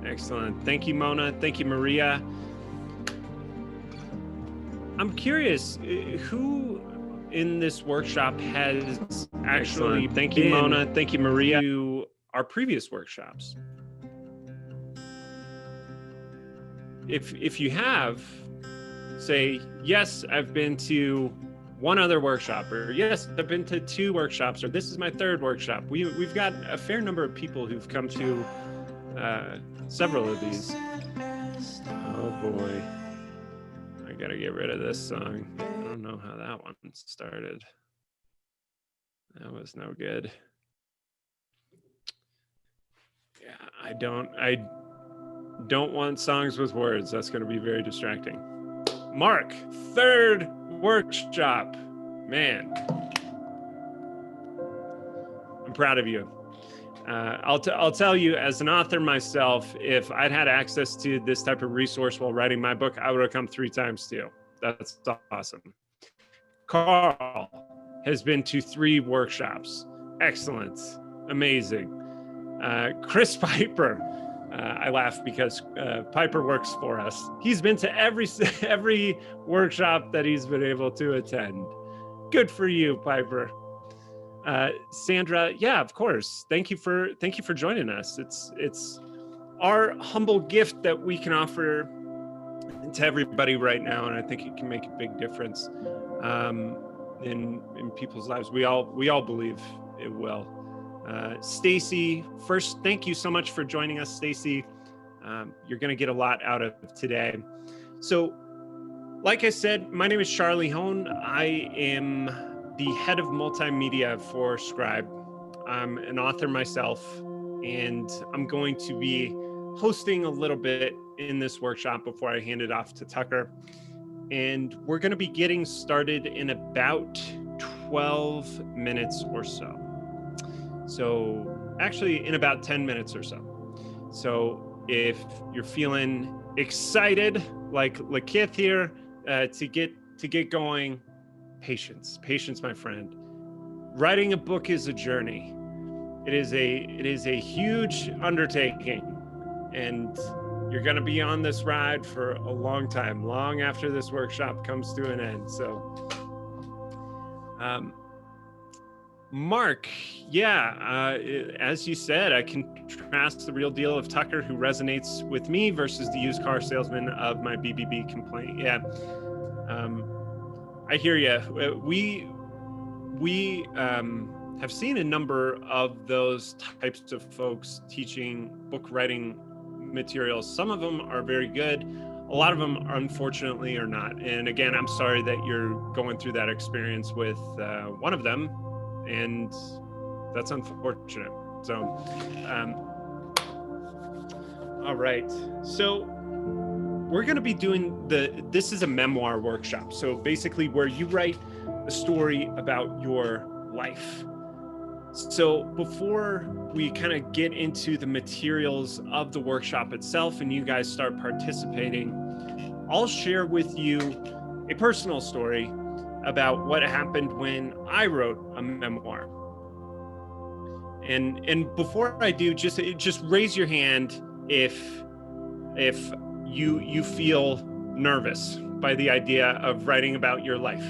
Excellent. Thank you, Mona. Thank you, Maria. I'm curious, who in this workshop has actually thank you, Mona. Thank you, Maria. To our previous workshops. If you have, say, yes, I've been to one other workshop, or yes, I've been to 2 workshops, or this is my 3rd workshop. We've got a fair number of people who've come to several of these. Oh boy, I gotta get rid of this song. I don't know how that one started. That was no good. Yeah, I don't want songs with words. That's going to be very distracting. Mark, 3rd workshop. Man, I'm proud of you. I'll tell you, as an author myself, if I'd had access to this type of resource while writing my book, I would have come 3 times too. That's awesome. Carl has been to 3 workshops. Excellent. Amazing. Chris Piper. I laugh because Piper works for us. He's been to every workshop that he's been able to attend. Good for you, Piper. Sandra, yeah, of course. Thank you for joining us. It's our humble gift that we can offer to everybody right now, and I think it can make a big difference in people's lives. We all believe it will. Stacy, first, thank you so much for joining us, Stacy. You're going to get a lot out of today. So, like I said, my name is Charlie Hone. I am the head of multimedia for Scribe. I'm an author myself, and I'm going to be hosting a little bit in this workshop before I hand it off to Tucker. And we're going to be getting started in about 12 minutes or so. So actually in about 10 minutes or so. So if you're feeling excited, like Lakith here, to get going, patience, my friend. Writing a book is a journey. It is a huge undertaking, and you're going to be on this ride for a long time, long after this workshop comes to an end. So, Mark, yeah, as you said, I contrast the real deal of Tucker, who resonates with me, versus the used car salesman of my BBB complaint. Yeah, I hear you. We have seen a number of those types of folks teaching book writing materials. Some of them are very good. A lot of them, unfortunately, are not. And again, I'm sorry that you're going through that experience with one of them, and that's unfortunate. So, all right. So we're going to be doing this is a memoir workshop. So basically where you write a story about your life. So before we kind of get into the materials of the workshop itself and you guys start participating, I'll share with you a personal story about what happened when I wrote a memoir. And before I do, just raise your hand if you feel nervous by the idea of writing about your life.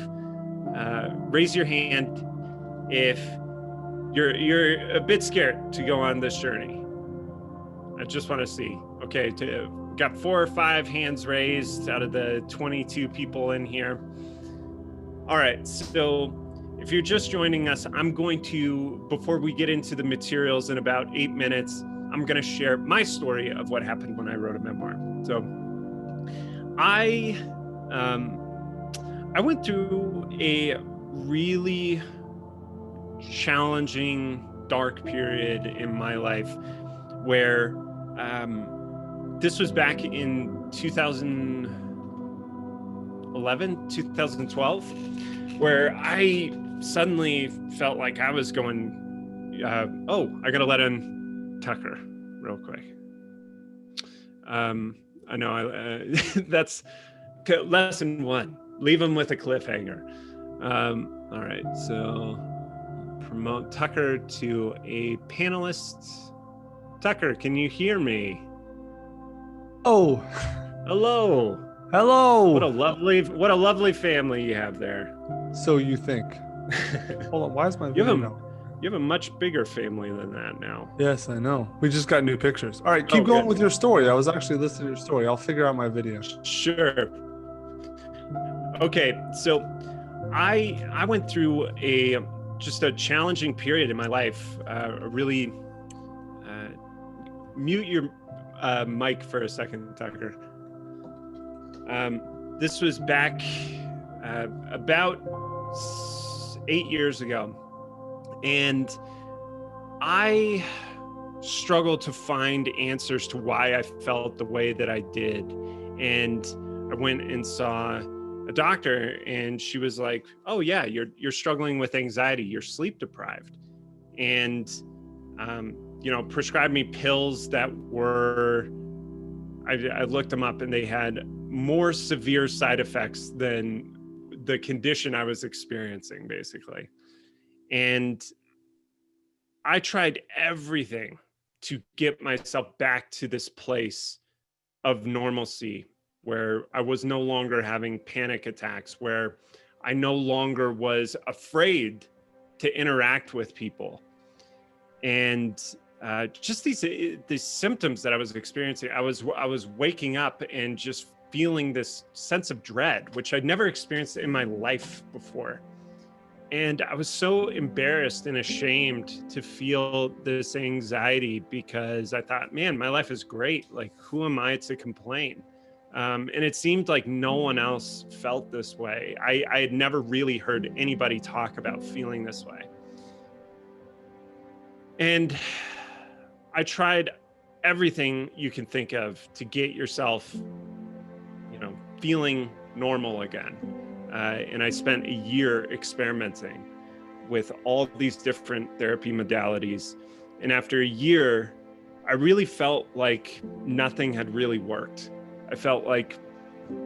Raise your hand if you're a bit scared to go on this journey. I just want to see. Okay, got 4 or 5 hands raised out of the 22 people in here. All right, so if you're just joining us, I'm going to, before we get into the materials in about 8 minutes, I'm going to share my story of what happened when I wrote a memoir. So I went through a really challenging, dark period in my life where this was back in 2011, 2012, where I suddenly felt like I was going, I got to let in Tucker real quick. I know that's lesson 1. Leave them with a cliffhanger. All right, so promote Tucker to a panelist. Tucker, can you hear me? Oh, hello. Hello. What a lovely family you have there. So you think? Hold on, why is my video now? You have a much bigger family than that now. Yes, I know. We just got new pictures. All right, keep going with your story. I was actually listening to your story. I'll figure out my video. Sure. Okay, so I went through just a challenging period in my life. Really, mute your mic for a second, Tucker. This was back about 8 years ago, and I struggled to find answers to why I felt the way that I did. And I went and saw a doctor, and she was like, "Oh yeah, you're struggling with anxiety. You're sleep deprived," and prescribed me pills that were. I looked them up, and they had more severe side effects than the condition I was experiencing, basically. And I tried everything to get myself back to this place of normalcy, where I was no longer having panic attacks, where I no longer was afraid to interact with people. And just these symptoms that I was experiencing, I was waking up and just feeling this sense of dread, which I'd never experienced in my life before. And I was so embarrassed and ashamed to feel this anxiety, because I thought, man, my life is great. Like, who am I to complain? And it seemed like no one else felt this way. I had never really heard anybody talk about feeling this way. And I tried everything you can think of to get yourself, feeling normal again. And I spent a year experimenting with all these different therapy modalities. And after a year, I really felt like nothing had really worked. I felt like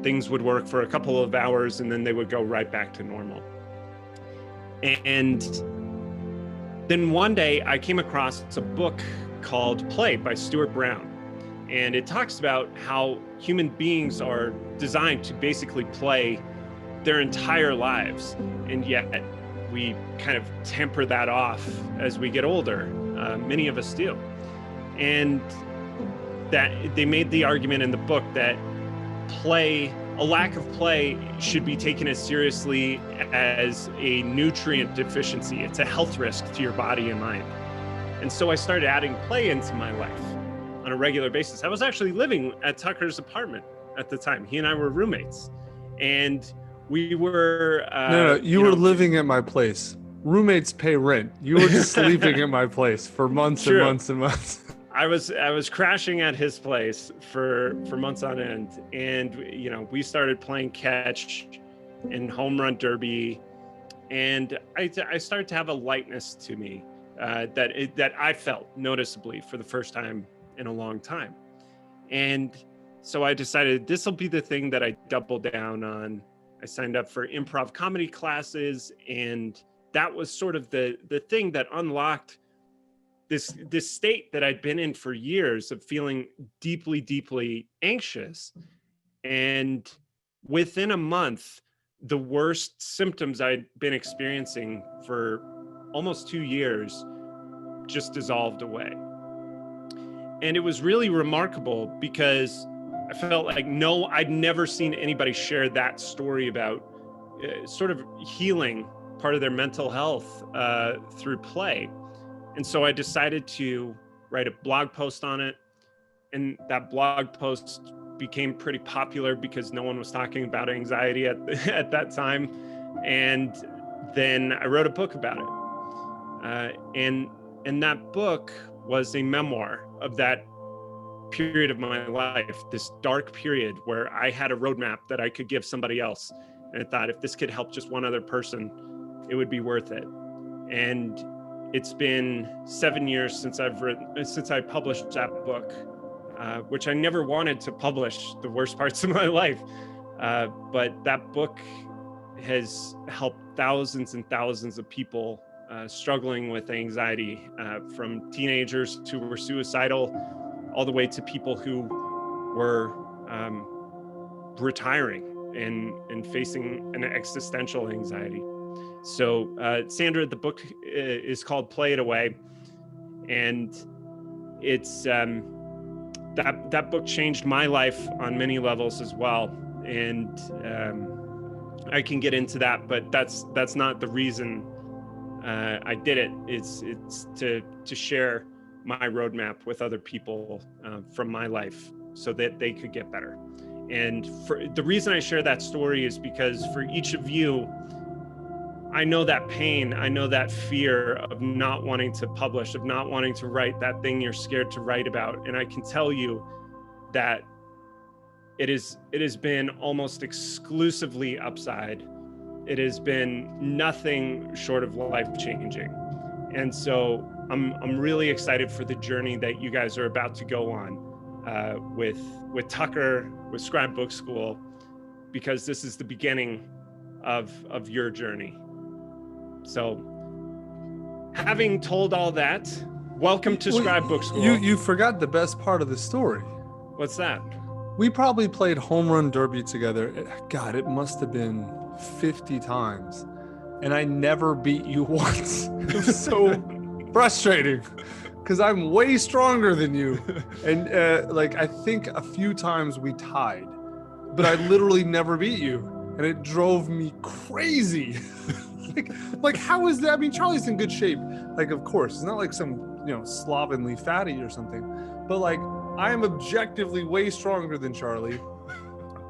things would work for a couple of hours and then they would go right back to normal. And then one day I came across a book called Play by Stuart Brown. And it talks about how human beings are designed to basically play their entire lives. And yet we kind of temper that off as we get older. Many of us do. And that they made the argument in the book that a lack of play should be taken as seriously as a nutrient deficiency. It's a health risk to your body and mind. And so I started adding play into my life on a regular basis. I was actually living at Tucker's apartment at the time. He and I were roommates. And we were... you were living at my place. Roommates pay rent. You were just sleeping at my place for months and months and months. I was crashing at his place for months on end, and we started playing catch and home run derby, and I started to have a lightness to me that I felt noticeably for the first time in a long time. And so I decided this will be the thing that I double down on. I signed up for improv comedy classes, and that was sort of the thing that unlocked this state that I'd been in for years of feeling deeply, deeply anxious. And within a month, the worst symptoms I'd been experiencing for almost 2 years just dissolved away. And it was really remarkable, because I felt like I'd never seen anybody share that story about sort of healing part of their mental health through play. And so I decided to write a blog post on it. And that blog post became pretty popular because no one was talking about anxiety at that time. And then I wrote a book about it. And that book was a memoir of that period of my life, this dark period where I had a roadmap that I could give somebody else. And I thought, if this could help just one other person, it would be worth it. And it's been 7 years since I published that book, which I never wanted to publish, the worst parts of my life. But that book has helped thousands and thousands of people struggling with anxiety, from teenagers who were suicidal all the way to people who were retiring and facing an existential anxiety. So Sandra, the book is called Play It Away, and it's that book changed my life on many levels as well. And I can get into that, but that's not the reason I did it. It's to share my roadmap with other people from my life so that they could get better. And for the reason I share that story is because for each of you, I know that pain, I know that fear of not wanting to publish, of not wanting to write that thing you're scared to write about. And I can tell you that it has been almost exclusively upside. It has been nothing short of life-changing. And so I'm really excited for the journey that you guys are about to go on with Tucker, with Scribe Book School, because this is the beginning of your journey. So having told all that, welcome to Scribe Book School. You forgot the best part of the story. What's that? We probably played home run derby together. God, it must have been 50 times. And I never beat you once. It was so frustrating because I'm way stronger than you. And I think a few times we tied, but I literally never beat you. And it drove me crazy. like how is that? I mean, Charlie's in good shape. Like, of course, it's not like some, slovenly fatty or something, but like I am objectively way stronger than Charlie.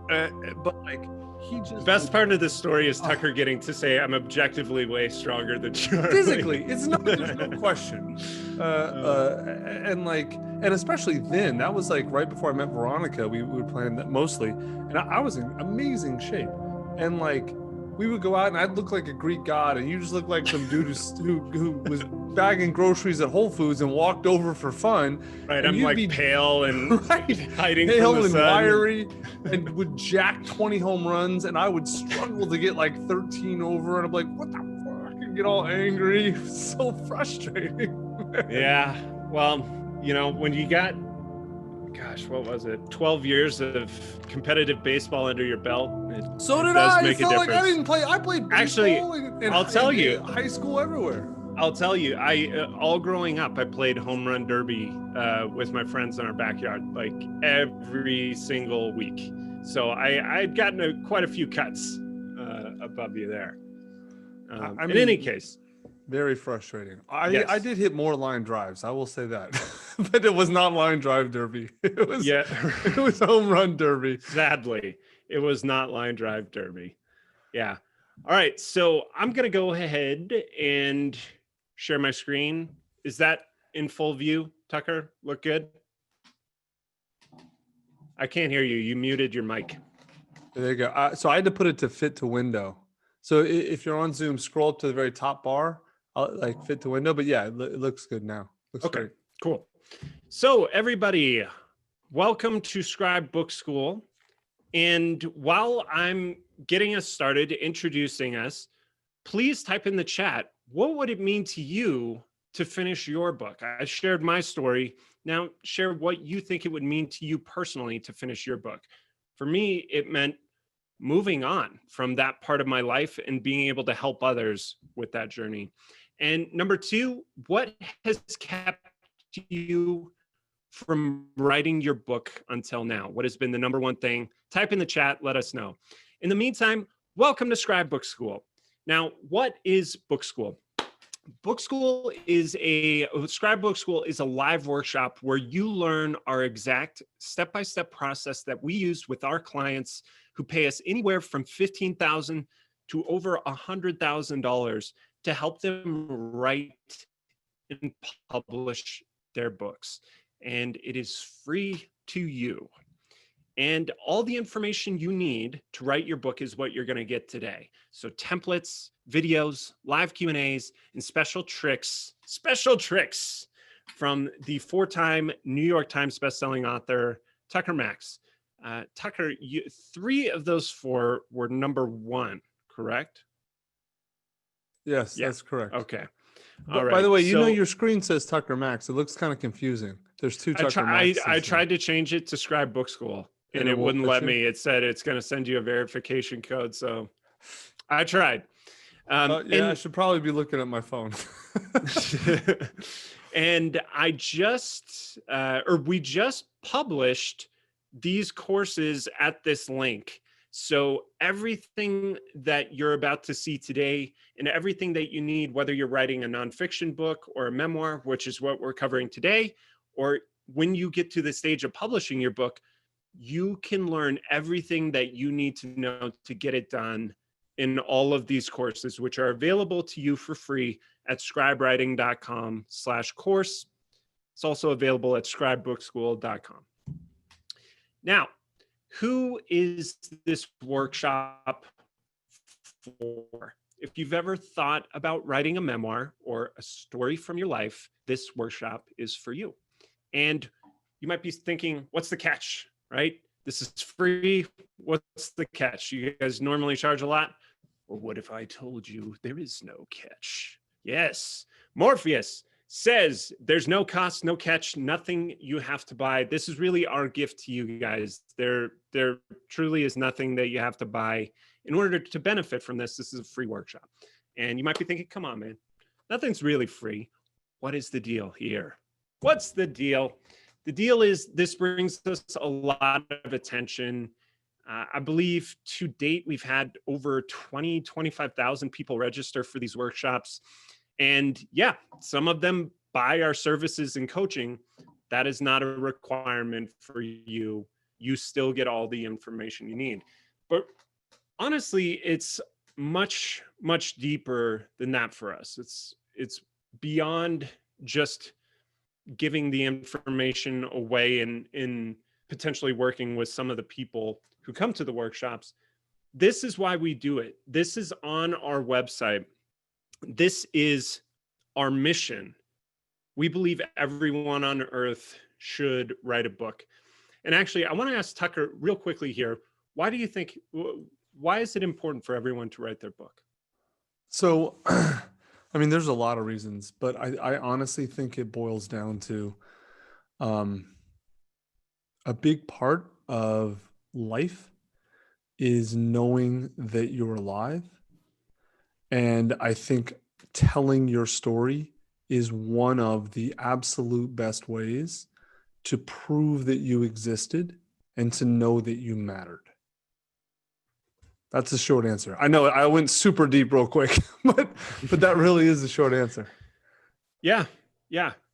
But like he just. The best part of this story is Tucker getting to say, I'm objectively way stronger than Charlie. Physically, it's not, there's no question. And especially then, that was like right before I met Veronica, we were playing that mostly. And I was in amazing shape. And like, we would go out and I'd look like a Greek god and you just look like some dude who was bagging groceries at Whole Foods and walked over for fun. Right, I'm like pale and hiding pale from the and sun. Wiry and would jack 20 home runs and I would struggle to get like 13 over and I'm like, what the fuck? And get all angry. It was so frustrating. Yeah, well, when you got, gosh, what was it? 12 years of competitive baseball under your belt. So did I. Make I felt like I didn't play. I played baseball. Actually, I'll tell you, high school everywhere. I'll tell you, all growing up, I played home run derby with my friends in our backyard, like every single week. So I'd gotten quite a few cuts above you there. In any case. Very frustrating. Yes. I did hit more line drives. I will say that, but it was not line drive derby. It was home run derby. Sadly, it was not line drive derby. Yeah. All right. So I'm going to go ahead and share my screen. Is that in full view, Tucker? Look good? I can't hear you. You muted your mic. There you go. So I had to put it to fit to window. So if you're on Zoom, scroll up to the very top bar. Like fit to window, but yeah, it looks good now. Looks okay, great. Cool. So everybody, welcome to Scribe Book School. And while I'm getting us started, introducing us, please type in the chat, what would it mean to you to finish your book? I shared my story. Now share what you think it would mean to you personally to finish your book. For me, it meant moving on from that part of my life and being able to help others with that journey. And number two, what has kept you from writing your book until now? What has been the number one thing? Type in the chat, let us know. In the meantime, welcome to Scribe Book School. Now, what is Book School? Scribe Book School is a live workshop where you learn our exact step-by-step process that we use with our clients who pay us anywhere from $15,000 to over $100,000 to help them write and publish their books. And it is free to you. And all the information you need to write your book is what you're going to get today. So templates, videos, live Q&As, and special tricks from the 4-time New York Times bestselling author, Tucker Max. Tucker, 3 of those 4 were number 1, correct? Yes, Yeah. that's correct. Okay. All But right. by the way, you know So your screen says Tucker Max. It looks kind of confusing. There's two Tucker Maxes. I tried to change it to Scribe Book School and it won't wouldn't let me. It said it's going to send you a verification code. So I tried. Yeah, I should probably be looking at my phone. And I just, we just published these courses at this link. So everything that you're about to see today and everything that you need, whether you're writing a nonfiction book or a memoir, which is what we're covering today, or when you get to the stage of publishing your book, you can learn everything that you need to know to get it done in all of these courses, which are available to you for free at scribewriting.com/course. It's also available at scribebookschool.com. Now, who is this workshop for? If you've ever thought about writing a memoir or a story from your life, this workshop is for you. And you might be thinking, what's the catch, right? This is free. What's the catch? You guys normally charge a lot. Well, what if I told you there is no catch? Yes, Morpheus says there's no cost, no catch, nothing you have to buy. This is really our gift to you guys. There truly is nothing that you have to buy in order to benefit from this. This is a free workshop. And you might be thinking, come on, man, nothing's really free. What is the deal here? What's the deal? The deal is this brings us a lot of attention. I believe to date, we've had over 25,000 people register for these workshops. And yeah, some of them buy our services and coaching. That is not a requirement for you. You still get all the information you need. But honestly, it's much, much deeper than that for us. It's beyond just giving the information away and in potentially working with some of the people who come to the workshops. This is why we do it. This is on our website. This is our mission. We believe everyone on earth should write a book. And actually, I want to ask Tucker real quickly here, why is it important for everyone to write their book? So, I mean, there's a lot of reasons, but I honestly think it boils down to a big part of life is knowing that you're alive. And I think telling your story is one of the absolute best ways to prove that you existed and to know that you mattered. That's a short answer. I know I went super deep real quick, but that really is the short answer. Yeah,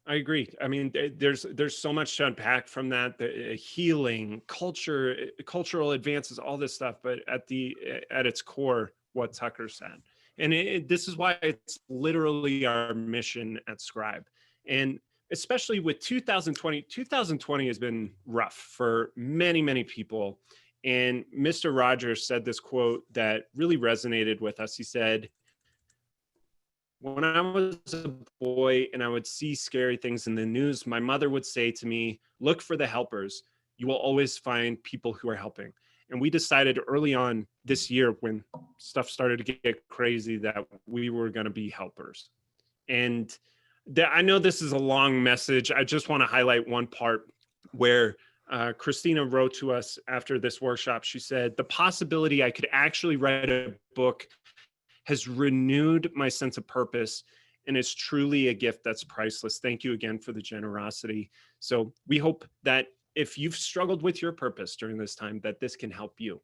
I agree. I mean, there's so much to unpack from that, the healing, cultural advances, all this stuff. But at its core, what Tucker said, and this is why it's literally our mission at Scribe, and especially with 2020. 2020 has been rough for many, many people. And Mr. Rogers said this quote that really resonated with us. He said, when I was a boy and I would see scary things in the news, my mother would say to me, look for the helpers. You will always find people who are helping. And we decided early on this year when stuff started to get crazy that we were going to be helpers. And I know this is a long message. I just want to highlight one part where Christina wrote to us after this workshop. She said, the possibility I could actually write a book has renewed my sense of purpose and is truly a gift that's priceless. Thank you again for the generosity. So we hope that if you've struggled with your purpose during this time, that this can help you.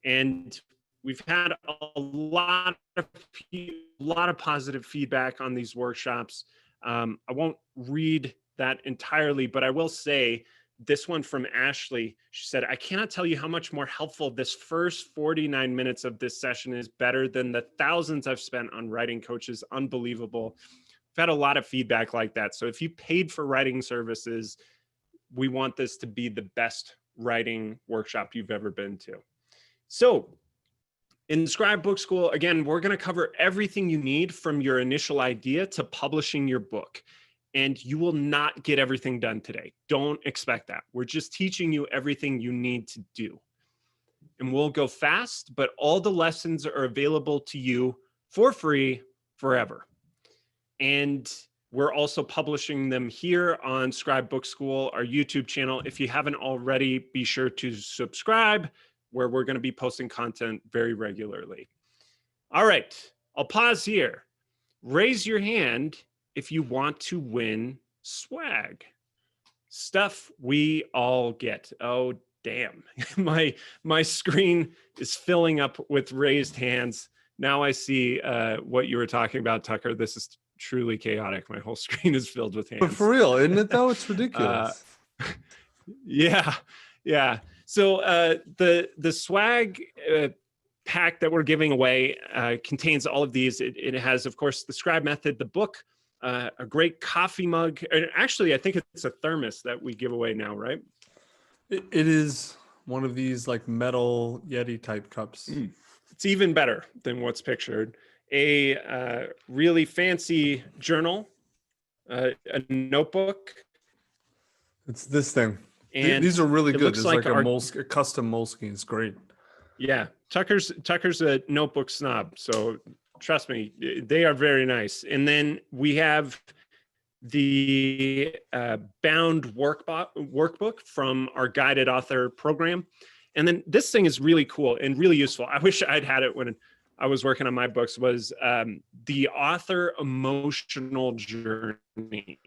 And we've had a lot of positive feedback on these workshops. I won't read that entirely, but I will say this one from Ashley. She said, I cannot tell you how much more helpful this first 49 minutes of this session is, better than the thousands I've spent on writing coaches. Unbelievable. We've had a lot of feedback like that. So if you paid for writing services, we want this to be the best writing workshop you've ever been to. So in Scribe Book School, again, we're going to cover everything you need from your initial idea to publishing your book. And you will not get everything done today. Don't expect that. We're just teaching you everything you need to do. and we'll go fast, but all the lessons are available to you for free forever. And we're also publishing them here on Scribe Book School, our YouTube channel. If you haven't already, be sure to subscribe, where we're going to be posting content very regularly. All right, I'll pause here. Raise your hand if you want to win swag. Stuff we all get. Oh, damn. My screen is filling up with raised hands. Now I see what you were talking about, Tucker. This is truly chaotic. My whole screen is filled with hands. But for real, isn't it though? It's ridiculous. Yeah. So the swag pack that we're giving away contains all of these. It has, of course, the Scribe method, the book, a great coffee mug. And actually, I think it's a thermos that we give away now, right? It is one of these like metal Yeti type cups. It's even better than what's pictured. A really fancy journal, a notebook. It's this thing. And these are really good. It's like a custom Moleskine. It's great. Yeah, Tucker's a notebook snob, so trust me, they are very nice. And then we have the bound workbook from our guided author program. And then this thing is really cool and really useful. I wish I'd had it when I was working on my books, was the author emotional journey.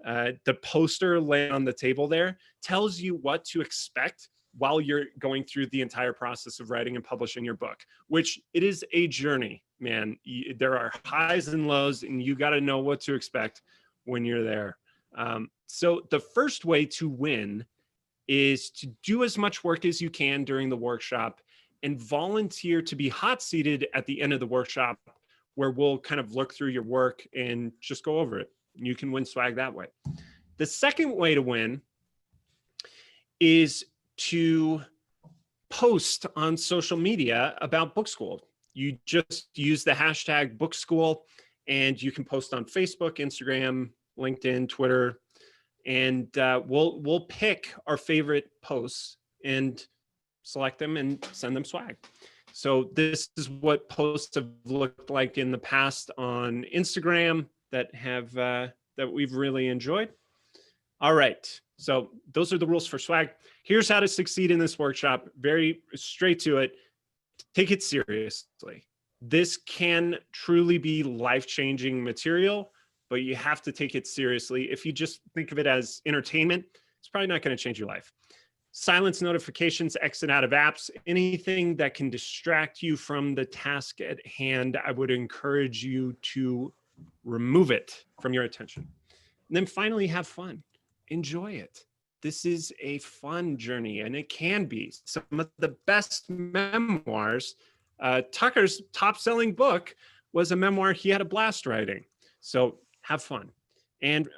The poster laying on the table there tells you what to expect while you're going through the entire process of writing and publishing your book, which it is a journey, man. There are highs and lows, and you got to know what to expect when you're there. So the first way to win is to do as much work as you can during the workshop and volunteer to be hot seated at the end of the workshop, where we'll kind of look through your work and just go over it. You can win swag that way. The second way to win is to post on social media about Book School. You just use the hashtag Book School, and you can post on Facebook, Instagram, LinkedIn, Twitter, and we'll pick our favorite posts and select them and send them swag. So this is what posts have looked like in the past on Instagram that have that we've really enjoyed. All right, so those are the rules for swag. Here's how to succeed in this workshop. Very straight to it. Take it seriously. This can truly be life-changing material, but you have to take it seriously. If you just think of it as entertainment, it's probably not going to change your life. Silence notifications, exit out of apps, anything that can distract you from the task at hand, I would encourage you to remove it from your attention. And then finally, have fun. Enjoy it. This is a fun journey, and it can be. Some of the best memoirs, Tucker's top-selling book was a memoir he had a blast writing. So have fun. And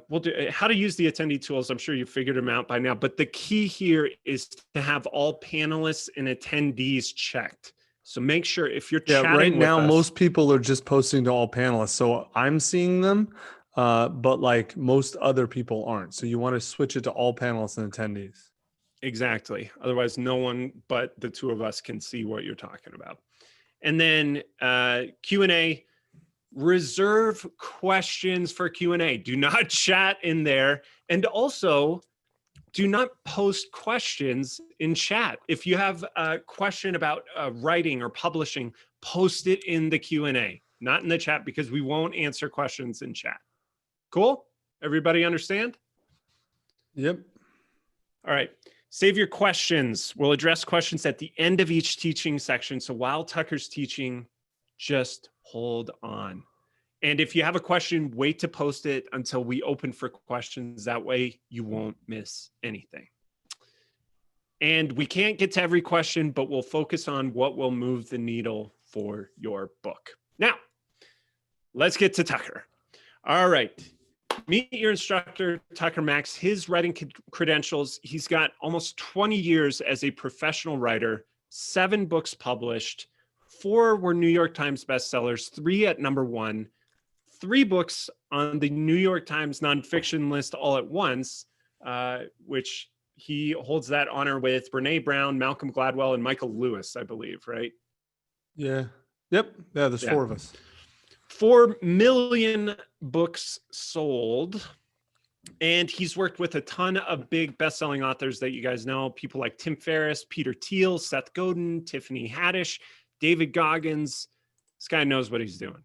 we'll do how to use the attendee tools. I'm sure you figured them out by now, but the key here is to have all panelists and attendees checked. So make sure if you're chatting right now, with us, most people are just posting to all panelists. So I'm seeing them, but like most other people aren't. So you want to switch it to all panelists and attendees. Exactly. Otherwise, no one but the two of us can see what you're talking about. And then Q&A. Reserve questions for Q&A. Do not chat in there. And also, do not post questions in chat. If you have a question about writing or publishing, post it in the Q&A, not in the chat, because we won't answer questions in chat. Cool? Everybody understand? Yep. All right. Save your questions. We'll address questions at the end of each teaching section. So while Tucker's teaching, just hold on. And if you have a question, wait to post it until we open for questions. That way you won't miss anything. And we can't get to every question, but we'll focus on what will move the needle for your book. Now, let's get to Tucker. All right. Meet your instructor, Tucker Max. His writing credentials, he's got almost 20 years as a professional writer, 7 books published, 4 were New York Times bestsellers, 3 at #1, 3 books on the New York Times nonfiction list all at once, which he holds that honor with Brene Brown, Malcolm Gladwell, and Michael Lewis, I believe, right? Yeah. Yep. Yeah, there's 4 of us. 4 million books sold. And he's worked with a ton of big best-selling authors that you guys know, people like Tim Ferriss, Peter Thiel, Seth Godin, Tiffany Haddish, David Goggins. This guy knows what he's doing.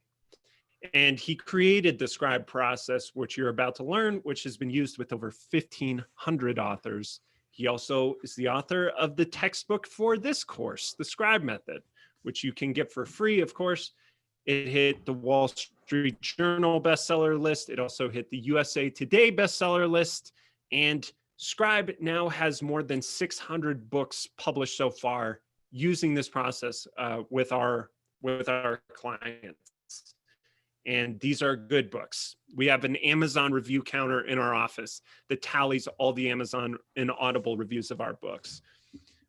And he created the Scribe process, which you're about to learn, which has been used with over 1,500 authors. He also is the author of the textbook for this course, the Scribe method, which you can get for free, of course. It hit the Wall Street Journal bestseller list. It also hit the USA Today bestseller list. And Scribe now has more than 600 books published so far using this process with our clients. And these are good books. We have an Amazon review counter in our office that tallies all the Amazon and Audible reviews of our books.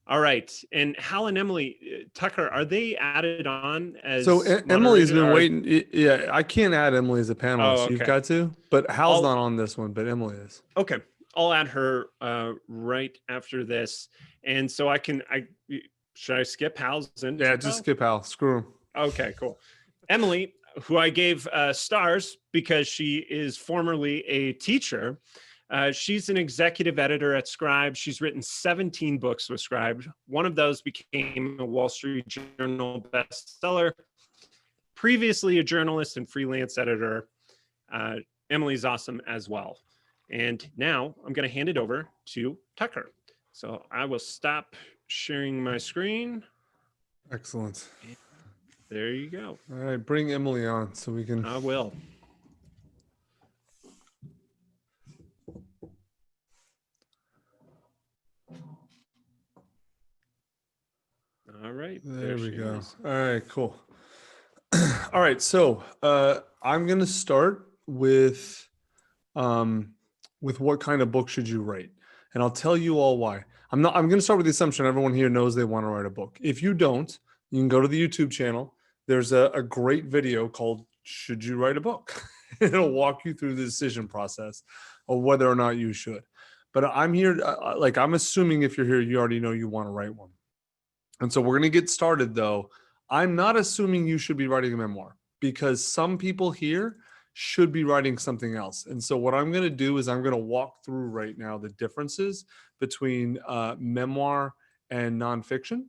All right. And Hal and Emily, Tucker, are they added on as So Emily's been moderator? waiting. Yeah, I can't add Emily as a panelist. Oh, okay. You've got to, but Hal's not on this one, but Emily is. Okay. I'll add her right after this. And so should I skip Hal's? Yeah, just skip Hal. Screw him. Okay, cool. Emily, who I gave stars because she is formerly a teacher. She's an executive editor at Scribe. She's written 17 books with Scribe. One of those became a Wall Street Journal bestseller. Previously a journalist and freelance editor. Emily's awesome as well. And now I'm going to hand it over to Tucker. So I will stop sharing my screen. Excellent. There you go. All right, bring Emily on so we can. I will. All right. There we go. All right, cool. All right, so I'm going to start with what kind of book should you write, and I'll tell you all why. I'm going to start with the assumption everyone here knows they want to write a book. If you don't, you can go to the YouTube channel. There's a great video called "Should You Write a Book?" It'll walk you through the decision process of whether or not you should. But I'm here, I'm assuming if you're here, you already know you want to write one. And so we're going to get started, though. I'm not assuming you should be writing a memoir because some people here should be writing something else. And so what I'm going to do is I'm going to walk through right now the differences between memoir and nonfiction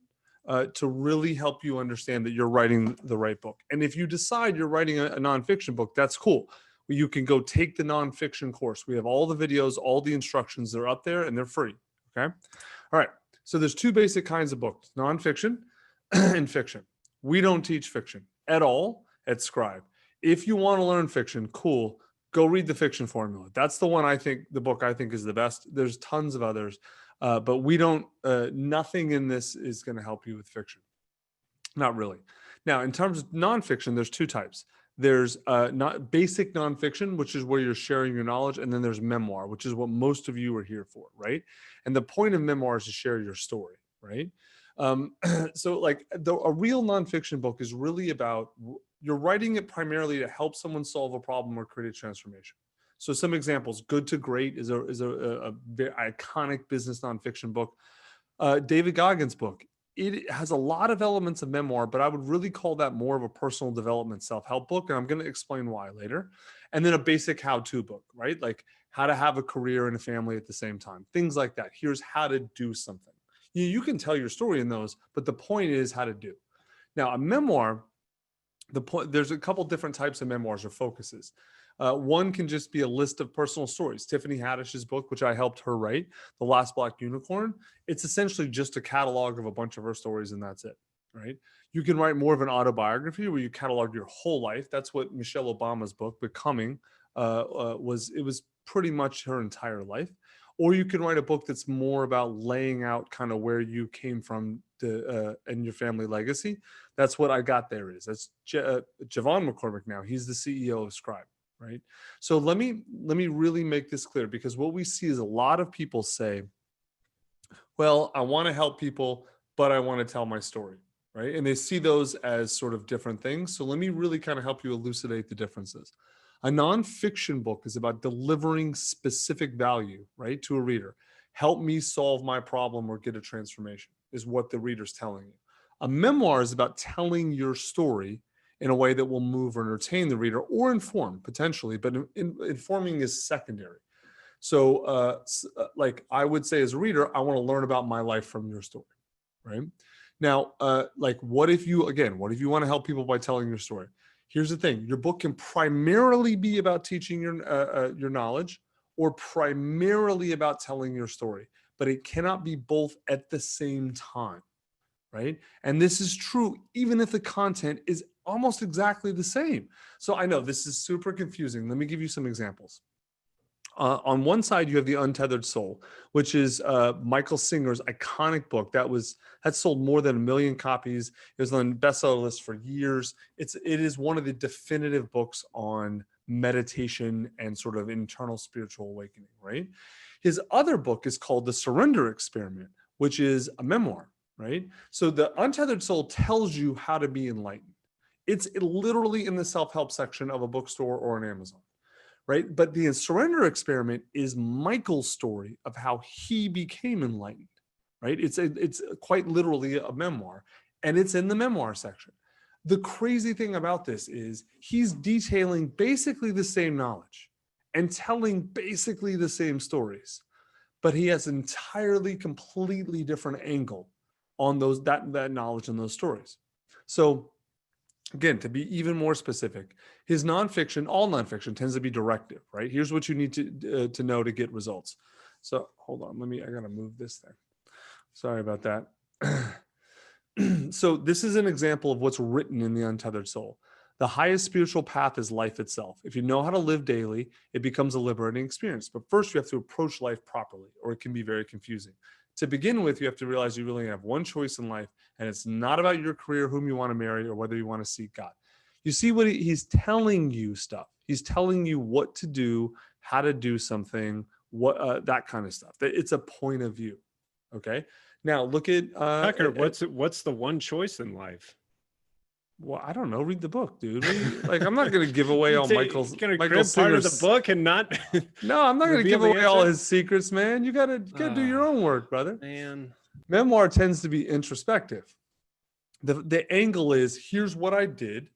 to really help you understand that you're writing the right book. And if you decide you're writing a nonfiction book, that's cool. You can go take the nonfiction course. We have all the videos, all the instructions. They're up there and they're free. Okay. All right. So there's 2 basic kinds of books, nonfiction and fiction. We don't teach fiction at all at Scribe. If you want to learn fiction, cool, go read the fiction formula. That's the one the book I think is the best. There's tons of others, but we don't, nothing in this is going to help you with fiction. Not really. Now, in terms of nonfiction, there's 2 types. There's not basic nonfiction, which is where you're sharing your knowledge. And then there's memoir, which is what most of you are here for, right? And the point of memoir is to share your story, right? So a real nonfiction book is really about, you're writing it primarily to help someone solve a problem or create a transformation. So some examples, Good to Great is a very iconic business nonfiction book. David Goggins' book, it has a lot of elements of memoir, but I would really call that more of a personal development self-help book. And I'm going to explain why later. And then a basic how-to book, right? Like how to have a career and a family at the same time, things like that. Here's how to do something. You can tell your story in those, but the point is how to do. Now, a memoir, there's a couple different types of memoirs or focuses. One can just be a list of personal stories. Tiffany Haddish's book, which I helped her write, The Last Black Unicorn, it's essentially just a catalog of a bunch of her stories and that's it, right? You can write more of an autobiography where you catalog your whole life. That's what Michelle Obama's book, Becoming, was. It was pretty much her entire life. Or you can write a book that's more about laying out kind of where you came from and your family legacy. That's what I Got There is. That's Javon McCormick now. He's the CEO of Scribe, right? So let me really make this clear, because what we see is a lot of people say, well, I want to help people, but I want to tell my story, right? And they see those as sort of different things. So let me really kind of help you elucidate the differences. A nonfiction book is about delivering specific value, right, to a reader, help me solve my problem or get a transformation, is what the reader's telling you. A memoir is about telling your story in a way that will move or entertain the reader or inform potentially, but informing is secondary. So like I would say as a reader, I want to learn about my life from your story, right? Now, like what if you want to help people by telling your story? Here's the thing, your book can primarily be about teaching your knowledge or primarily about telling your story, but it cannot be both at the same time, right? And this is true even if the content is almost exactly the same. So I know this is super confusing. Let me give you some examples. On one side, you have the Untethered Soul, which is Michael Singer's iconic book that sold more than 1 million copies. It was on the bestseller list for years. It is one of the definitive books on meditation and sort of internal spiritual awakening, right? His other book is called The Surrender Experiment, which is a memoir, right? So the Untethered Soul tells you how to be enlightened. It's literally in the self-help section of a bookstore or an Amazon. Right? But the Surrender Experiment is Michael's story of how he became enlightened, right? It's quite literally a memoir, and it's in the memoir section. The crazy thing about this is he's detailing basically the same knowledge and telling basically the same stories, but he has an entirely, completely different angle on that knowledge and those stories. So again, to be even more specific, his nonfiction, all nonfiction tends to be directive, right? Here's what you need to know to get results. So hold on, I gotta move this thing. Sorry about that. So this is an example of what's written in the Untethered Soul. The highest spiritual path is life itself. If you know how to live daily, it becomes a liberating experience. But first you have to approach life properly, or it can be very confusing. To begin with, you have to realize you really have one choice in life, and it's not about your career, whom you want to marry, or whether you want to seek God. You see what he's telling you stuff. He's telling you what to do, how to do something, that kind of stuff. It's a point of view. Okay. Now look at Tucker. What's the one choice in life? Well, I don't know. Read the book, dude. Like, I'm not going to give away all Michael Singer's part of the book and not. No, I'm not going to give away all his secrets, man. You gotta do your own work, brother. Man, memoir tends to be introspective. The angle is, here's what I did,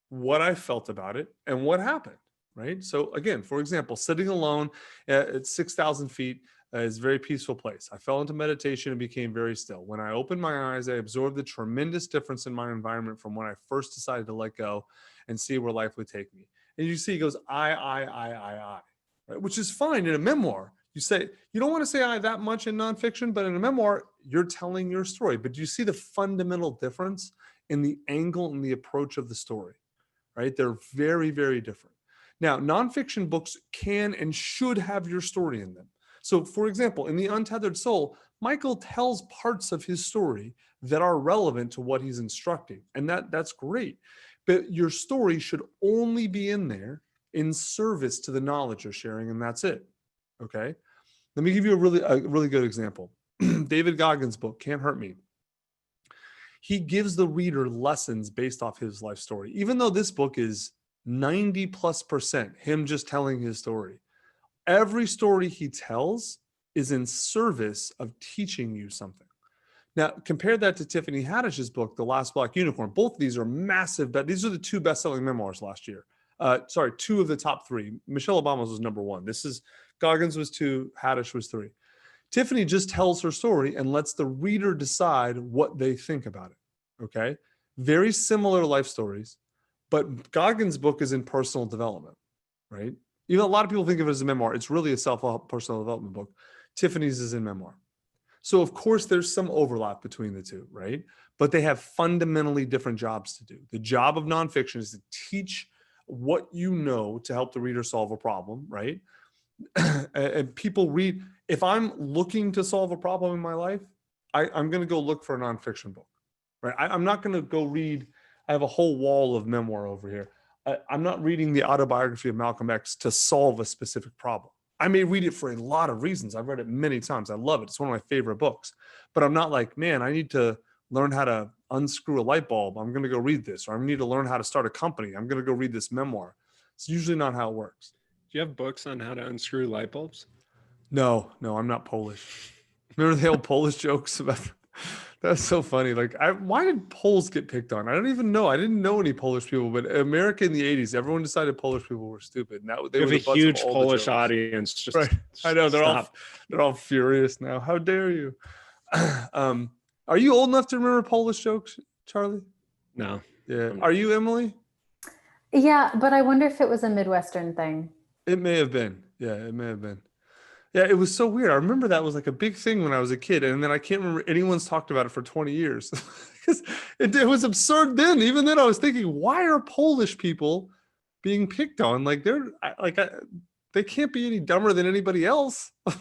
what I felt about it, and what happened. Right. So again, for example, sitting alone at 6,000 feet is a very peaceful place. I fell into meditation and became very still. When I opened my eyes, I absorbed the tremendous difference in my environment from when I first decided to let go and see where life would take me. And you see, he goes, I, right? Which is fine in a memoir. You say, you don't want to say I that much in nonfiction, but in a memoir, you're telling your story. But do you see the fundamental difference in the angle and the approach of the story, right? They're very, very different. Now, nonfiction books can and should have your story in them. So, for example, in The Untethered Soul, Michael tells parts of his story that are relevant to what he's instructing, and that's great. But your story should only be in there in service to the knowledge you're sharing, and that's it. Okay? Let me give you a really good example. David Goggins' book, Can't Hurt Me. He gives the reader lessons based off his life story, even though this book is 90+% him just telling his story. Every story he tells is in service of teaching you something. Now, compare that to Tiffany Haddish's book, The Last Black Unicorn. Both of these are massive, but these are the two best-selling memoirs last year. Two of the top three. Michelle Obama's was number one. Goggins was 2, Haddish was 3. Tiffany just tells her story and lets the reader decide what they think about it, okay? Very similar life stories, but Goggins' book is in personal development, right? Even a lot of people think of it as a memoir. It's really a self-help personal development book. Tiffany's is in memoir. So of course there's some overlap between the two, right? But they have fundamentally different jobs to do. The job of nonfiction is to teach what you know to help the reader solve a problem, right? And people read, if I'm looking to solve a problem in my life, I'm going to go look for a nonfiction book, right? I'm not going to go read, I have a whole wall of memoir over here. I'm not reading the autobiography of Malcolm X to solve a specific problem. I may read it for a lot of reasons. I've read it many times. I love it. It's one of my favorite books. But I'm not like, man, I need to learn how to unscrew a light bulb. I'm going to go read this. Or I need to learn how to start a company. I'm going to go read this memoir. It's usually not how it works. Do you have books on how to unscrew light bulbs? No, I'm not Polish. Remember the old Polish jokes about that's so funny. Like, why did Poles get picked on? I don't even know. I didn't know any Polish people, but America in the 80s, everyone decided Polish people were stupid. Now they We were have a the butts of huge all the Polish jokes. audience. Just Right. I know stop. they're all furious now. How dare you? Are you old enough to remember Polish jokes, Charlie? No. Yeah. Are you, Emily? Yeah, but I wonder if it was a Midwestern thing. It may have been. Yeah, it may have been. Yeah, it was so weird. I remember that was like a big thing when I was a kid, and then I can't remember anyone's talked about it for 20 years. Because it was absurd then. Even then, I was thinking, why are Polish people being picked on? Like they can't be any dumber than anybody else. But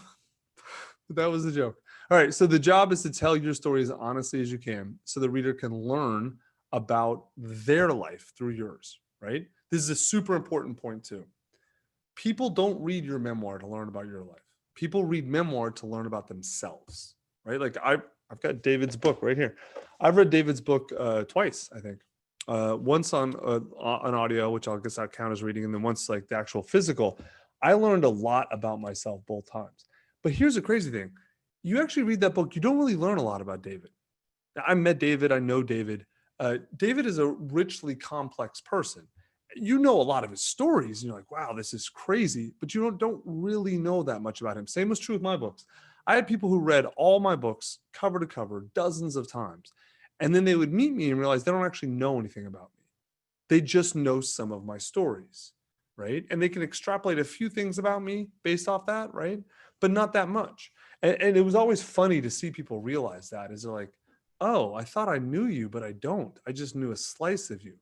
that was the joke. All right, so the job is to tell your story as honestly as you can, so the reader can learn about their life through yours. Right? This is a super important point too. People don't read your memoir to learn about your life. People read memoir to learn about themselves, right? Like I've got David's book right here. I've read David's book twice, I think. Once on audio, which I guess I'll count as reading, and then once like the actual physical. I learned a lot about myself both times. But here's the crazy thing. You actually read that book, you don't really learn a lot about David. I met David, I know David. David is a richly complex person. You know a lot of his stories, and you're like, wow, this is crazy, but you don't really know that much about him. Same was true with my books. I had people who read all my books cover to cover dozens of times, and then they would meet me and realize they don't actually know anything about me. They just know some of my stories, right? And they can extrapolate a few things about me based off that, right? But not that much. And it was always funny to see people realize that, is they're like, oh, I thought I knew you, but I don't. I just knew a slice of you.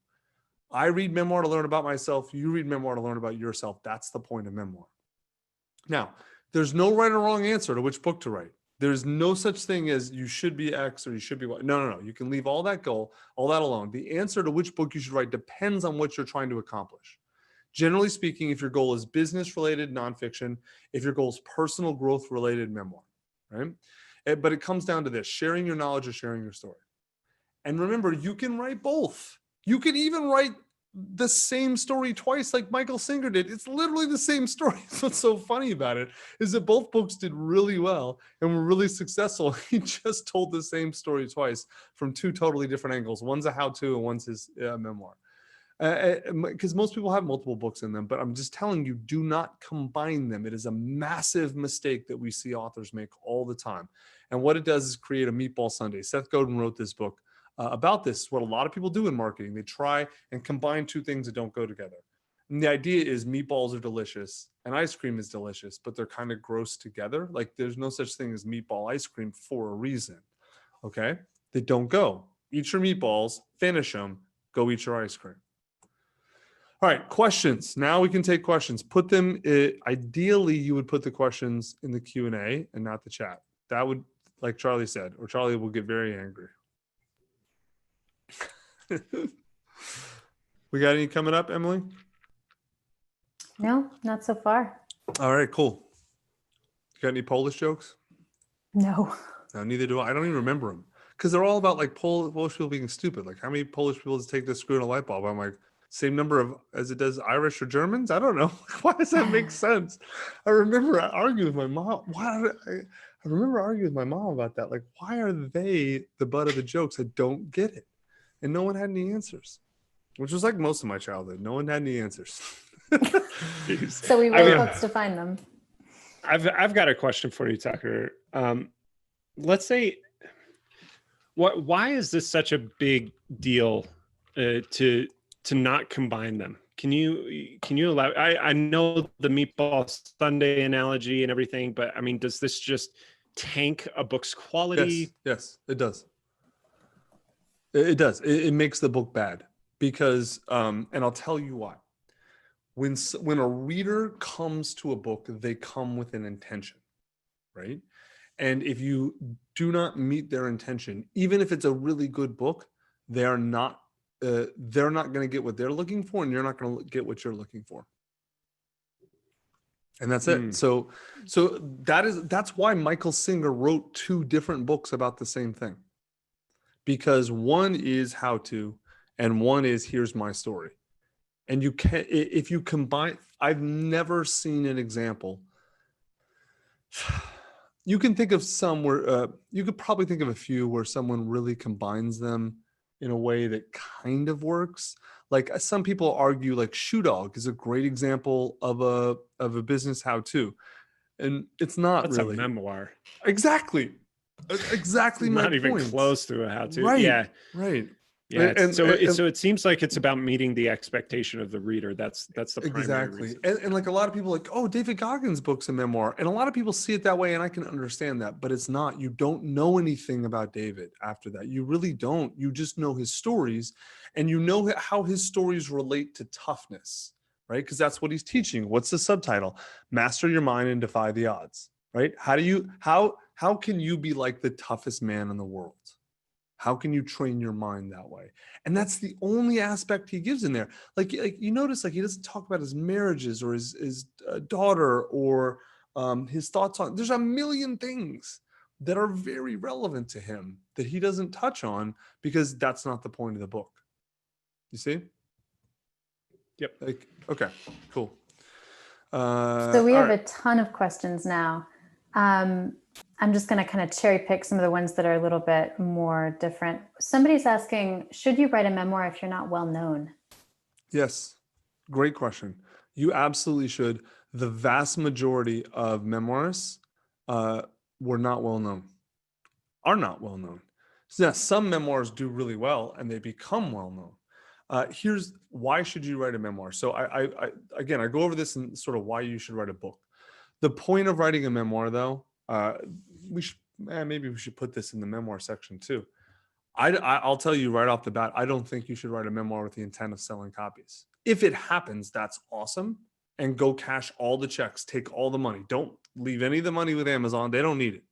I read memoir to learn about myself. You read memoir to learn about yourself. That's the point of memoir. Now, there's no right or wrong answer to which book to write. There's no such thing as you should be X or you should be Y. No. You can leave all that alone. The answer to which book you should write depends on what you're trying to accomplish. Generally speaking, if your goal is business-related nonfiction, if your goal is personal growth-related memoir, right? But it comes down to this: sharing your knowledge or sharing your story. And remember, you can write both. You can even write the same story twice like Michael Singer did. It's literally the same story. What's so funny about it is that both books did really well and were really successful. He just told the same story twice from two totally different angles. One's a how-to and one's his memoir. Because most people have multiple books in them, but I'm just telling you, do not combine them. It is a massive mistake that we see authors make all the time. And what it does is create a meatball sundae. Seth Godin wrote this book about this. What a lot of people do in marketing. They try and combine two things that don't go together. And the idea is meatballs are delicious and ice cream is delicious, but they're kind of gross together. Like there's no such thing as meatball ice cream for a reason. Okay? They don't go. Eat your meatballs, finish them, go eat your ice cream. All right, questions. Now we can take questions. Put them, ideally you would put the questions in the Q&A and not the chat. That would, like Charlie said, or Charlie will get very angry. We got any coming up, Emily? No, not so far. All right, cool. You got any Polish jokes? No. No, neither do I. I don't even remember them because they're all about like Polish people being stupid. Like how many Polish people does it take to screw in a light bulb? I'm like, same number of as it does Irish or Germans. I don't know. Why does that make sense? I remember arguing with my mom. I remember arguing with my mom about that. Like, why are they the butt of the jokes? I don't get it. And no one had any answers, which was like most of my childhood. No one had any answers. So we read books to find them. I've got a question for you, Tucker. Let's say, why is this such a big deal to not combine them? Can you elaborate? I know the meatball sundae analogy and everything, but I mean, does this just tank a book's quality? Yes, it does. It does. It makes the book bad because, and I'll tell you why. When a reader comes to a book, they come with an intention, right? And if you do not meet their intention, even if it's a really good book, they're not going to get what they're looking for, and you're not going to get what you're looking for. And that's it. So that's why Michael Singer wrote two different books about the same thing. Because one is how to, and one is here's my story. And you can, if you combine, I've never seen an example. you can think of some where you could probably think of a few where someone really combines them in a way that kind of works. Like some people argue like Shoe Dog is a great example of a business how-to. And it's not That's really. a memoir. Exactly. Exactly my Not even point. close to a how-to. Right. Yeah. Right. Yeah. And So it seems like it's about meeting the expectation of the reader. That's the primary exactly. reason. And like a lot of people like, oh, David Goggins' book's a memoir. And a lot of people see it that way, and I can understand that, but it's not. You don't know anything about David after that. You really don't. You just know his stories, and you know how his stories relate to toughness, right? Because that's what he's teaching. What's the subtitle? Master your mind and defy the odds, right? How can you be like the toughest man in the world? How can you train your mind that way? And that's the only aspect he gives in there. Like you notice, like he doesn't talk about his marriages or his daughter or his thoughts on. There's a million things that are very relevant to him that he doesn't touch on because that's not the point of the book. You see? Yep. Like, okay, cool. So we have right. a ton of questions now. I'm just going to kind of cherry pick some of the ones that are a little bit more different. Somebody's asking, should you write a memoir if you're not well known? Yes. Great question. You absolutely should. The vast majority of memoirs were not well known, are not well known. So, yeah, some memoirs do really well and they become well known. Here's why should you write a memoir? So I go over this and sort of why you should write a book. The point of writing a memoir, though, maybe we should put this in the memoir section too. I'll tell you right off the bat, I don't think you should write a memoir with the intent of selling copies. If it happens, that's awesome. And go cash all the checks, take all the money. Don't leave any of the money with Amazon. They don't need it.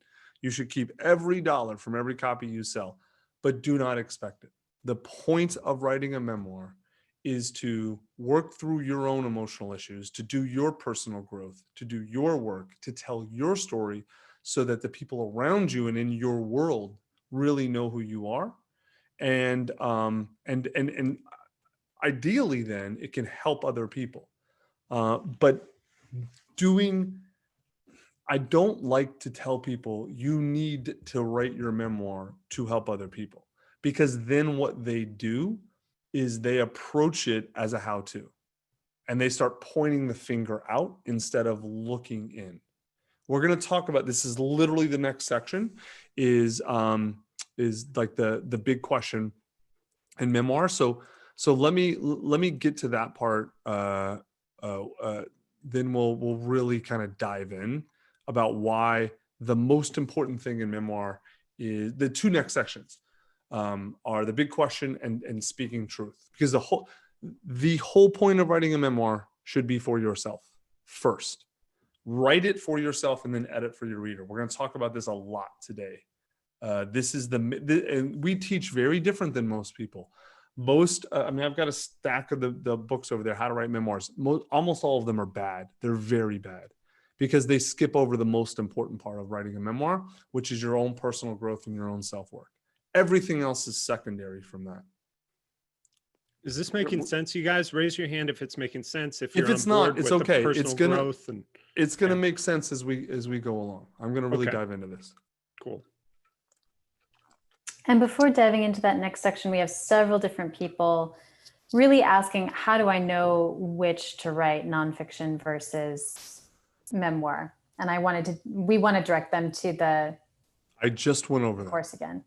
You should keep every dollar from every copy you sell, but do not expect it. The point of writing a memoir is to work through your own emotional issues, to do your personal growth, to do your work, to tell your story so that the people around you and in your world really know who you are. And ideally then it can help other people. But I don't like to tell people you need to write your memoir to help other people, because then what they do is they approach it as a how-to and they start pointing the finger out instead of looking in. We're going to talk about, this is literally the next section is like the big question in memoir. So let me get to that part. Then we'll really kind of dive in about why the most important thing in memoir is the two next sections are the big question and speaking truth, because the whole point of writing a memoir should be for yourself first. Write it for yourself and then edit for your reader. We're going to talk about this a lot today. This is and we teach very different than most people. I've got a stack of the books over there, how to write memoirs. Almost all of them are bad. They're very bad because they skip over the most important part of writing a memoir, which is your own personal growth and your own self-work. Everything else is secondary from that. Is this making sense, you guys? Raise your hand if it's making sense. If it's not, it's okay. It's gonna yeah. make sense as we go along. I'm gonna really dive into this. Cool. And before diving into that next section, we have several different people really asking, how do I know which to write, nonfiction versus memoir? And we want to direct them to I just went over that course again.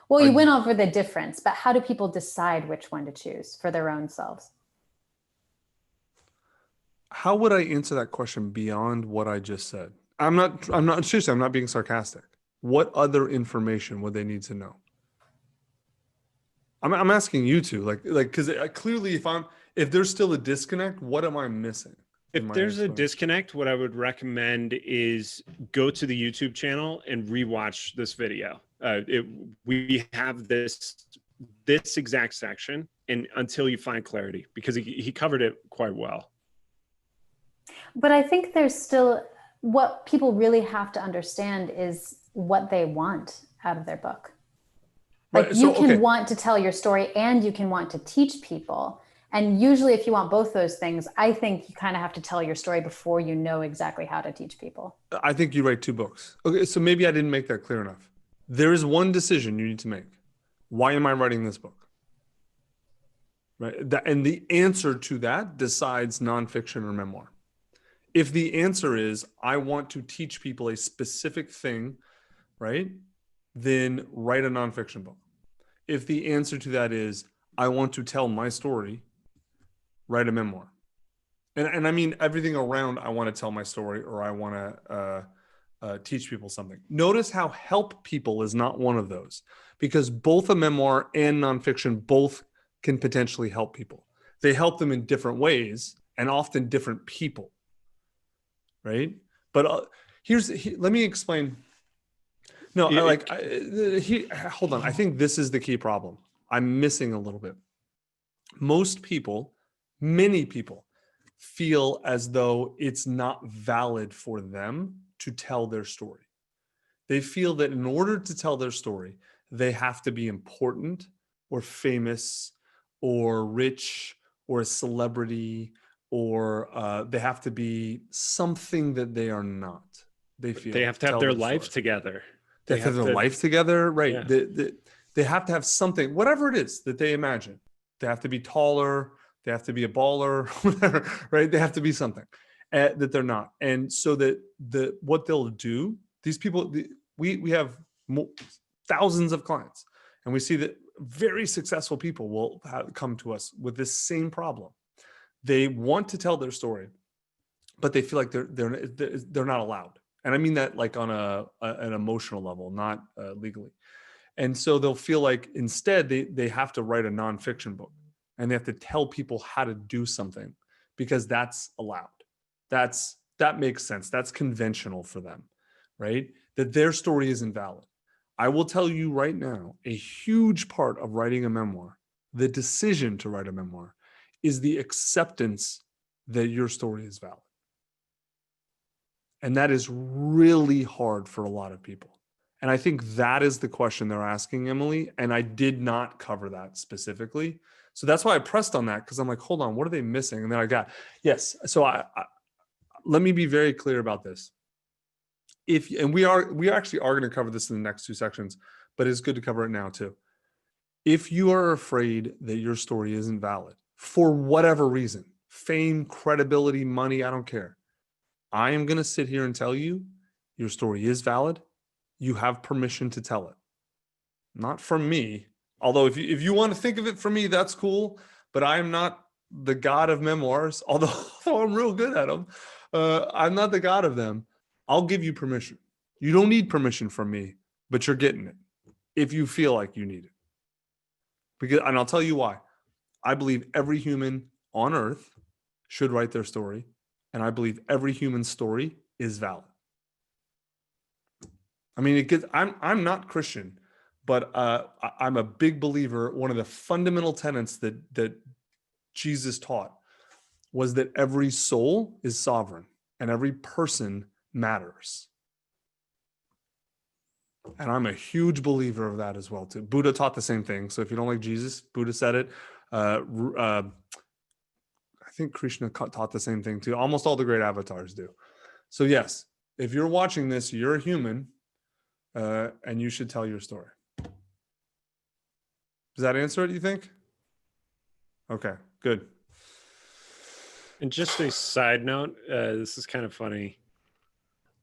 Well, you went over the difference, but how do people decide which one to choose for their own selves? How would I answer that question beyond what I just said? I'm not seriously, I'm not being sarcastic. What other information would they need to know? I'm asking you to because clearly if there's still a disconnect, what am I missing? If there's a disconnect, what I would recommend is go to the YouTube channel and rewatch this video. We have this exact section, and until you find clarity, because he covered it quite well. But I think there's still, what people really have to understand is what they want out of their book. Like you can want to tell your story and you can want to teach people. And usually if you want both those things, I think you kind of have to tell your story before you know exactly how to teach people. I think you write 2 books. Okay, so maybe I didn't make that clear enough. There is one decision you need to make. Why am I writing this book? Right? And the answer to that decides nonfiction or memoir. If the answer is, I want to teach people a specific thing, right? Then write a nonfiction book. If the answer to that is, I want to tell my story, write a memoir. And I mean everything around, I want to tell my story, or I want to teach people something. Notice how help people is not one of those, because both a memoir and nonfiction both can potentially help people. They help them in different ways and often different people, right? But let me explain. No, hold on. I think this is the key problem. I'm missing a little bit. Most people, many people, feel as though it's not valid for them to tell their story. They feel that in order to tell their story, they have to be important or famous or rich or a celebrity, or they have to be something that they are not. They feel they have to have their life together. They have to have their life together, right? Yeah. They have to have something, whatever it is that they imagine. They have to be taller. They have to be a baller, whatever, right? They have to be something that they're not. And so that what they'll do, these people, we have thousands of clients, and we see that very successful people will come to us with this same problem. They want to tell their story, but they feel like they're not allowed. And I mean that like on an emotional level, not legally. And so they'll feel like instead they have to write a nonfiction book, and they have to tell people how to do something because that's allowed. That makes sense. That's conventional for them, right? That their story isn't valid. I will tell you right now, a huge part of writing a memoir, the decision to write a memoir, is the acceptance that your story is valid. And that is really hard for a lot of people. And I think that is the question they're asking, Emily. And I did not cover that specifically. So that's why I pressed on that, because I'm like, hold on, what are they missing? And then I got, yes. So let me be very clear about this. We actually are going to cover this in the next 2 sections, but it's good to cover it now too. If you are afraid that your story isn't valid for whatever reason, fame, credibility, money, I don't care. I am going to sit here and tell you your story is valid. You have permission to tell it. Not from me. Although if you want to think of it from me, that's cool. But I am not the god of memoirs, although I'm real good at them. I'm not the god of them. I'll give you permission. You don't need permission from me, but you're getting it if you feel like you need it. And I'll tell you why. I believe every human on earth should write their story. And I believe every human story is valid. I mean, I'm not Christian, but I'm a big believer. One of the fundamental tenets that Jesus taught was that every soul is sovereign and every person matters. And I'm a huge believer of that as well too. Buddha taught the same thing. So if you don't like Jesus, Buddha said it. I think Krishna taught the same thing too. Almost all the great avatars do. So yes, if you're watching this, you're a human, and you should tell your story. Does that answer it, you think? Okay, good. And just a side note, this is kind of funny.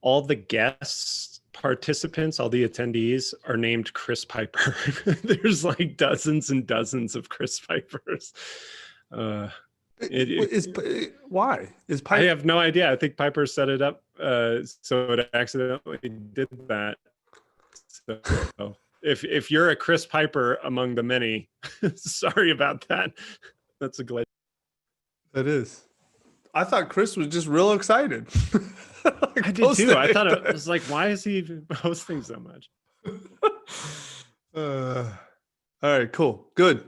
All the guests, participants, all the attendees are named Chris Piper. There's like dozens and dozens of Chris Pipers. Why? Is Piper? I have no idea. I think Piper set it up so it accidentally did that. So if you're a Chris Piper among the many, sorry about that. That's a glitch. That is. I thought Chris was just real excited. I did too. I thought it was like, why is he even posting so much? All right, cool. Good.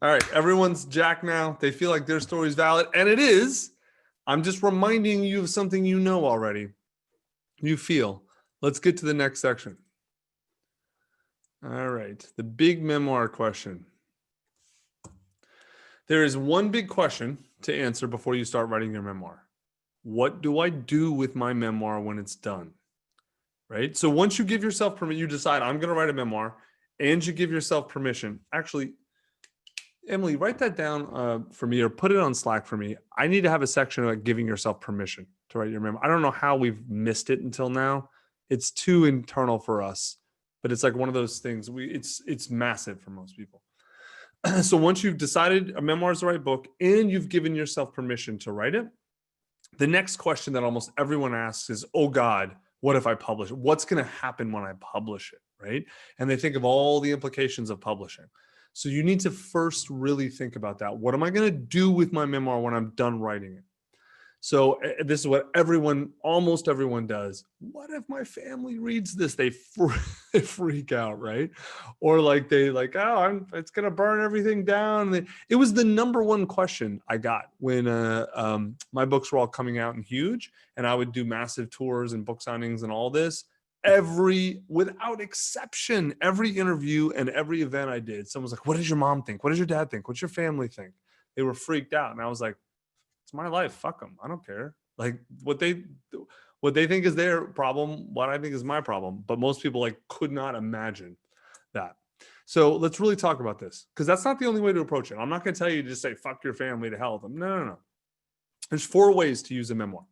All right, everyone's jacked now. They feel like their story is valid, and it is. I'm just reminding you of something you know already. You feel. Let's get to the next section. All right, the big memoir question. There is one big question to answer before you start writing your memoir. What do I do with my memoir when it's done? Right? So once you give yourself permission, you decide I'm going to write a memoir, and you give yourself permission. Actually, Emily, write that down for me, or put it on Slack for me. I need to have a section about giving yourself permission to write your memoir. I don't know how we've missed it until now. It's too internal for us, but it's like one of those things. It's massive for most people. So once you've decided a memoir is the right book and you've given yourself permission to write it, the next question that almost everyone asks is, oh God, what if I publish it? What's going to happen when I publish it, right? And they think of all the implications of publishing. So you need to first really think about that. What am I going to do with my memoir when I'm done writing it? So this is what almost everyone does. What if my family reads this? They freak out, right? Or like it's going to burn everything down. It was the number one question I got when my books were all coming out and huge, and I would do massive tours and book signings and all this. Without exception, every interview and every event I did, someone was like, what does your mom think? What does your dad think? What's your family think? They were freaked out. And I was like, it's my life. Fuck them. I don't care. Like what they think is their problem. What I think is my problem. But most people could not imagine that. So let's really talk about this, because that's not the only way to approach it. I'm not going to tell you to just say, fuck your family to hell with them. No. There's 4 ways to use a memoir.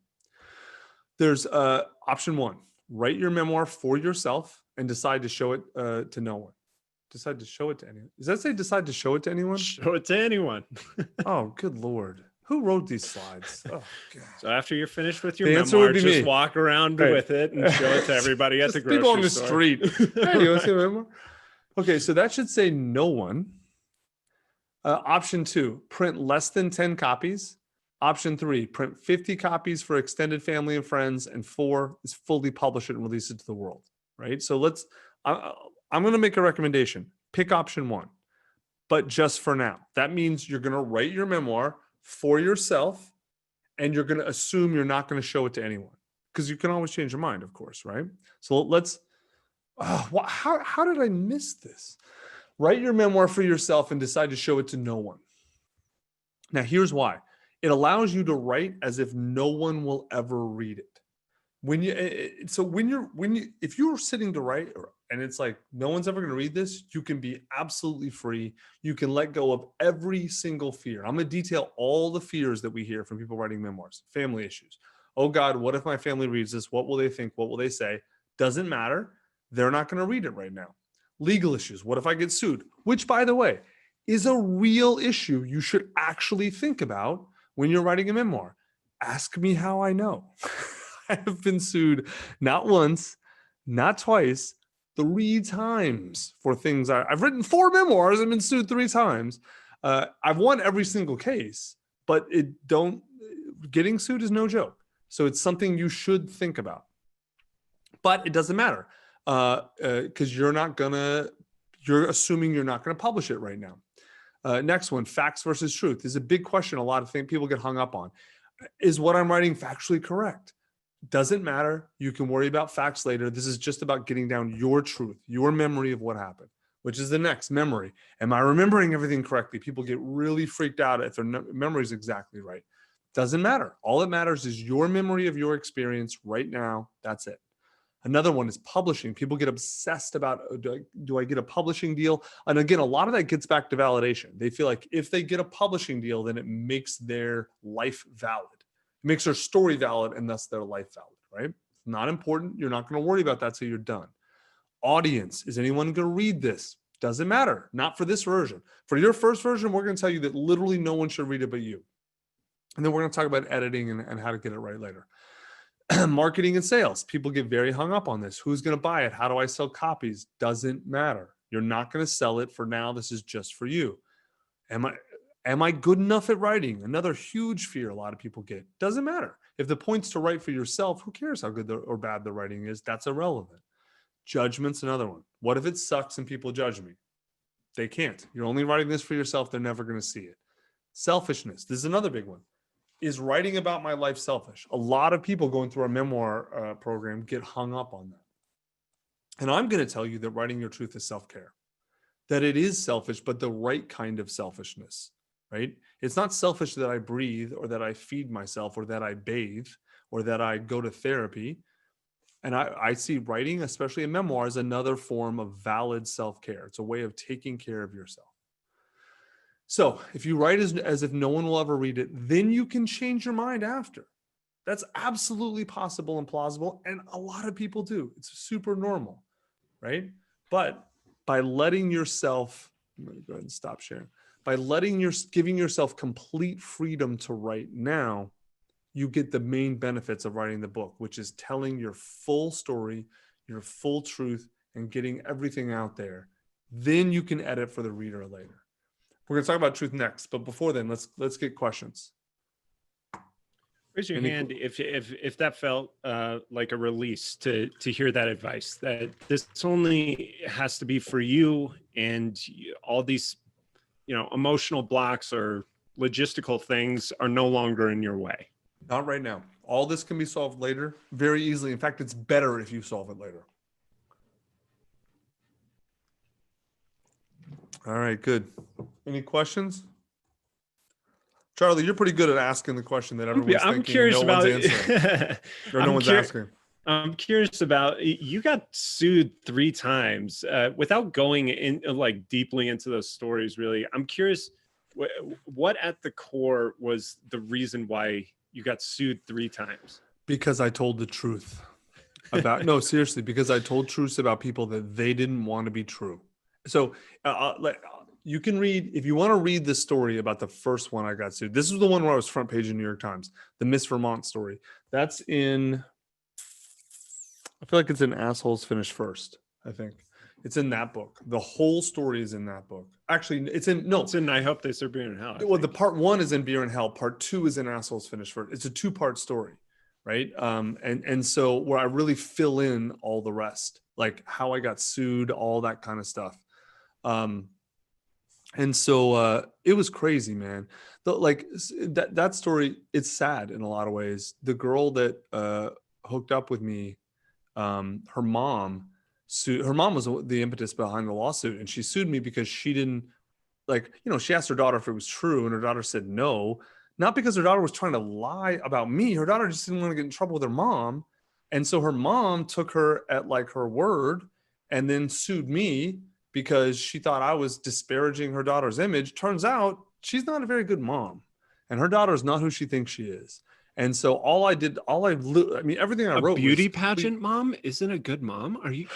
There's option 1, write your memoir for yourself and decide to show it to no one. Decide to show it to anyone. Does that say decide to show it to anyone? Show it to anyone. Oh, good Lord. Who wrote these slides? Oh, God. So after you're finished with your The answer memoir, would be just me. walk around with it and show it to everybody at the grocery people on the store. street. Hey, you want to see a memoir? Okay, so that should say no one. Option 2, print less than 10 copies. Option 3, print 50 copies for extended family and friends. And 4 is fully publish it and release it to the world, right? So I'm going to make a recommendation. Pick option 1, but just for now. That means you're going to write your memoir for yourself, and you're going to assume you're not going to show it to anyone, because you can always change your mind, of course, right? So how did I miss this? Write your memoir for yourself and decide to show it to no one. Now, here's why. It allows you to write as if no one will ever read it. If you're sitting to write and it's like, no one's ever going to read this, you can be absolutely free. You can let go of every single fear. I'm going to detail all the fears that we hear from people writing memoirs. Family issues. Oh God, what if my family reads this? What will they think? What will they say? Doesn't matter. They're not going to read it right now. Legal issues. What if I get sued? Which, by the way, is a real issue you should actually think about when you're writing a memoir. Ask me how I know. I have been sued not once, not twice, 3 times for things. I've written 4 memoirs and been sued 3 times. I've won every single case, but getting sued is no joke. So it's something you should think about. But it doesn't matter because you're assuming you're not gonna publish it right now. Next one, facts versus truth. This is a big question. A lot of people get hung up on. Is what I'm writing factually correct? Doesn't matter. You can worry about facts later. This is just about getting down your truth, your memory of what happened, which is the next memory. Am I remembering everything correctly? People get really freaked out if their memory is exactly right. Doesn't matter. All that matters is your memory of your experience right now. That's it. Another one is publishing. People get obsessed about, do I get a publishing deal? And again, a lot of that gets back to validation. They feel like if they get a publishing deal, then it makes their life valid. It makes their story valid and thus their life valid, right? It's not important. You're not going to worry about that till you're done. Audience, is anyone going to read this? Doesn't matter. Not for this version. For your first version, we're going to tell you that literally no one should read it but you. And then we're going to talk about editing and how to get it right later. Marketing and sales. People get very hung up on this. Who's going to buy it? How do I sell copies? Doesn't matter. You're not going to sell it for now. This is just for you. Am I good enough at writing? Another huge fear a lot of people get. Doesn't matter. If the point's to write for yourself, who cares how good or bad the writing is? That's irrelevant. Judgment's another one. What if it sucks and people judge me? They can't. You're only writing this for yourself. They're never going to see it. Selfishness. This is another big one. Is writing about my life selfish? A lot of people going through our memoir program get hung up on that. And I'm going to tell you that writing your truth is self-care. That it is selfish, but the right kind of selfishness, right? It's not selfish that I breathe or that I feed myself or that I bathe or that I go to therapy. And I see writing, especially a memoir, as another form of valid self-care. It's a way of taking care of yourself. So if you write as if no one will ever read it, then you can change your mind after. That's absolutely possible and plausible. And a lot of people do. It's super normal, right? But by letting yourself, I'm going to go ahead and stop sharing. By giving yourself complete freedom to write now, you get the main benefits of writing the book, which is telling your full story, your full truth, and getting everything out there. Then you can edit for the reader later. We're going to talk about truth next, but before then, let's get questions. Raise your hand if that felt like a release to hear that advice, that this only has to be for you, and all these, emotional blocks or logistical things are no longer in your way. Not right now. All this can be solved later very easily. In fact, it's better if you solve it later. All right, good. Any questions? Charlie, you're pretty good at asking the question that everyone's thinking. Curious no about one's answering. Or no one's asking. I'm curious about, you got sued 3 times without going in like deeply into those stories. Really, I'm curious what at the core was the reason why you got sued 3 times. Because I told the truth about, no, seriously, because I told truths about people that they didn't want to be true. So you can read, if you want to read the story about the first one I got sued. This is the one where I was front page in New York Times, the Miss Vermont story. That's in, I feel like it's in Assholes Finish First, I think. It's in that book. The whole story is in that book. Actually, it's in I Hope They Serve Beer in Hell. Well, the part 1 is in Beer and Hell. Part 2 is in Assholes Finish First. It's a 2-part story, right? And so where I really fill in all the rest, like how I got sued, all that kind of stuff. And so it was crazy, man. That story, it's sad in a lot of ways. The girl that hooked up with me, her mom was the impetus behind the lawsuit, and she sued me because she didn't, she asked her daughter if it was true, and her daughter said no, not because her daughter was trying to lie about me. Her daughter just didn't want to get in trouble with her mom. And so her mom took her at her word and then sued me because she thought I was disparaging her daughter's image. Turns out she's not a very good mom, and her daughter is not who she thinks she is. And so everything I wrote, a beauty pageant mom isn't a good mom. Are you,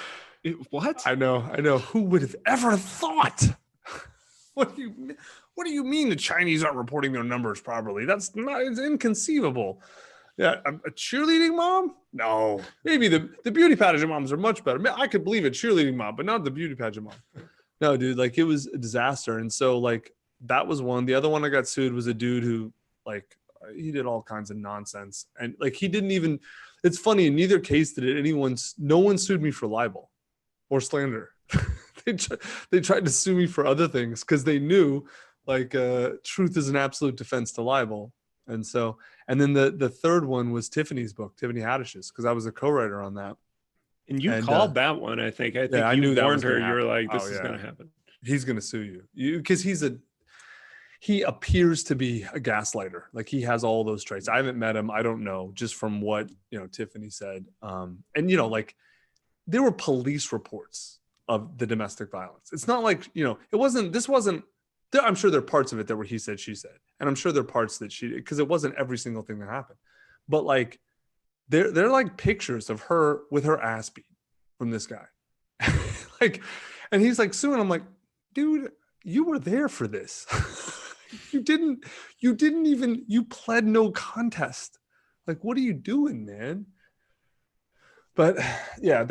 what? I know. Who would have ever thought? What do you mean the Chinese aren't reporting their numbers properly? It's inconceivable. Yeah, a cheerleading mom? No. Maybe the beauty pageant moms are much better. I could believe a cheerleading mom, but not the beauty pageant mom. No, dude, it was a disaster. And so that was one. The other one I got sued was a dude who he did all kinds of nonsense. And he didn't even, it's funny, in neither case no one sued me for libel or slander. They tried to sue me for other things because they knew truth is an absolute defense to libel. And so, and then the third one was Tiffany Haddish's, because I was a co-writer on that. And you called that one, I think. I think I you knew that warned was her. gonna You were like, happen. this is going to happen. He's going to sue you because he appears to be a gaslighter. He has all those traits. I haven't met him. I don't know, just from what, Tiffany said. And, there were police reports of the domestic violence. It's not I'm sure there are parts of it that were he said, she said. And I'm sure there are parts that because it wasn't every single thing that happened. But they're pictures of her with her ass beat from this guy. And he's suing. I'm like, dude, you were there for this. You pled no contest. What are you doing, man? But yeah,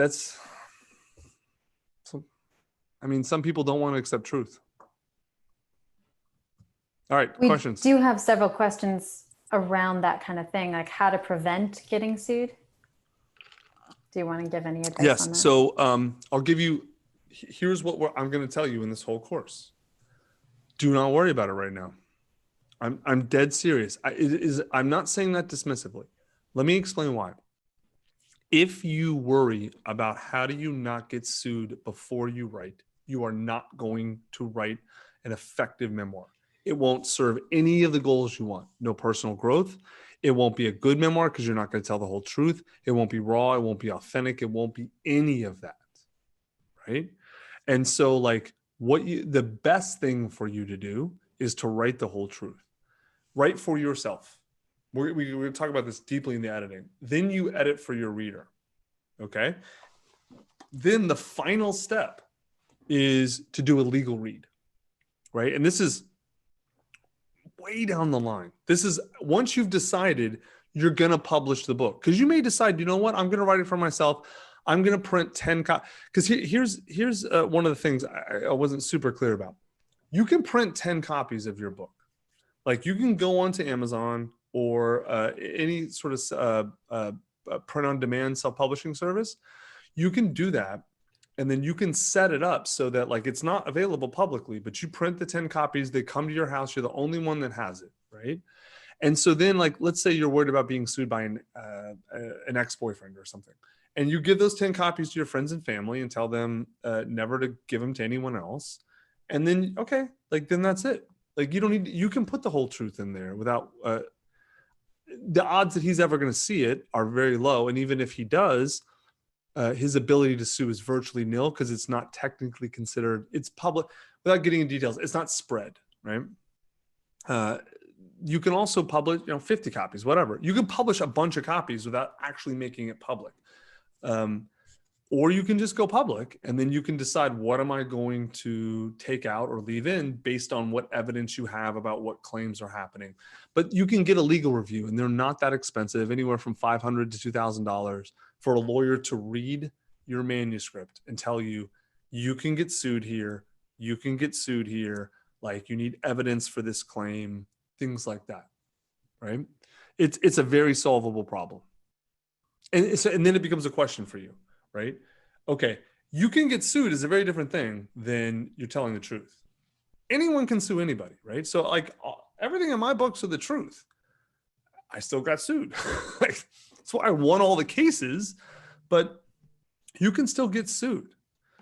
some people don't want to accept truth. All right, questions. We do have several questions around that kind of thing, like how to prevent getting sued. Do you want to give any advice on that? Yes. So I'll give you, here's what I'm going to tell you in this whole course. Do not worry about it right now. I'm dead serious. I'm not saying that dismissively. Let me explain why. If you worry about how do you not get sued before you write, you are not going to write an effective memoir. It won't serve any of the goals you want. No personal growth. It won't be a good memoir because you're not going to tell the whole truth. It won't be raw. It won't be authentic. It won't be any of that. Right. And so like the best thing for you to do is to write the whole truth. Write for yourself. We're going to talk about this deeply in the editing. Then you edit for your reader. Okay. Then the final step is to do a legal read. Right. And this is way down the line. This is once you've decided you're going to publish the book, because you may decide, you know what, I'm going to write it for myself. I'm going to print 10 copies. Because here's one of the things I wasn't super clear about. You can print 10 copies of your book. Like you can go onto Amazon or any sort of print on demand self-publishing service. You can do that. And then you can set it up so that like it's not available publicly, but you print the 10 copies, they come to your house, you're the only one that has it, right? And so then like, let's say you're worried about being sued by an ex-boyfriend or something. And you give those 10 copies to your friends and family and tell them never to give them to anyone else. And then, okay, like then that's it. Like you don't need, you can put the whole truth in there without, the odds that he's ever going to see it are very low. And even if he does, his ability to sue is virtually nil because it's not technically considered, it's public, without getting into details, it's not spread, right? You can also publish, 50 copies, whatever. You can publish a bunch of copies without actually making it public. Or you can just go public and then you can decide what am I going to take out or leave in based on what evidence you have about what claims are happening. But you can get a legal review and they're not that expensive, anywhere from $500 to $2,000 for a lawyer to read your manuscript and tell you, you can get sued here, you can get sued here, like you need evidence for this claim, things like that, right? It's a very solvable problem. And then it becomes a question for you, right? Okay, you can get sued is a very different thing than you're telling the truth. Anyone can sue anybody, right? So like everything in my books are the truth. I still got sued. Like, that's why I won all the cases, but you can still get sued.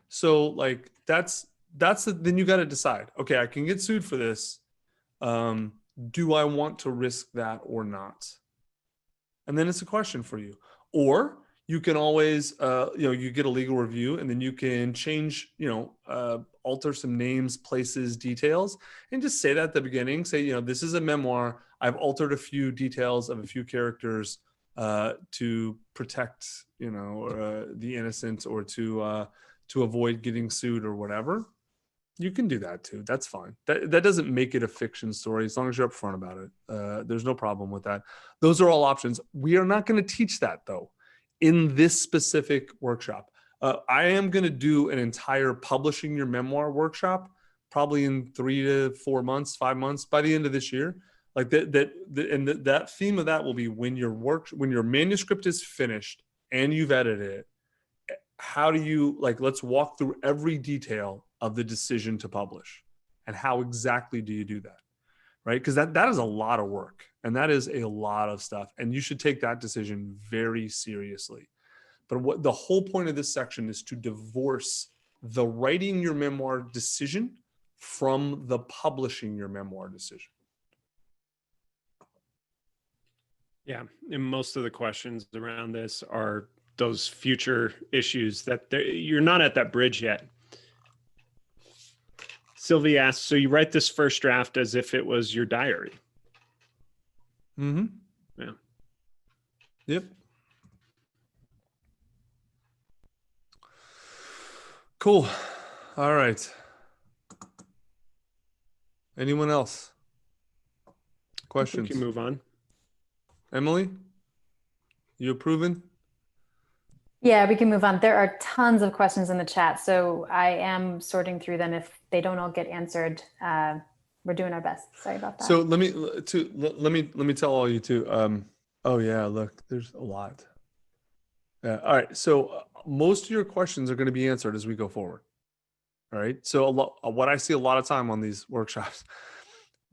So like then you got to decide, okay, I can get sued for this. Do I want to risk that or not? And then it's a question for you. Or you can always, you get a legal review and then you can change, alter some names, places, details, and just say that at the beginning. Say, this is a memoir. I've altered a few details of a few characters to protect, the innocent or to avoid getting sued or whatever. You can do that too. That's fine. That doesn't make it a fiction story as long as you're upfront about it. There's no problem with that. Those are all options. We are not going to teach that though in this specific workshop. I am going to do an entire publishing your memoir workshop, probably in 3 to 4 months, 5 months, by the end of this year. Like that theme of that will be when your manuscript is finished and you've edited it, how do you, let's walk through every detail of the decision to publish and how exactly do you do that, right? Because that is a lot of work and that is a lot of stuff and you should take that decision very seriously. But what the whole point of this section is to divorce the writing your memoir decision from the publishing your memoir decision. Yeah, and most of the questions around this are those future issues that you're not at that bridge yet. Sylvie asks, so you write this first draft as if it was your diary? Mm-hmm. Yeah. Yep. Cool. All right. Anyone else? Questions? We can move on. Emily, you approving? Yeah, we can move on. There are tons of questions in the chat, so I am sorting through them. If they don't all get answered, we're doing our best. Sorry about that. So let me tell all you too. Oh yeah, look, there's a lot. Yeah. All right. So most of your questions are going to be answered as we go forward. All right. So what I see a lot of time on these workshops,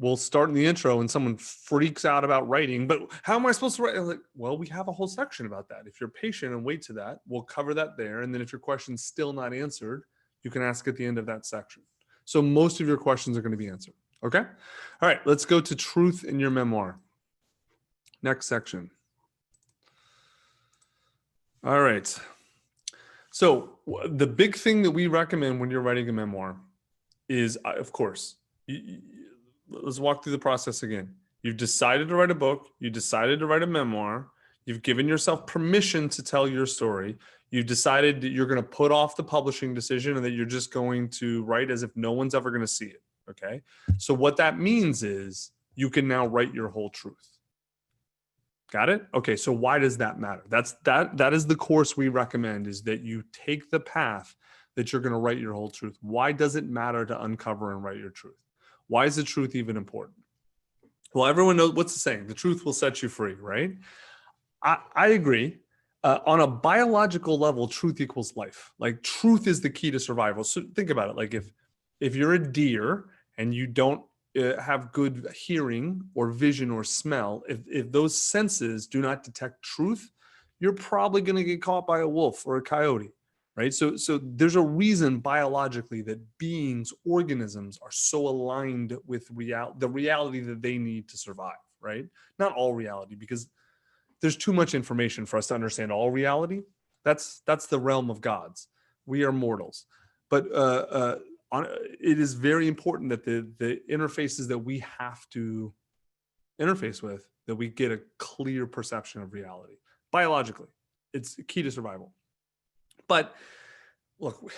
we'll start in the intro and someone freaks out about writing, but how am I supposed to write? I'm like, well, we have a whole section about that. If you're patient and wait to that, we'll cover that there. And then if your question's still not answered, you can ask at the end of that section. So most of your questions are going to be answered. Okay. All right. Let's go to truth in your memoir. Next section. All right. So the big thing that we recommend when you're writing a memoir is, of course, let's walk through the process again. You've decided to write a book. You decided to write a memoir. You've given yourself permission to tell your story. You've decided that you're going to put off the publishing decision and that you're just going to write as if no one's ever going to see it. Okay. So what that means is you can now write your whole truth. Got it? Okay. So why does that matter? That is the course we recommend, is that you take the path that you're going to write your whole truth. Why does it matter to uncover and write your truth? Why is the truth even important? Well, everyone knows what's the saying. The truth will set you free, right? I agree. On a biological level, truth equals life. Like, truth is the key to survival. So think about it. Like, if you're a deer and you don't have good hearing or vision or smell, if those senses do not detect truth, you're probably going to get caught by a wolf or a coyote, right? So there's a reason biologically that beings, organisms are so aligned with the reality that they need to survive, right? Not all reality, because there's too much information for us to understand all reality. That's the realm of gods. We are mortals. But it is very important that the interfaces that we have to interface with, that we get a clear perception of reality. Biologically, it's key to survival. But look,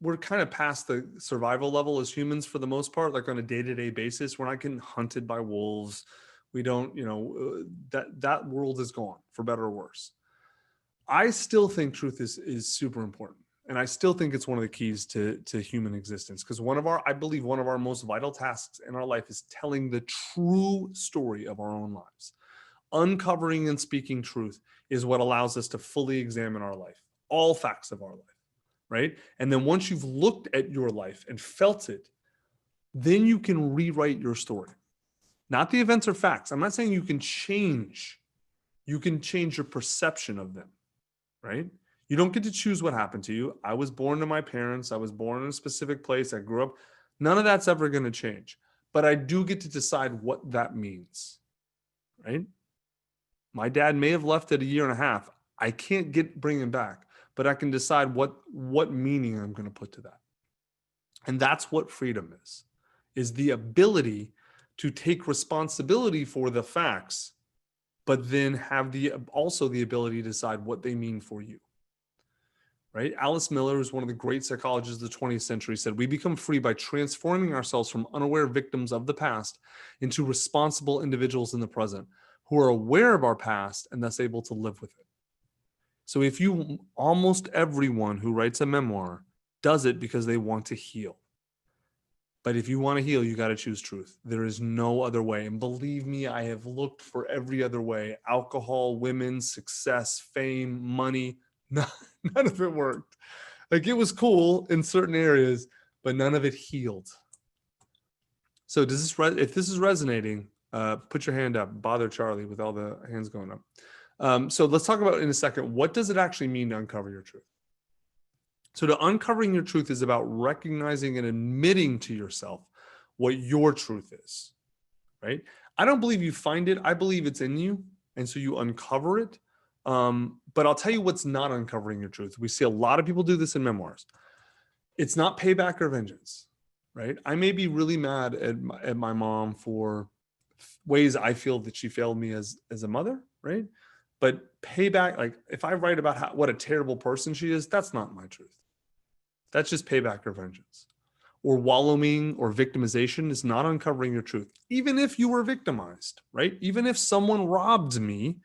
we're kind of past the survival level as humans for the most part, like on a day-to-day basis. We're not getting hunted by wolves. We don't, that world is gone, for better or worse. I still think truth is super important. And I still think it's one of the keys to human existence, because I believe one of our most vital tasks in our life is telling the true story of our own lives. Uncovering and speaking truth is what allows us to fully examine our life, all facts of our life, right? And then once you've looked at your life and felt it, then you can rewrite your story. Not the events or facts. I'm not saying you can change your perception of them, right? You don't get to choose what happened to you. I was born to my parents. I was born in a specific place. I grew up. None of that's ever going to change. But I do get to decide what that means, right? My dad may have left at 1.5 years. I can't bring him back, but I can decide what meaning I'm going to put to that. And that's what freedom is the ability to take responsibility for the facts, but then have also the ability to decide what they mean for you. Right? Alice Miller, who's one of the great psychologists of the 20th century, said, "We become free by transforming ourselves from unaware victims of the past into responsible individuals in the present who are aware of our past and thus able to live with it." So almost everyone who writes a memoir does it because they want to heal. But if you want to heal, you got to choose truth. There is no other way. And believe me, I have looked for every other way. Alcohol, women, success, fame, money. None of it worked. Like, it was cool in certain areas, but none of it healed. So if this is resonating, put your hand up. Bother Charlie with all the hands going up. So let's talk about in a second, what does it actually mean to uncover your truth? So uncovering your truth is about recognizing and admitting to yourself what your truth is, right? I don't believe you find it. I believe it's in you. And so you uncover it. But I'll tell you what's not uncovering your truth. We see a lot of people do this in memoirs. It's not payback or vengeance, right? I may be really mad at my mom for ways I feel that she failed me as a mother, right? But payback, like if I write about what a terrible person she is, that's not my truth. That's just payback or vengeance. Or wallowing or victimization is not uncovering your truth. Even if you were victimized, right? Even if someone robbed me,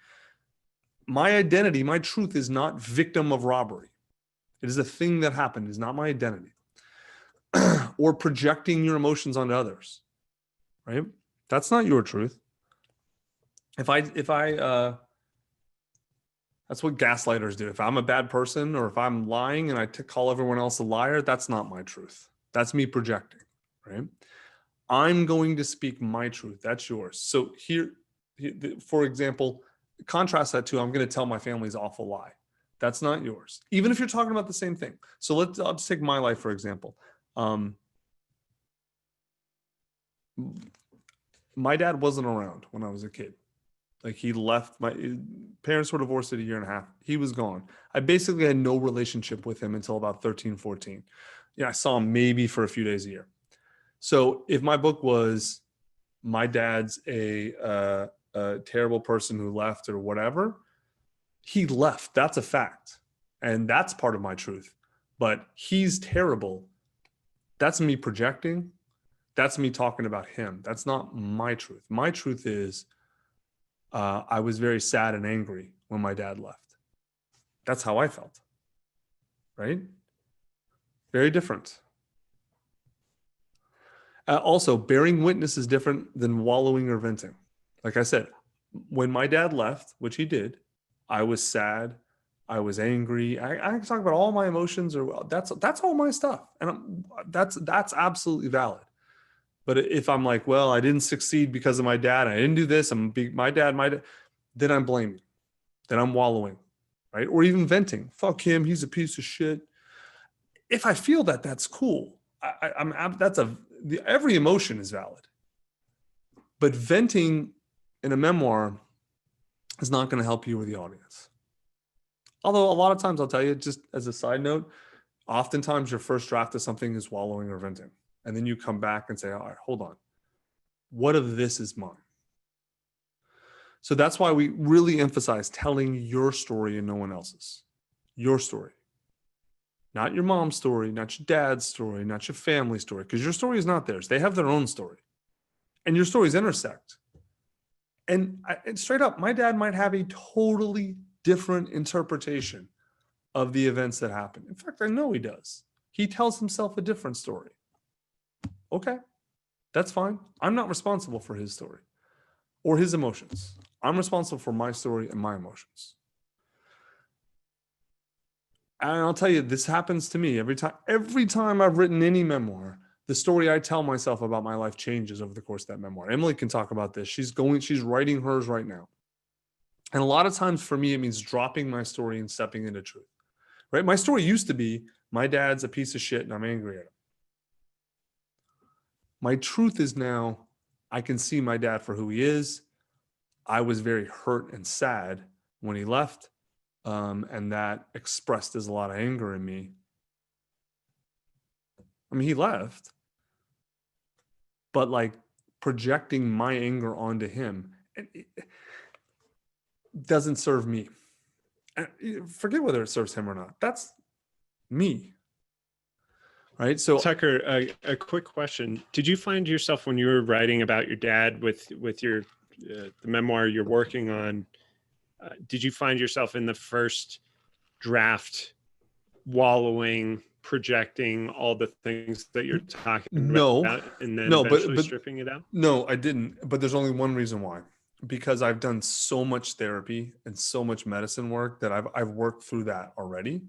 my identity, my truth is not victim of robbery. It is a thing that happened. It is not my identity. Or projecting your emotions onto others, right? That's not your truth. If I that's what gaslighters do. If I'm a bad person or if I'm lying and I call everyone else a liar, that's not my truth. That's me projecting, right? I'm going to speak my truth. That's yours. So here, for example, contrast that to, I'm going to tell my family's awful lie. That's not yours. Even if you're talking about the same thing. So I'll just take my life, for example. my dad wasn't around when I was a kid. Like he left, my parents were divorced at 1.5 years. He was gone. I basically had no relationship with him until about 13, 14. Yeah, I saw him maybe for a few days a year. So if my book was my dad's a terrible person who left or whatever, he left. That's a fact. And that's part of my truth. But he's terrible. That's me projecting. That's me talking about him. That's not my truth. My truth is I was very sad and angry when my dad left. That's how I felt. Right? Very different. Also, bearing witness is different than wallowing or venting. Like I said, when my dad left, which he did, I was sad. I was angry. I can talk about all my emotions, or that's all my stuff, and that's absolutely valid. But if I'm like, well, I didn't succeed because of my dad, I didn't do this, my dad, then I'm blaming, then I'm wallowing, right? Or even venting. Fuck him, he's a piece of shit. If I feel that, that's cool. Every emotion is valid. But venting in a memoir is not going to help you or the audience. Although a lot of times, I'll tell you, just as a side note, oftentimes your first draft of something is wallowing or venting. And then you come back and say, all right, hold on. What of this is mine? So that's why we really emphasize telling your story and no one else's. Your story. Not your mom's story, not your dad's story, not your family story, because your story is not theirs. They have their own story. And your stories intersect. And straight up, my dad might have a totally different interpretation of the events that happened. In fact, I know he does. He tells himself a different story. Okay, that's fine. I'm not responsible for his story or his emotions. I'm responsible for my story and my emotions. And I'll tell you, this happens to me every time I've written any memoir. The story I tell myself about my life changes over the course of that memoir. Emily can talk about this. She's writing hers right now. And a lot of times for me, it means dropping my story and stepping into truth, right? My story used to be, my dad's a piece of shit and I'm angry at him. My truth is now, I can see my dad for who he is. I was very hurt and sad when he left. And that expressed as a lot of anger in me. I mean, he left, but like projecting my anger onto him it doesn't serve me. Forget whether it serves him or not. That's me. Right. So Tucker, a quick question. Did you find yourself when you were writing about your dad with your the memoir you're working on, did you find yourself in the first draft wallowing, projecting all the things that you're talking about and then eventually stripping it out? No, I didn't. But there's only one reason why. Because I've done so much therapy and so much medicine work that I've worked through that already.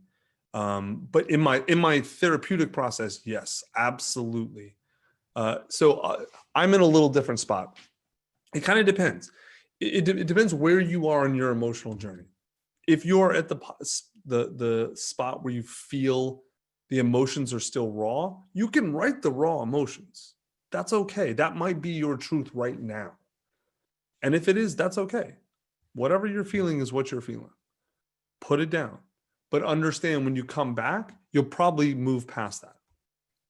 But in my therapeutic process, yes, absolutely. So I'm in a little different spot. It kind of depends. It depends where you are in your emotional journey. If you're at the spot where you feel the emotions are still raw, you can write the raw emotions. That's okay. That might be your truth right now. And if it is, that's okay. Whatever you're feeling is what you're feeling. Put it down. But understand when you come back, you'll probably move past that.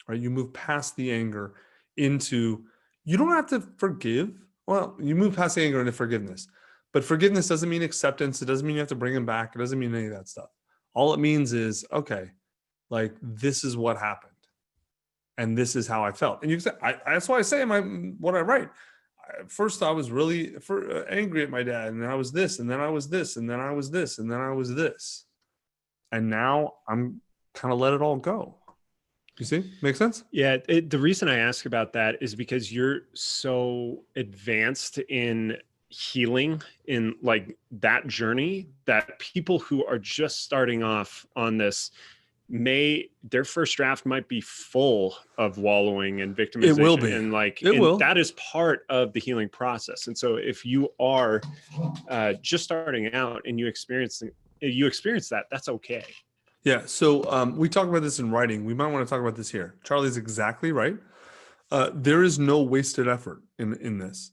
Right? You move past the anger into, you don't have to forgive. Well, you move past the anger into forgiveness. But forgiveness doesn't mean acceptance. It doesn't mean you have to bring him back. It doesn't mean any of that stuff. All it means is, okay, like this is what happened. And this is how I felt. And you can say, that's why I say what I write. First, I was really angry at my dad, and I was this, and then I was this, and then I was this, and then I was this. And now I'm kind of let it all go. You see? Make sense? Yeah. The reason I ask about that is because you're so advanced in healing in like that journey that people who are just starting off on this their first draft might be full of wallowing and victimization. It will be. And that is part of the healing process. And so if you are just starting out and you experience that, that's okay. Yeah. So we talk about this in writing. We might want to talk about this here. Charlie's exactly right. There is no wasted effort in this.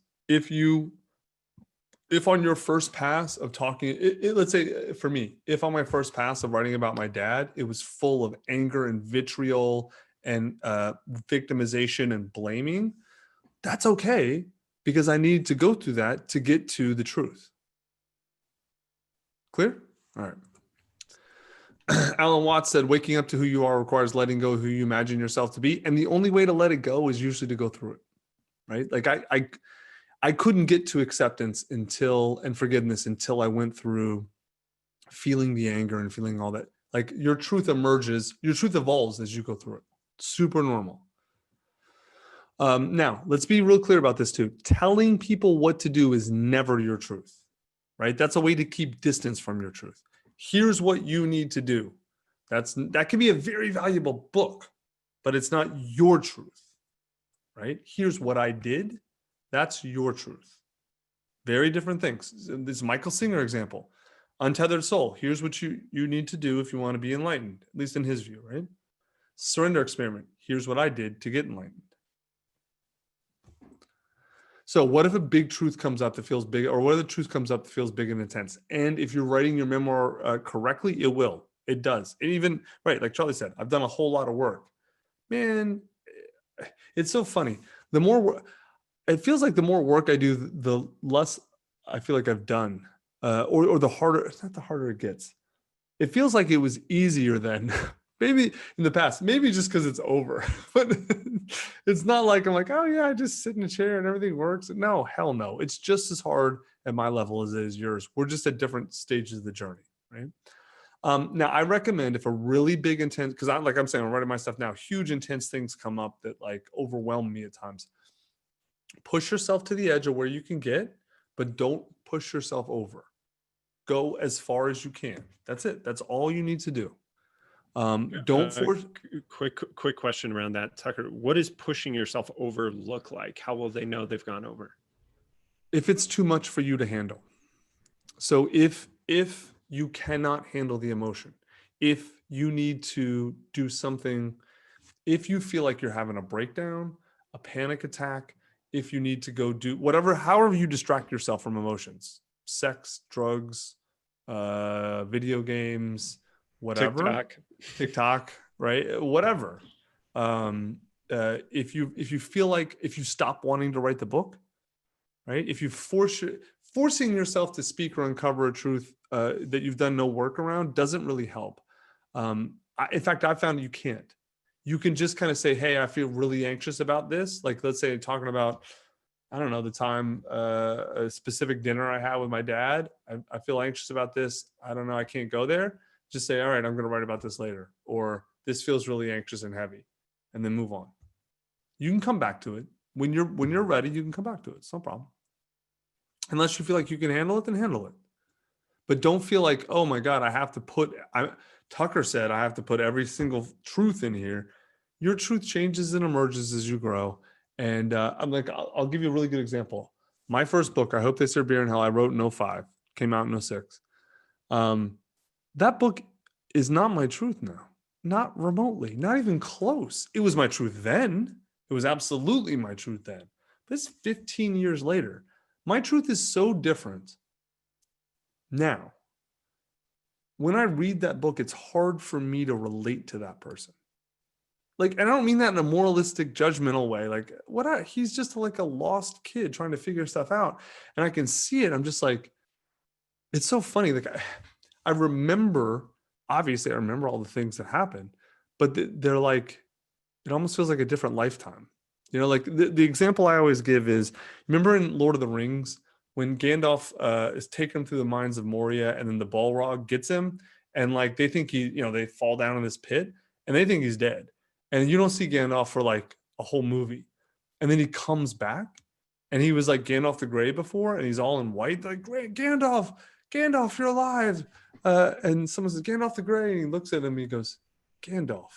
If on your first pass of talking, let's say for me, if on my first pass of writing about my dad, it was full of anger and vitriol and victimization and blaming, that's okay, because I need to go through that to get to the truth. Clear? All right. Alan Watts said, waking up to who you are requires letting go of who you imagine yourself to be. And the only way to let it go is usually to go through it, right? Like I couldn't get to acceptance and forgiveness until I went through feeling the anger and feeling all that. Like your truth evolves as you go through it. Super normal. Now, let's be real clear about this too. Telling people what to do is never your truth, right? That's a way to keep distance from your truth. Here's what you need to do. That can be a very valuable book, but it's not your truth, right? Here's what I did. That's your truth. Very different things. This Michael Singer example, Untethered Soul. Here's what you need to do if you want to be enlightened, at least in his view, right? Surrender Experiment. Here's what I did to get enlightened. So what if a big truth comes up that feels big, or what if the truth comes up that feels big and intense? And if you're writing your memoir correctly, it will. It does. And even, right, like Charlie said, I've done a whole lot of work. Man, it's so funny. It feels like the more work I do, the less I feel like I've done, or the harder. It's not the harder it gets. It feels like it was easier then, maybe in the past. Maybe just because it's over, but it's not like I'm like, oh yeah, I just sit in a chair and everything works. No, hell no. It's just as hard at my level as it is yours. We're just at different stages of the journey, right? Now, I recommend if a really big intense, because I'm saying, I'm writing my stuff now. Huge intense things come up that like overwhelm me at times. Push yourself to the edge of where you can get, but don't push yourself over. Go as far as you can. That's it. That's all you need to do. Don't force. Quick question around that, Tucker. What does pushing yourself over look like? How will they know they've gone over? If it's too much for you to handle. So if you cannot handle the emotion, if you need to do something, if you feel like you're having a breakdown, a panic attack, if you need to go do whatever, however you distract yourself from emotions, sex, drugs, video games, whatever, TikTok, right? Whatever. If you feel like, if you stop wanting to write the book, right? If you forcing yourself to speak or uncover a truth that you've done no work around doesn't really help. In fact, I found you can't. You can just kind of say, hey, I feel really anxious about this. Like, let's say talking about, I don't know, the time, a specific dinner I had with my dad. I feel anxious about this. I don't know, I can't go there. Just say, all right, I'm going to write about this later. Or this feels really anxious and heavy. And then move on. You can come back to it. When you're ready, you can come back to it. It's no problem. Unless you feel like you can handle it, then handle it. But don't feel like, oh my God, Tucker said I have to put every single truth in here. Your truth changes and emerges as you grow. And I'm like, I'll give you a really good example. My first book, I Hope They Serve Beer in Hell, I wrote in 2005, came out in 2006. That book is not my truth now. Not remotely, not even close. It was my truth then. It was absolutely my truth then. But it's 15 years later. My truth is so different now. When I read that book, it's hard for me to relate to that person. Like, and I don't mean that in a moralistic, judgmental way. Like, he's just like a lost kid trying to figure stuff out. And I can see it. I'm just like, it's so funny. Like, I remember, obviously, I remember all the things that happened, but they're like, it almost feels like a different lifetime. You know, like the example I always give is, remember in Lord of the Rings, when Gandalf is taken through the mines of Moria and then the Balrog gets him and like they think they fall down in this pit and they think he's dead. And you don't see Gandalf for like a whole movie. And then he comes back and he was like Gandalf the Grey before and he's all in white. Like, great, Gandalf, you're alive. And someone says, Gandalf the Grey. And he looks at him and he goes, Gandalf,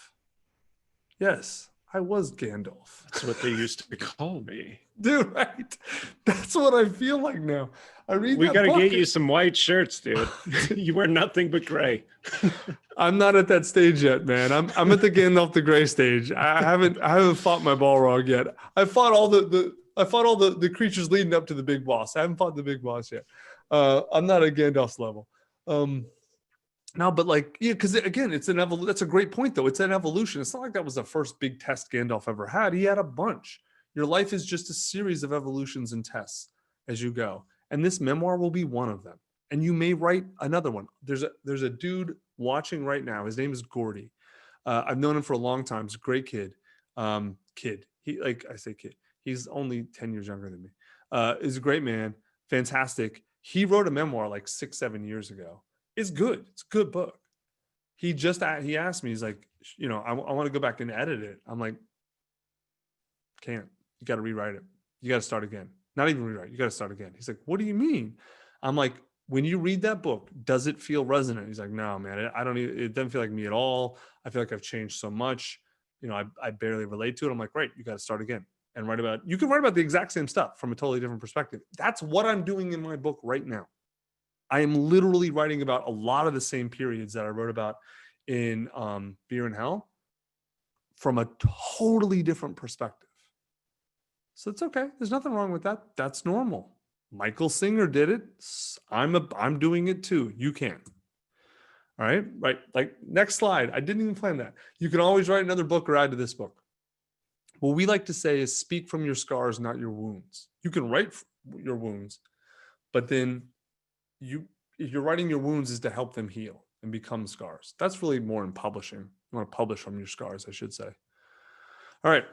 yes, I was Gandalf. That's what they used to call me. Dude, right? That's what I feel like now. I read We that got to book. get you some white shirts, dude. You wear nothing but gray. I'm not at that stage yet, man. I'm at the Gandalf the Gray stage. I haven't fought my Balrog yet. I fought all the creatures leading up to the big boss. I haven't fought the big boss yet. I'm not at Gandalf's level. No, but like, yeah, because again, it's an evolution. That's a great point, though. It's an evolution. It's not like that was the first big test Gandalf ever had. He had a bunch. Your life is just a series of evolutions and tests as you go. And this memoir will be one of them. And you may write another one. There's a dude watching right now. His name is Gordy. I've known him for a long time. He's a great kid. He, like I say kid, he's only 10 years younger than me. He's a great man. Fantastic. He wrote a memoir like 6-7 years ago. It's good. It's a good book. He asked me, he's like, I want to go back and edit it. I'm like, can't. You got to rewrite it. You got to start again. Not even rewrite. You got to start again. He's like, what do you mean? I'm like, when you read that book, does it feel resonant? He's like, no, man, it doesn't feel like me at all. I feel like I've changed so much. I barely relate to it. I'm like, right, you got to start again and you can write about the exact same stuff from a totally different perspective. That's what I'm doing in my book right now. I am literally writing about a lot of the same periods that I wrote about in Beer and Hell from a totally different perspective. So it's okay. There's nothing wrong with that. That's normal. Michael Singer did it. I'm doing it too. You can. All right. Right. Like next slide. I didn't even plan that. You can always write another book or add to this book. What we like to say is speak from your scars, not your wounds. You can write your wounds, but then if you're writing your wounds is to help them heal and become scars. That's really more in publishing. You want to publish from your scars, I should say. All right.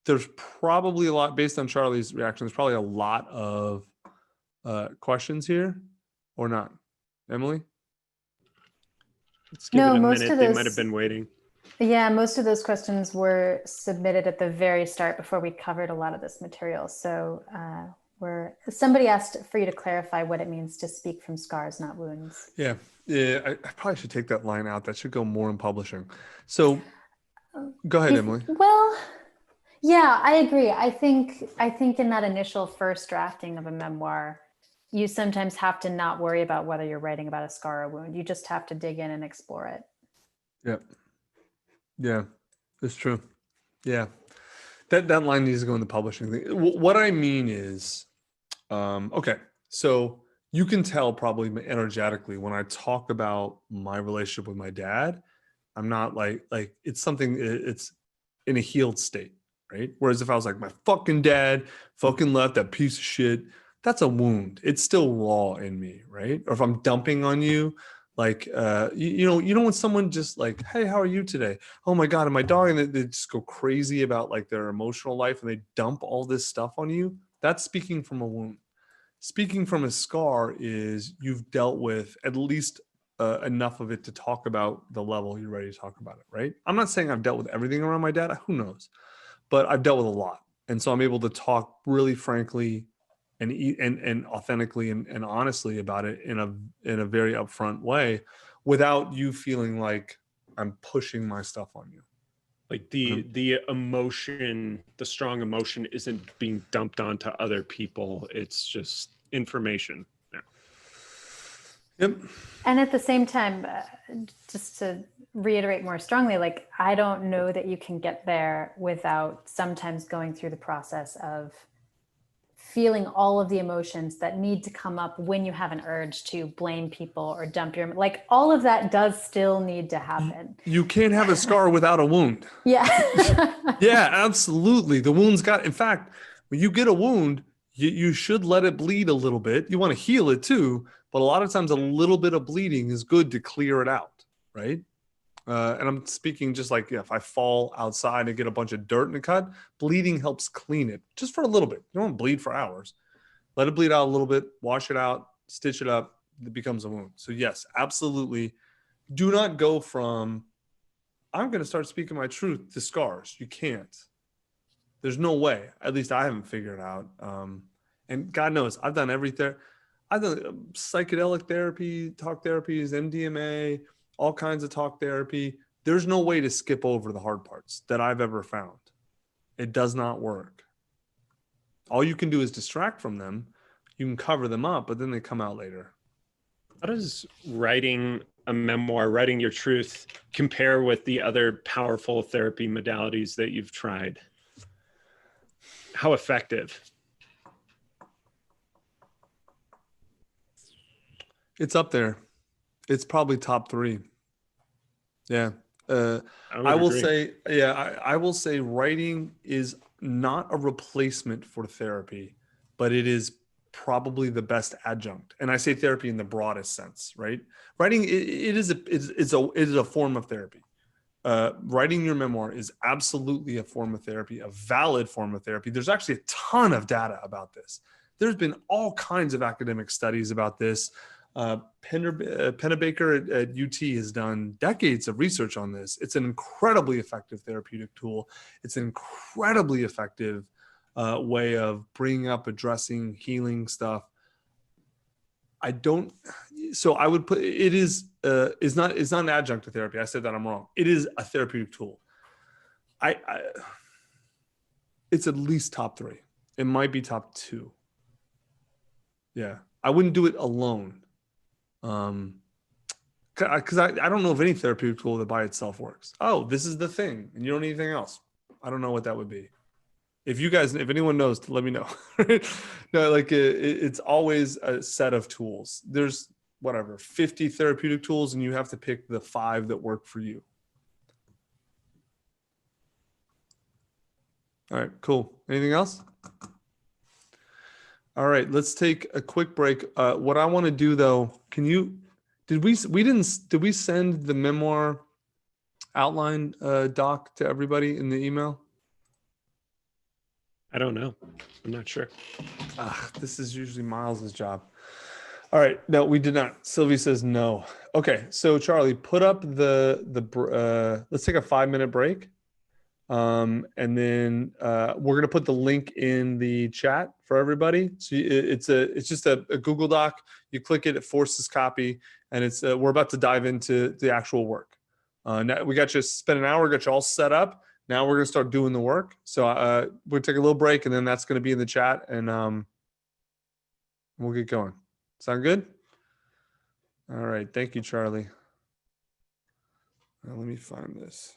There's probably a lot, based on Charlie's reaction, there's probably a lot of questions here, or not? Emily? Let's give it a most minute. of They those, might have been waiting. Yeah, most of those questions were submitted at the very start before we covered a lot of this material. So somebody asked for you to clarify what it means to speak from scars, not wounds. Yeah. I probably should take that line out. That should go more in publishing. So go ahead, Emily. Well, yeah, I agree. I think in that initial first drafting of a memoir, you sometimes have to not worry about whether you're writing about a scar or wound. You just have to dig in and explore it. Yep. Yeah, it's true. Yeah. That line needs to go in the publishing thing. What I mean is, okay, so you can tell probably energetically when I talk about my relationship with my dad, I'm not like it's something, it's in a healed state, right? Whereas if I was like, my fucking dad fucking left, that piece of shit, that's a wound. It's still raw in me, right? Or if I'm dumping on you, like, you know, when someone just like, hey, how are you today? Oh my God, and my dog, and they just go crazy about like their emotional life and they dump all this stuff on you. That's speaking from a wound. Speaking from a scar is you've dealt with at least enough of it to talk about the level you're ready to talk about it, right? I'm not saying I've dealt with everything around my dad. Who knows? But I've dealt with a lot. And so I'm able to talk really frankly and authentically and honestly about it in a very upfront way without you feeling like I'm pushing my stuff on you. Like the emotion, the strong emotion isn't being dumped onto other people. It's just information. Yeah. Yep. And at the same time, just to reiterate more strongly, like, I don't know that you can get there without sometimes going through the process of feeling all of the emotions that need to come up when you have an urge to blame people or dump your, like, all of that does still need to happen. You can't have a scar without a wound. Yeah. Yeah, absolutely. The wound's in fact, when you get a wound, you should let it bleed a little bit. You want to heal it too, but a lot of times a little bit of bleeding is good to clear it out, right? And I'm speaking just like, if I fall outside and get a bunch of dirt in the cut, bleeding helps clean it just for a little bit. You don't want to bleed for hours. Let it bleed out a little bit, wash it out, stitch it up, it becomes a wound. So yes, absolutely. Do not go from, I'm going to start speaking my truth to scars. You can't. There's no way. At least I haven't figured it out. And God knows, I've done everything. I've done psychedelic therapy, talk therapies, MDMA, all kinds of talk therapy. There's no way to skip over the hard parts that I've ever found. It does not work. All you can do is distract from them. You can cover them up, but then they come out later. How does writing a memoir, writing your truth, compare with the other powerful therapy modalities that you've tried? How effective? It's up there. It's probably top 3. Yeah. I will say, I will say writing is not a replacement for therapy, but it is probably the best adjunct. And I say therapy in the broadest sense, right? Writing, it is a form of therapy. Writing your memoir is absolutely a form of therapy, a valid form of therapy. There's actually a ton of data about this. There's been all kinds of academic studies about this. Pennebaker at UT has done decades of research on this. It's an incredibly effective therapeutic tool. It's an incredibly effective way of bringing up, addressing, healing stuff. I would put it is not an adjunct to therapy. I said that, I'm wrong. It is a therapeutic tool. It's at least top 3. It might be top 2. Yeah, I wouldn't do it alone. Because I don't know of any therapeutic tool that by itself works. Oh, this is the thing, and you don't need anything else. I don't know what that would be. If anyone knows, let me know. No, like it's always a set of tools. There's 50 therapeutic tools, and you have to pick the 5 that work for you. All right, cool. Anything else? All right, let's take a quick break. What I want to do though, did we send the memoir outline doc to everybody in the email? I don't know. I'm not sure. This is usually Miles's job. All right, no, we did not. Sylvie says no. Okay, so Charlie, put up let's take a 5-minute break. And then we're gonna put the link in the chat for everybody. So it's just a Google Doc. You click it, it forces copy, and it's we're about to dive into the actual work. Now we got you spent an hour, got you all set up. Now we're gonna start doing the work. So we'll take a little break, and then that's gonna be in the chat, and we'll get going. Sound good? All right, thank you, Charlie. Now, let me find this.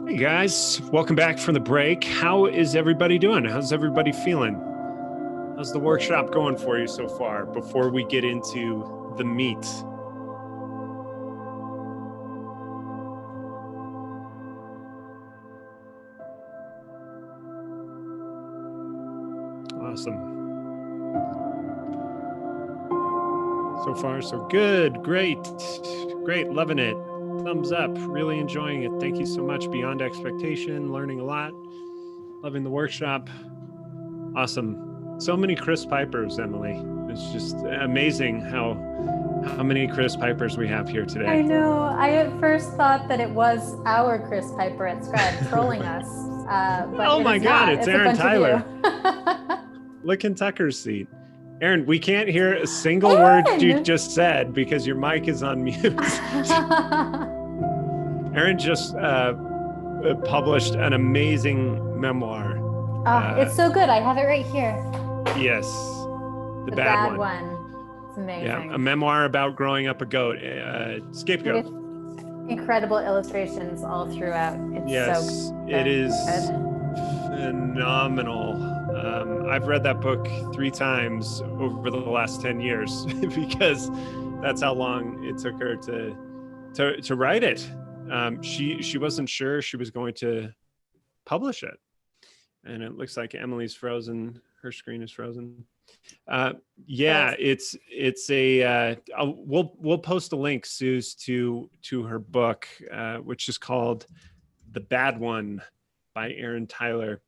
Hey guys, welcome back from the break. How is everybody doing? How's everybody feeling? How's the workshop going for you so far before we get into the meat? Awesome. So far, so good. Great. Great. Loving it. Thumbs up. Really enjoying it. Thank you so much. Beyond expectation. Learning a lot. Loving the workshop. Awesome. So many Chris Pipers, Emily. It's just amazing how many Chris Pipers we have here today. I know. I at first thought that it was our Chris Piper at Scribe trolling us. But Oh my God, it's Aaron Tyler. Tyler. Look in Tucker's seat. Aaron, we can't hear a single word you just said because your mic is on mute. Aaron just published an amazing memoir. It's so good. I have it right here. Yes. The bad one. It's amazing. Yeah, a memoir about growing up a goat, scapegoat. With incredible illustrations all throughout. It's yes, so it is good. phenomenal. I've read that book 3 times over the last 10 years because that's how long it took her to write it. She wasn't sure she was going to publish it. And it looks like Emily's frozen. Her screen is frozen. Yeah, it's a. We'll post a link, Suze, to her book, which is called "The Bad One" by Aaron Tyler.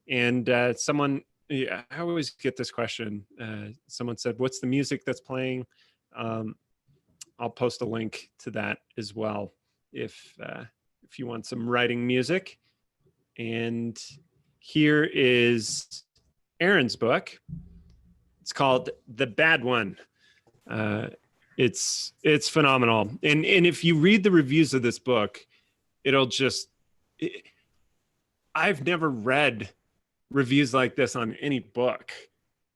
And someone, I always get this question. Someone said, "What's the music that's playing?" I'll post a link to that as well if you want some writing music. And here is Aaron's book. It's called The Bad One. It's phenomenal. And if you read the reviews of this book, I've never read reviews like this on any book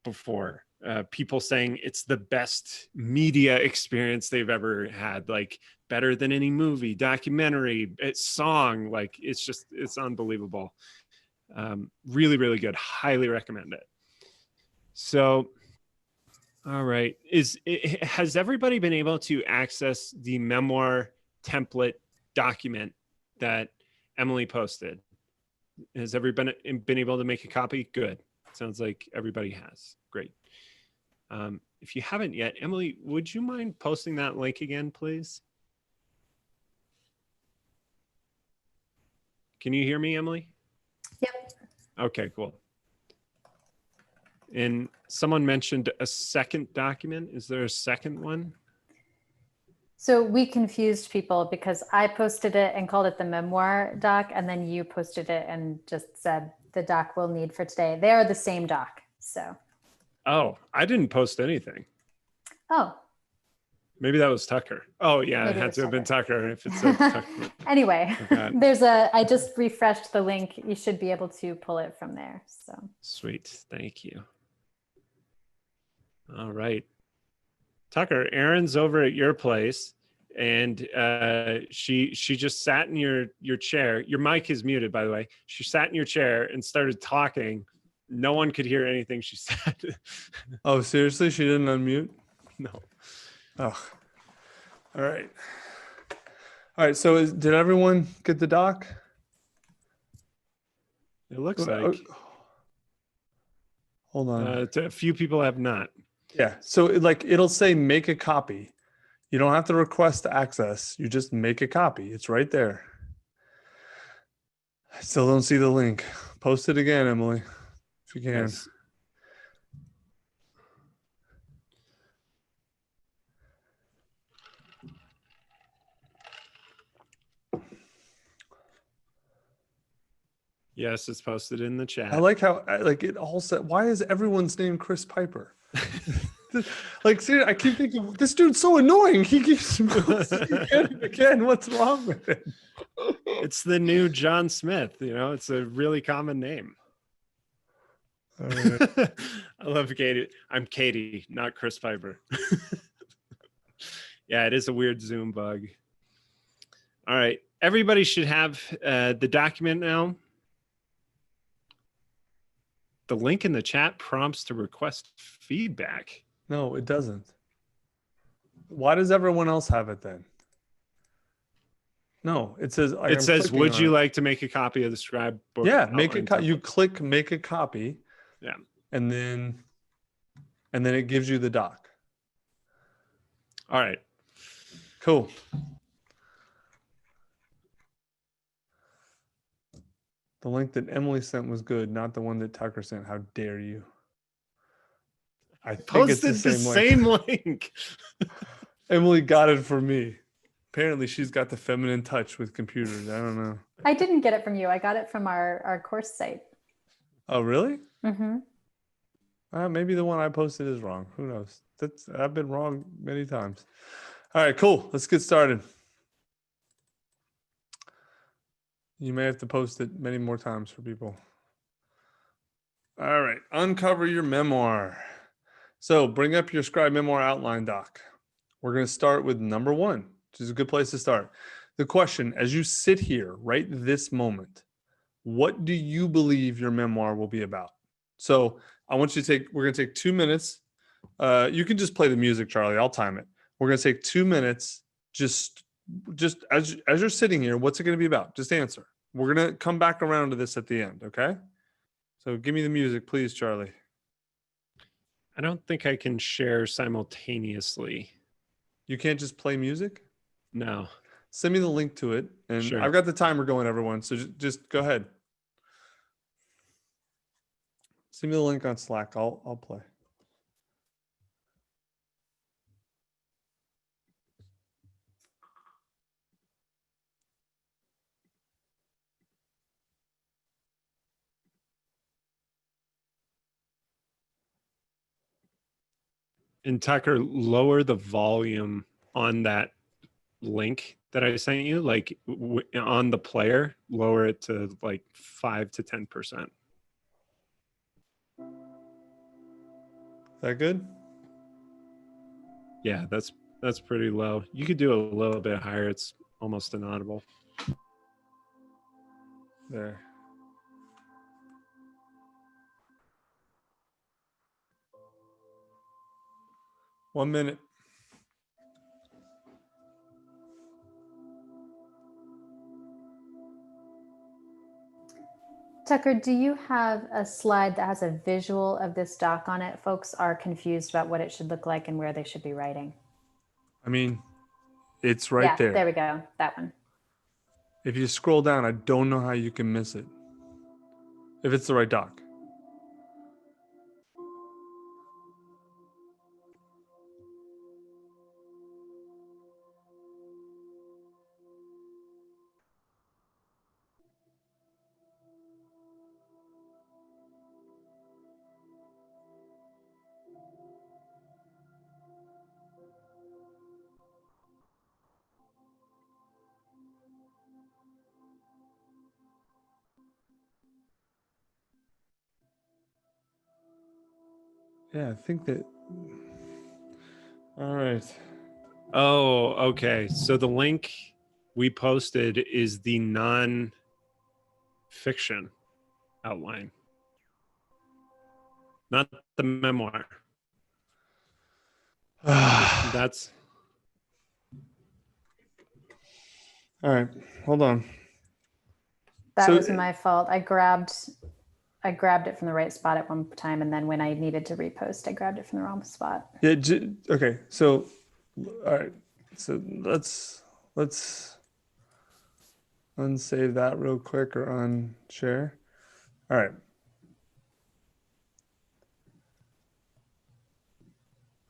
before. People saying it's the best media experience they've ever had, like better than any movie, documentary, song. Like it's unbelievable. Really, really good. Highly recommend it. So, all right. Has everybody been able to access the memoir template document that Emily posted? Has everybody been able to make a copy? Good. Sounds like everybody has. Great. If you haven't yet, Emily, would you mind posting that link again, please? Can you hear me, Emily? Yep. Okay, cool. And someone mentioned a second document. Is there a second one? So we confused people because I posted it and called it the memoir doc, and then you posted it and just said the doc we'll need for today. They are the same doc. So. Oh, I didn't post anything. Oh. Maybe that was Tucker. Oh yeah, Maybe it had to have been Tucker if it said Tucker. Anyway, I just refreshed the link. You should be able to pull it from there. So sweet. Thank you. All right. Tucker, Erin's over at your place and she just sat in your chair. Your mic is muted, by the way. She sat in your chair and started talking. No one could hear anything she said. Oh, seriously? She didn't unmute? No. Oh, all right. All right. So did everyone get the doc? It looks like. Hold on. A few people have not. Yeah. So it'll say make a copy. You don't have to request access. You just make a copy. It's right there. I still don't see the link. Post it again, Emily, if you can. Yes. Yes, it's posted in the chat. I like how it all said. Why is everyone's name Chris Piper? Like, seriously, I keep thinking this dude's so annoying. He keeps again. What's wrong with him? It's the new John Smith. It's a really common name. Right. I love Katie. I'm Katie, not Chris Piper. Yeah, it is a weird Zoom bug. All right. everybody should have the document now. The link in the chat prompts to request feedback. No, it doesn't. Why does everyone else have it then? No, it says. It says, "Would you like to make a copy of the Scribe book?" Yeah, make a outline You template?" click make a copy. Yeah. And then it gives you the doc. All right. Cool. The link that Emily sent was good, not the one that Tucker sent. How dare you? I think it's Posted the same link. Emily got it for me. Apparently she's got the feminine touch with computers. I don't know. I didn't get it from you. I got it from our course site. Oh, really? Mm-hmm. Maybe the one I posted is wrong. Who knows? I've been wrong many times. All right, cool. Let's get started. You may have to post it many more times for people. All right, uncover your memoir. So bring up your Scribe Memoir outline doc. We're going to start with number 1, which is a good place to start. The question, as you sit here right this moment, what do you believe your memoir will be about? So I want you to we're going to take 2 minutes. You can just play the music, Charlie. I'll time it. We're going to take 2 minutes. Just as you're sitting here, what's it going to be about? Just answer. We're going to come back around to this at the end. Okay. So give me the music, please, Charlie. I don't think I can share simultaneously. You can't just play music? No. Send me the link to it. And Sure. I've got the timer going, everyone. So just go ahead. Send me the link on Slack. I'll play. And Tucker, lower the volume on that link that I sent you, like on the player, lower it to like 5 to 10%. Is that good? Yeah, that's pretty low. You could do a little bit higher. It's almost inaudible. There. One minute. Tucker, do you have a slide that has a visual of this doc on it? Folks are confused about what it should look like and where they should be writing. I mean, it's right there. There we go. That one. If you scroll down, I don't know how you can miss it. If it's the right doc. Yeah, I think that. All right. Oh, okay. So the link we posted is the non-fiction outline, not the memoir. That's All right. Hold on. That was my fault. I grabbed it from the right spot at one time, and then when I needed to repost, I grabbed it from the wrong spot. Yeah. Okay. So, all right. So let's unsave that real quick or unshare. All right.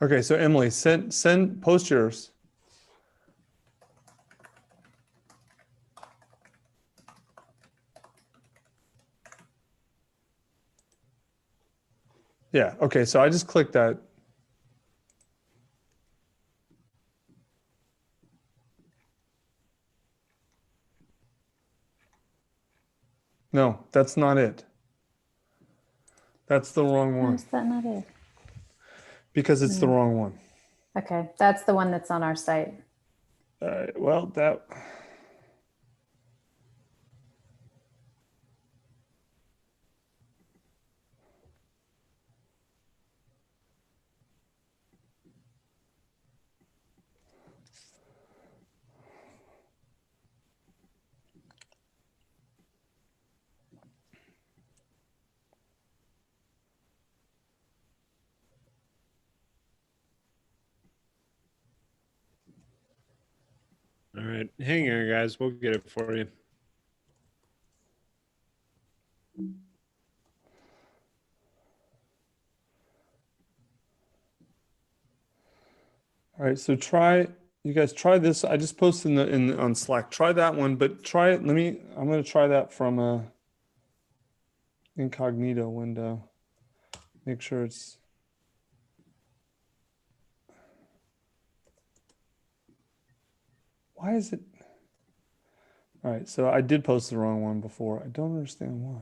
Okay. So Emily, post yours. Yeah. Okay. So I just clicked that. No, that's not it. That's the wrong one. How is that not it? Because it's the wrong one. Okay. That's the one that's on our site. Well, that. All right. Hang on, guys. We'll get it for you. All right, so you guys try this. I just posted on Slack. Try that one, but try it. I'm going to try that from a incognito window. Make sure it's. Why is it? All right, so I did post the wrong one before. I don't understand why.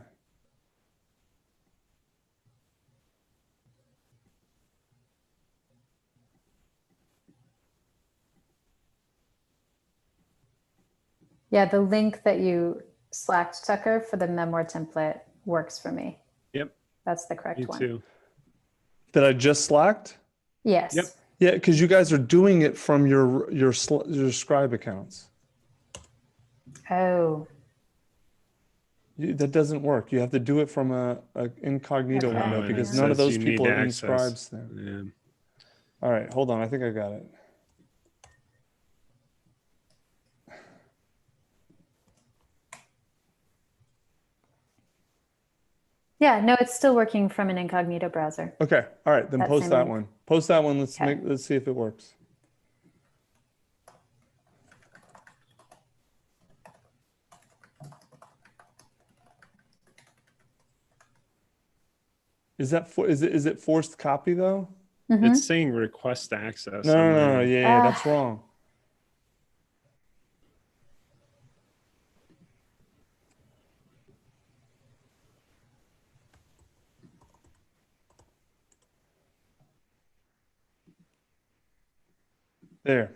Yeah, the link that you slacked, Tucker, for the memoir template works for me. Yep. That's the correct Me one. too. That I just slacked? Yes. Yep. Yeah, because you guys are doing it from your Scribe accounts. Oh. That doesn't work. You have to do it from a incognito Okay. window and because it none of says those you need people are in access. Scribes there. Yeah. All right, hold on. I think I got it. Yeah, no, it's still working from an incognito browser. Okay. All right, then That post same that link. one. Post that one. Okay. Let's see if it works. Is it forced copy though? Mhm. It's saying request access. No. Yeah, that's Ah. wrong. There.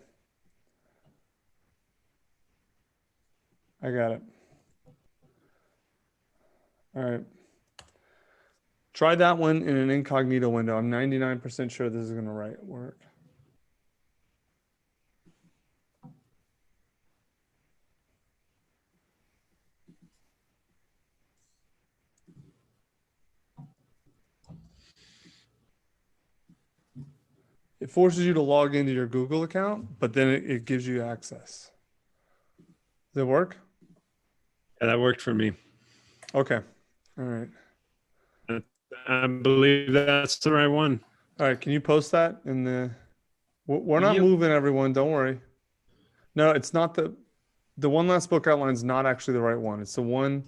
I got it. All right. Try that one in an incognito window. I'm 99% sure this is going to work. It forces you to log into your Google account, but then it gives you access. Does it work? Yeah, that worked for me. Okay. All right. I believe that's the right one. All right. Can you post that in the? We're not Yep. moving, everyone. Don't worry. No, it's not the One Last Book outline is not actually the right one. It's the one.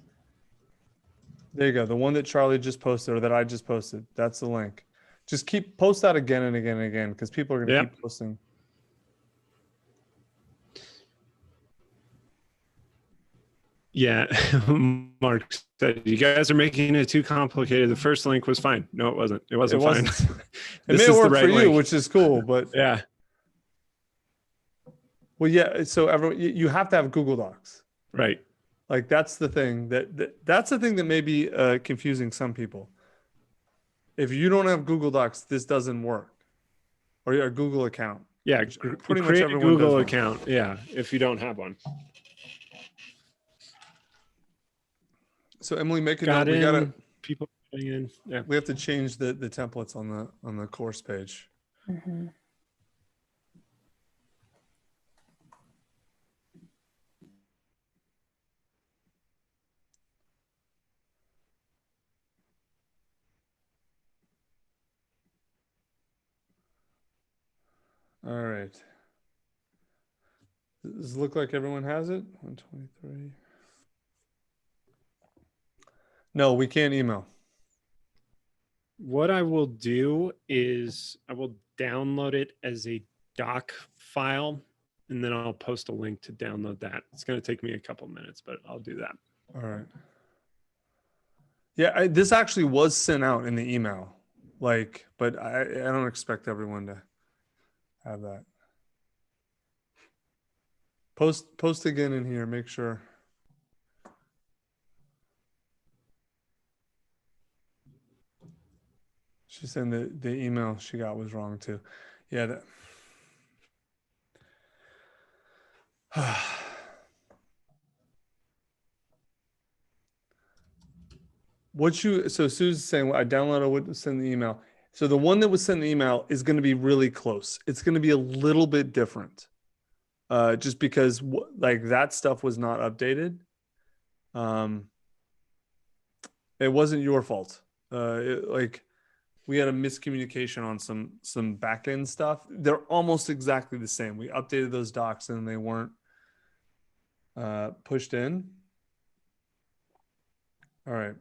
There you go. The one that Charlie just posted or that I just posted. That's the link. Just post that again and again and again because people are going to Yep. keep posting. Yeah. Mark said, you guys are making it too complicated. The first link was fine. No, it wasn't. It wasn't fine. It may work for you, which is cool, but yeah. Well, yeah. So everyone, you have to have Google Docs. Right. Like that's the thing that's the thing that may be confusing some people. If you don't have Google Docs, this doesn't work, or your Google account. Yeah. Pretty much create everyone a Google does account. Yeah. If you don't have one. So Emily, make a Got note. in. People getting in. Yeah. We have to change the templates on the course page. Mhm. All right. Does it look like everyone has it? 123. No, we can't email. What I will do is I will download it as a doc file, and then I'll post a link to download that. It's going to take me a couple minutes, but I'll do that. All right. Yeah, this actually was sent out in the email, but I don't expect everyone to have that. Post again in here. Make sure. She said the email she got was wrong too. Yeah. So Sue's saying I downloaded would send the email. So the one that was sent the email is going to be really close. It's going to be a little bit different. just because like that stuff was not updated. It wasn't your fault. Like we had a miscommunication on some back end stuff. They're almost exactly the same. We updated those docs and they weren't pushed in. All right.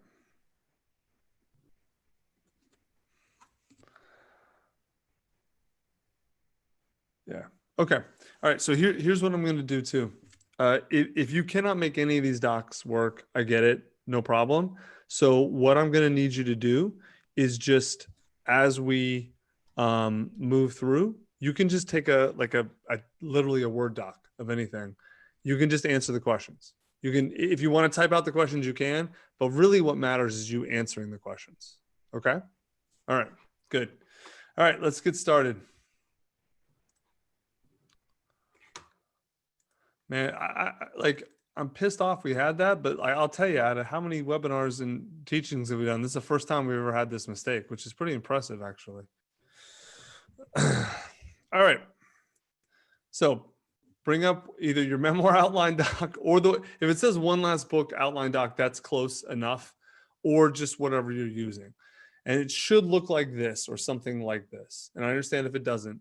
Yeah. Okay. All right. So here's what I'm going to do too. If you cannot make any of these docs work, I get it. No problem. So what I'm going to need you to do is just as we move through, you can just take a literally a Word doc of anything. You can just answer the questions. You can, if you want to type out the questions, you can, but really what matters is you answering the questions. Okay. All right. Good. All right. Let's get started. Man, I'm pissed off we had that, but I'll tell you, out of how many webinars and teachings have we done, this is the first time we've ever had this mistake, which is pretty impressive, actually. All right. So bring up either your memoir outline doc or if it says one last book outline doc, that's close enough, or just whatever you're using. And it should look like this or something like this. And I understand if it doesn't.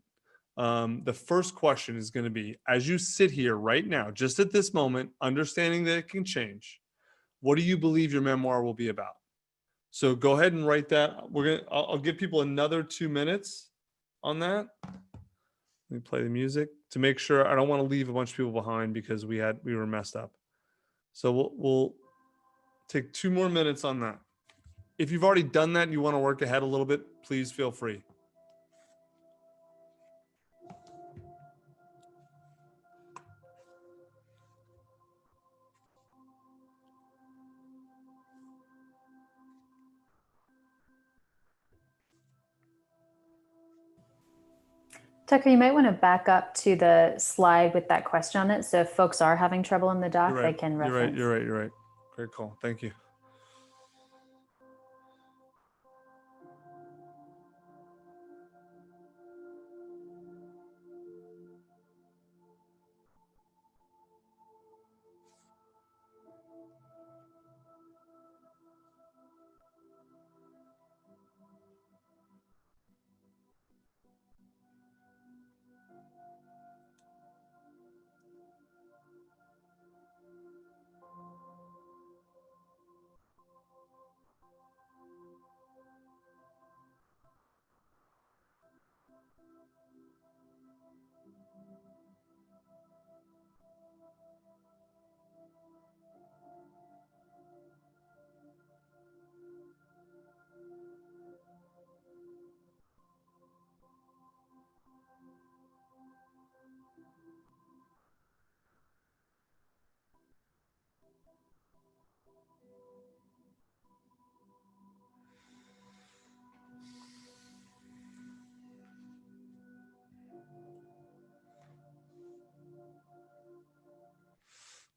The first question is going to be, as you sit here right now, just at this moment, understanding that it can change, what do you believe your memoir will be about? So go ahead and write that. I'll give people another 2 minutes on that. Let me play the music to make sure. I don't want to leave a bunch of people behind because we were messed up. So we'll take 2 more minutes on that. If you've already done that and you want to work ahead a little bit, please feel free. Tucker, you might want to back up to the slide with that question on it. So if folks are having trouble in the doc, they can reference. You're right. Great call. Thank you.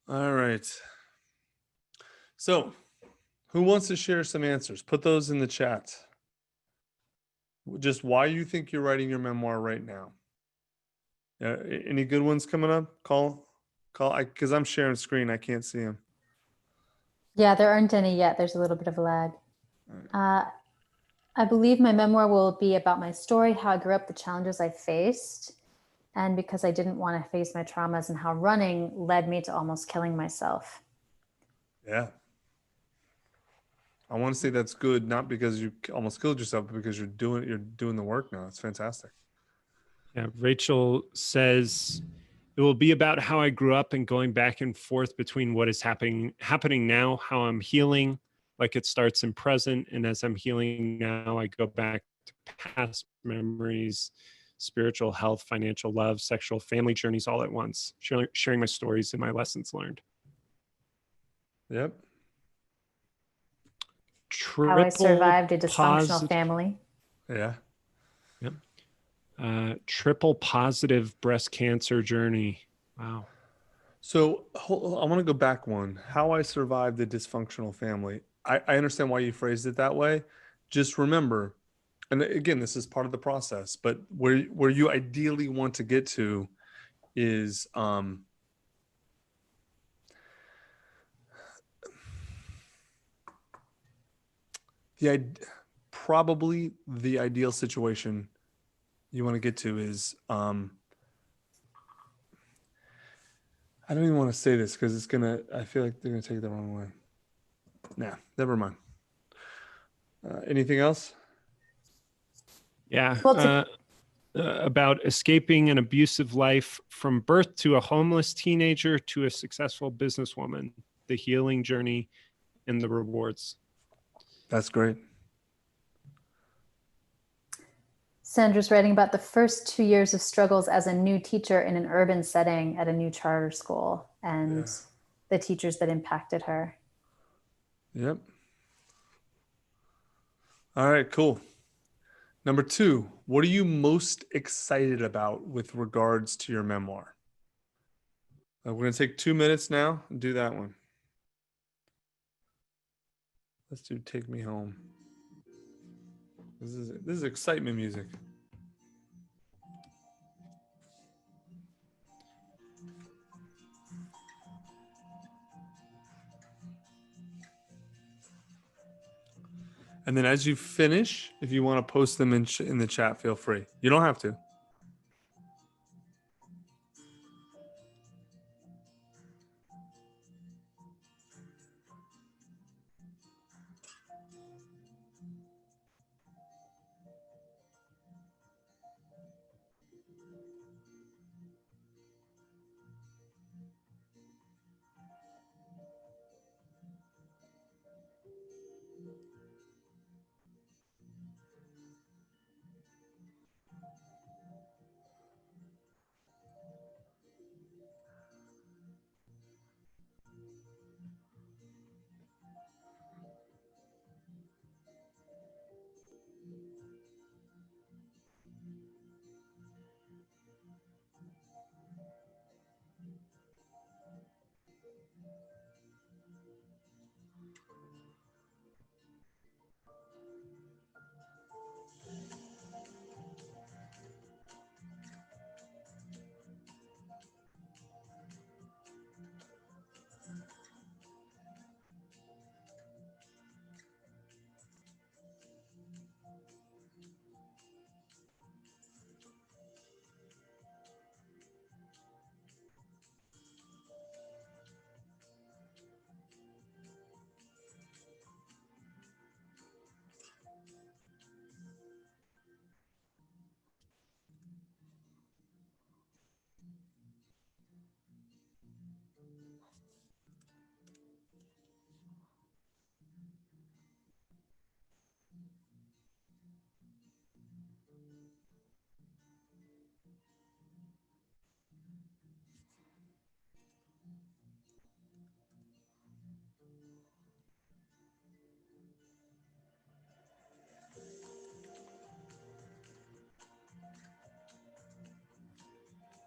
All right. So who wants to share some answers? Put those in the chat. Just why you think you're writing your memoir right now. Any good ones coming up? Call, because I'm sharing screen. I can't see them. Yeah, there aren't any yet. There's a little bit of a lag. I believe my memoir will be about my story, how I grew up, the challenges I faced, and because I didn't want to face my traumas and how running led me to almost killing myself. Yeah. I want to say that's good, not because you almost killed yourself, but because you're doing the work now. It's fantastic. Yeah, Rachel says it will be about how I grew up and going back and forth between what is happening now, how I'm healing, like it starts in present, and as I'm healing now, I go back to past memories, spiritual health, financial love, sexual, family journeys all at once, sharing my stories and my lessons learned. Yep. How I survived a dysfunctional family. Yeah. Yep. Triple positive breast cancer journey. Wow. So I want to go back one. How I survived the dysfunctional family. I understand why you phrased it that way. Just remember, and again, this is part of the process, but where you ideally want to get to is probably the ideal situation you want to get to is I don't even want to say this because I feel like they're gonna take it the wrong way. Nah, never mind. Anything else? Yeah. Well, About escaping an abusive life from birth to a homeless teenager to a successful businesswoman, the healing journey and the rewards. That's great. Sandra's writing about the first 2 years of struggles as a new teacher in an urban setting at a new charter school and the teachers that impacted her. Yep. All right, cool. Number 2, what are you most excited about with regards to your memoir? We're going to take 2 minutes now and do that one. Let's do Take Me Home. This is excitement music. And then as you finish, if you want to post them in the chat, feel free. You don't have to.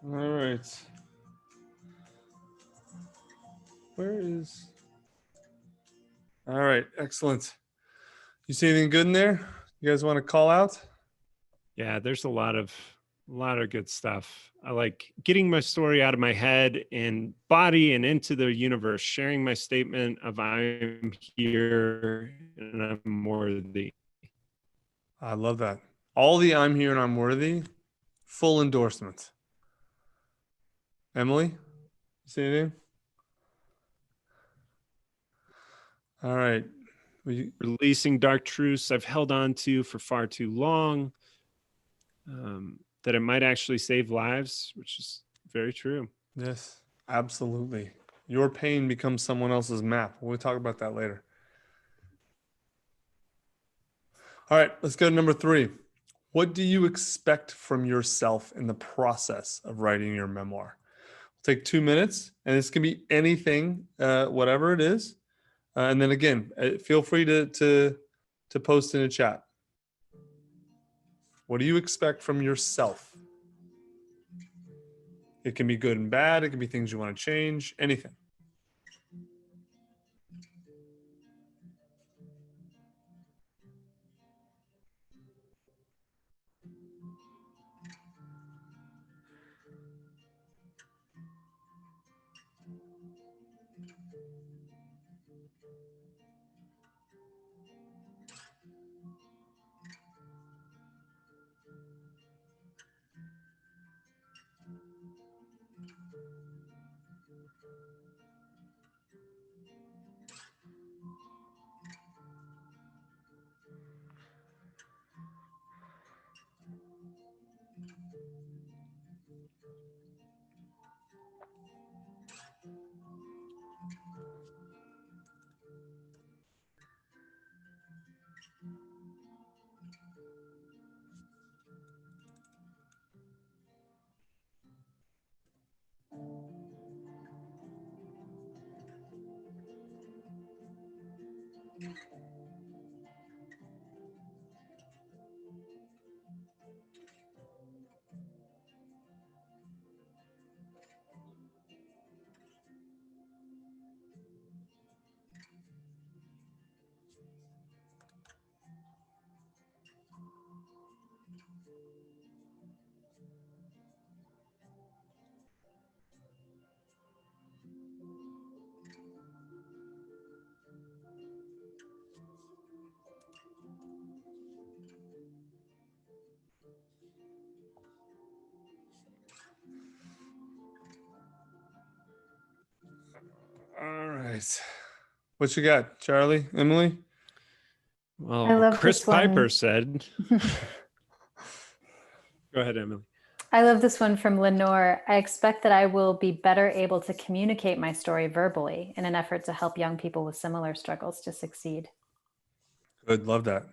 All right. Where is? All right, excellent. You see anything good in there? You guys want to call out? Yeah, there's a lot of good stuff. I like getting my story out of my head and body and into the universe, sharing my statement of I'm here and I'm worthy. I love that. All the I'm here and I'm worthy, full endorsement. Emily, you see anything? All right. Releasing dark truths I've held on to for far too long, that it might actually save lives, which is very true. Yes, absolutely. Your pain becomes someone else's map. We'll talk about that later. All right, let's go to number 3. What do you expect from yourself in the process of writing your memoir? We'll take 2 minutes, and this can be anything, whatever it is. And then again, feel free to post in a chat. What do you expect from yourself? It can be good and bad. It can be things you want to change, anything. right. What you got, Charlie? Emily? I Well, love Chris this one. Piper said, go ahead, Emily. I love this one from Lenore. I expect that I will be better able to communicate my story verbally in an effort to help young people with similar struggles to succeed. Good. Love that.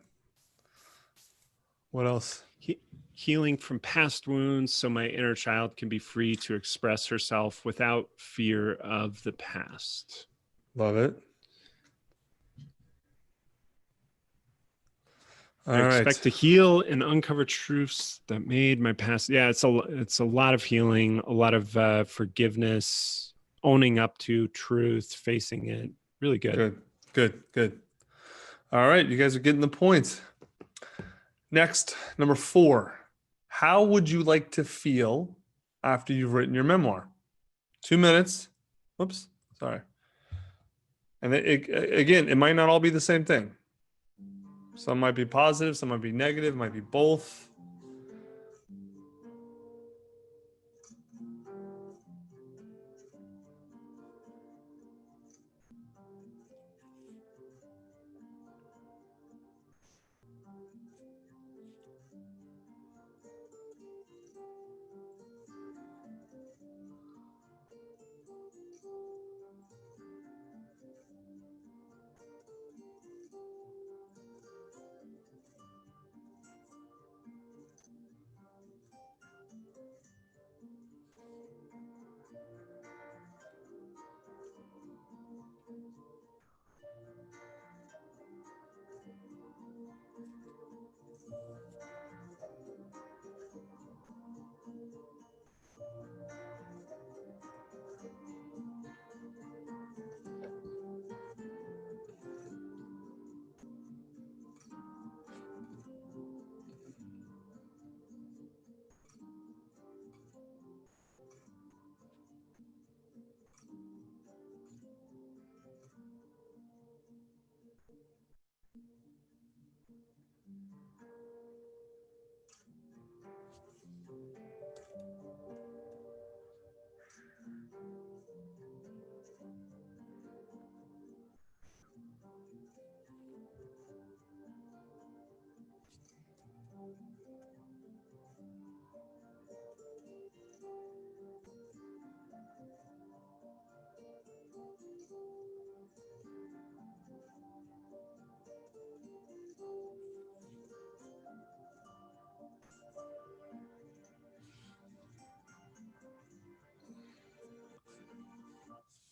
What else? Healing from past wounds so my inner child can be free to express herself without fear of the past. Love it. I expect to heal and uncover truths that made my past. Yeah, it's a lot of healing, a lot of forgiveness, owning up to truth, facing it. Really good. Good. All right, you guys are getting the points. Next, number 4. How would you like to feel after you've written your memoir? 2 minutes. Whoops, sorry. And again, it might not all be the same thing. Some might be positive, some might be negative, might be both.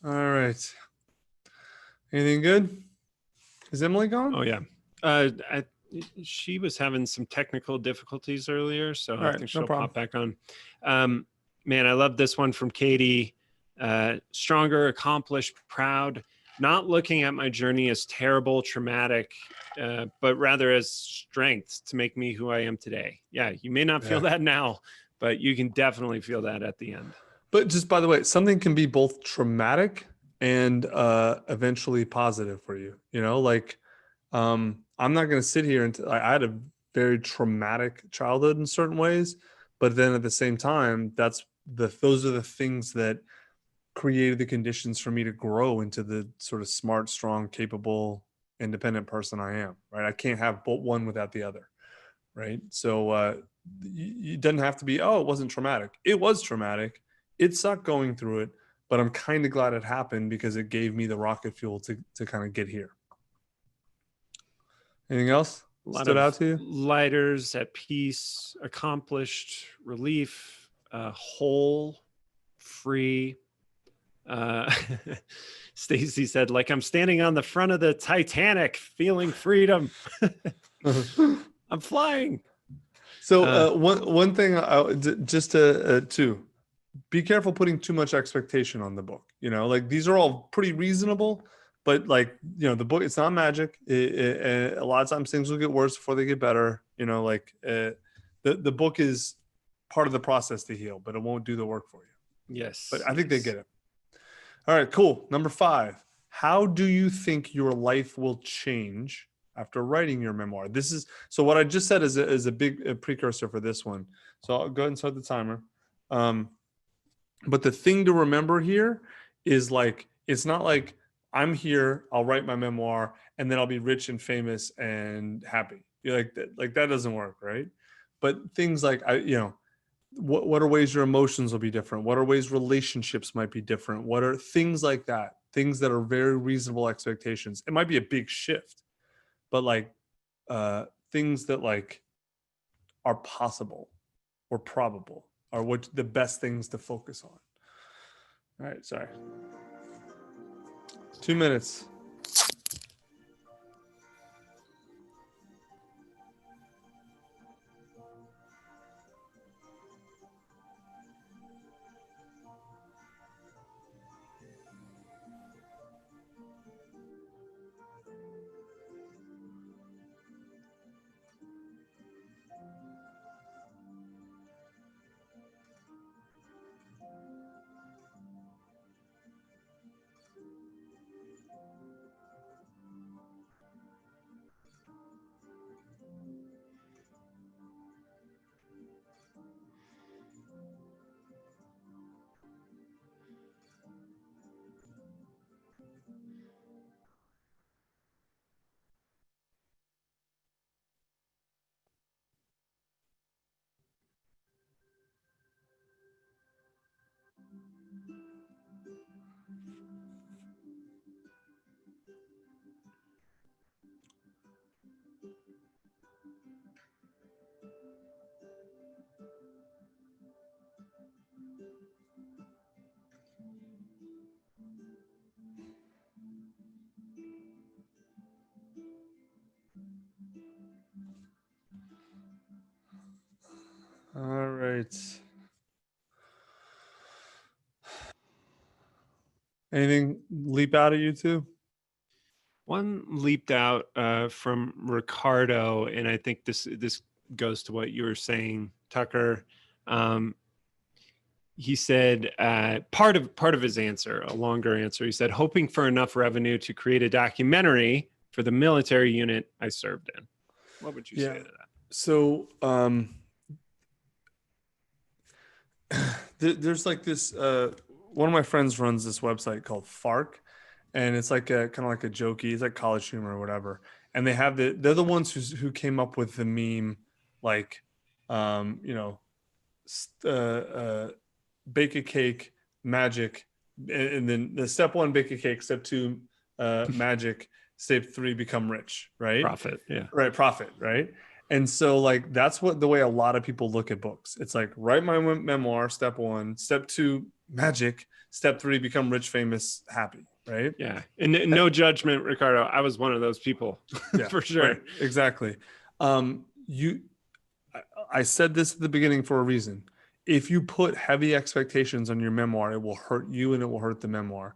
All right. Anything good? Is Emily gone? Oh yeah. She was having some technical difficulties earlier, so I right, think no she'll problem. pop back on. Man, I love this one from Katie. Stronger, accomplished, proud, not looking at my journey as terrible, traumatic, but rather as strength to make me who I am today. Yeah, you may not feel that now, but you can definitely feel that at the end. But just by the way, something can be both traumatic and eventually positive for you. You know, like I'm not going to sit here and I had a very traumatic childhood in certain ways, but then at the same time, those are the things that created the conditions for me to grow into the sort of smart, strong, capable, independent person I am. Right? I can't have both one without the other. Right? So it doesn't have to be. Oh, it wasn't traumatic. It was traumatic. It sucked going through it, but I'm kind of glad it happened because it gave me the rocket fuel to kind of get here. Anything else stood out to you? Lighters, at peace, accomplished, relief, whole, free. Stacy said, like I'm standing on the front of the Titanic, feeling freedom. I'm flying. So one thing, just to be careful putting too much expectation on the book. You know, like these are all pretty reasonable, but like, you know, the book, it's not magic. A lot of times things will get worse before they get better. You know, like the book is part of the process to heal, but it won't do the work for you. Yes. But I think they get it. All right, cool. Number 5, how do you think your life will change after writing your memoir? So what I just said is a big precursor for this one. So I'll go ahead and start the timer. But the thing to remember here is like, it's not like I'm here, I'll write my memoir, and then I'll be rich and famous and happy. You're like that doesn't work, right? But things like what are ways your emotions will be different? What are ways relationships might be different? What are things like that? Things that are very reasonable expectations. It might be a big shift, but things that are possible or probable are what the best things to focus on. All right, sorry. 2 minutes. All right. Anything leap out at you two? One leaped out from Ricardo, and I think this goes to what you were saying, Tucker. He said part of his answer, a longer answer. He said, hoping for enough revenue to create a documentary for the military unit I served in. What would you say to that? So there's this one of my friends runs this website called FARC, and it's like a kind of like a jokey, it's like College Humor or whatever, and they're the ones who came up with the meme, bake a cake, magic, and then the step 1 bake a cake, step 2 magic, step 3 become rich, right? Profit, yeah. Right, profit, right? And so that's the way a lot of people look at books. It's like, write my memoir, step 1, step 2 magic, step 3 become rich, famous, happy, right? Yeah. And no judgment, Ricardo. I was one of those people. Yeah, for sure. Right, exactly. I said this at the beginning for a reason. If you put heavy expectations on your memoir, it will hurt you and it will hurt the memoir.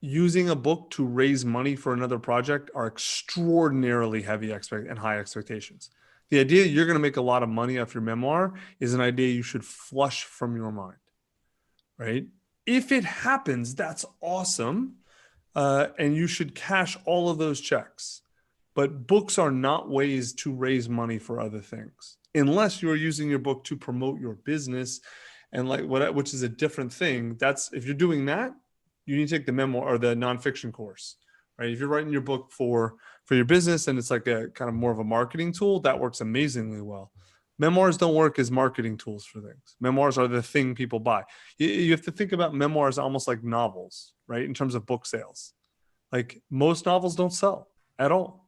Using a book to raise money for another project are extraordinarily heavy and high expectations. The idea that you're going to make a lot of money off your memoir is an idea you should flush from your mind, right? If it happens, that's awesome. And you should cash all of those checks. But books are not ways to raise money for other things, unless you're using your book to promote your business and which is a different thing. That's, if you're doing that, you need to take the memoir or the nonfiction course, right? If you're writing your book for your business and it's like a kind of more of a marketing tool, that works amazingly well. Memoirs don't work as marketing tools for things. Memoirs are the thing people buy. You have to think about memoirs almost like novels, right? In terms of book sales. Like, most novels don't sell at all.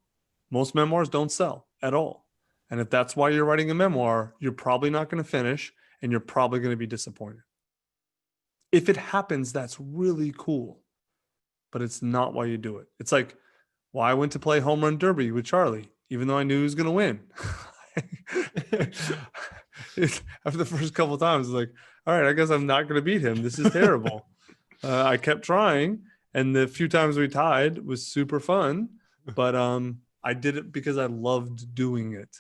Most memoirs don't sell at all. And if that's why you're writing a memoir, you're probably not going to finish and you're probably going to be disappointed. If it happens, that's really cool, but it's not why you do it. It's like why I went to play home run derby with Charlie, even though I knew he was going to win. After the first couple of times, like, all right, I guess I'm not going to beat him. This is terrible. I kept trying, and the few times we tied was super fun, but I did it because I loved doing it,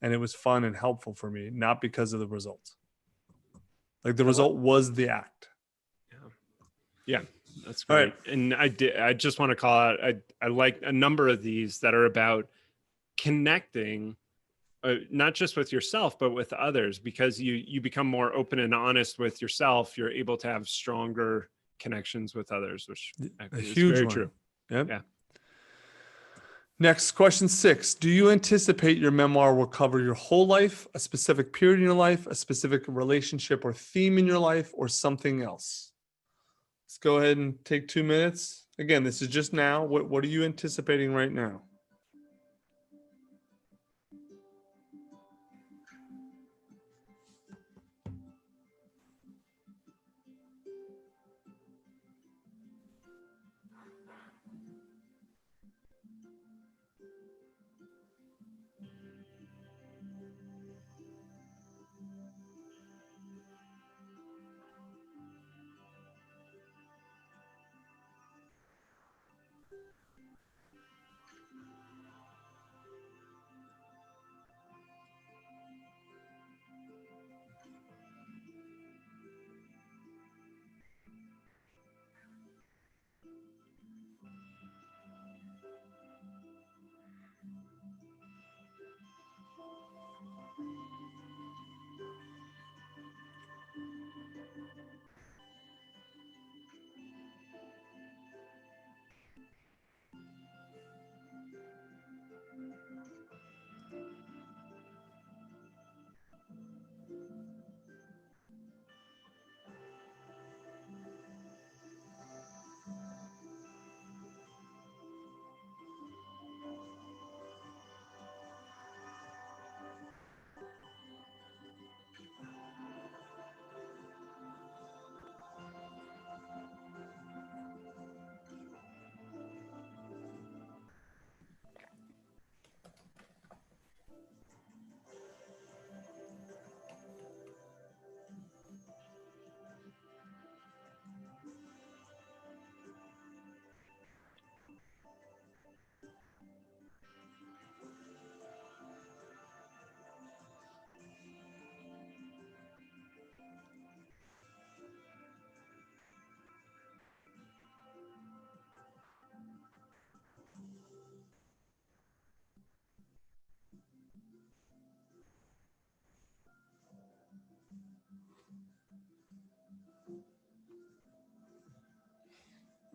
and it was fun and helpful for me, not because of the result. Like, the result was the act. Yeah, that's great. Right. And I just want to call out, I like a number of these that are about connecting, not just with yourself, but with others, because you become more open and honest with yourself. You're able to have stronger connections with others, which A is huge very one. true. Yep. Yeah. Next, question 6. Do you anticipate your memoir will cover your whole life, a specific period in your life, a specific relationship or theme in your life, or something else? Let's go ahead and take 2 minutes. Again, this is just now. What are you anticipating right now?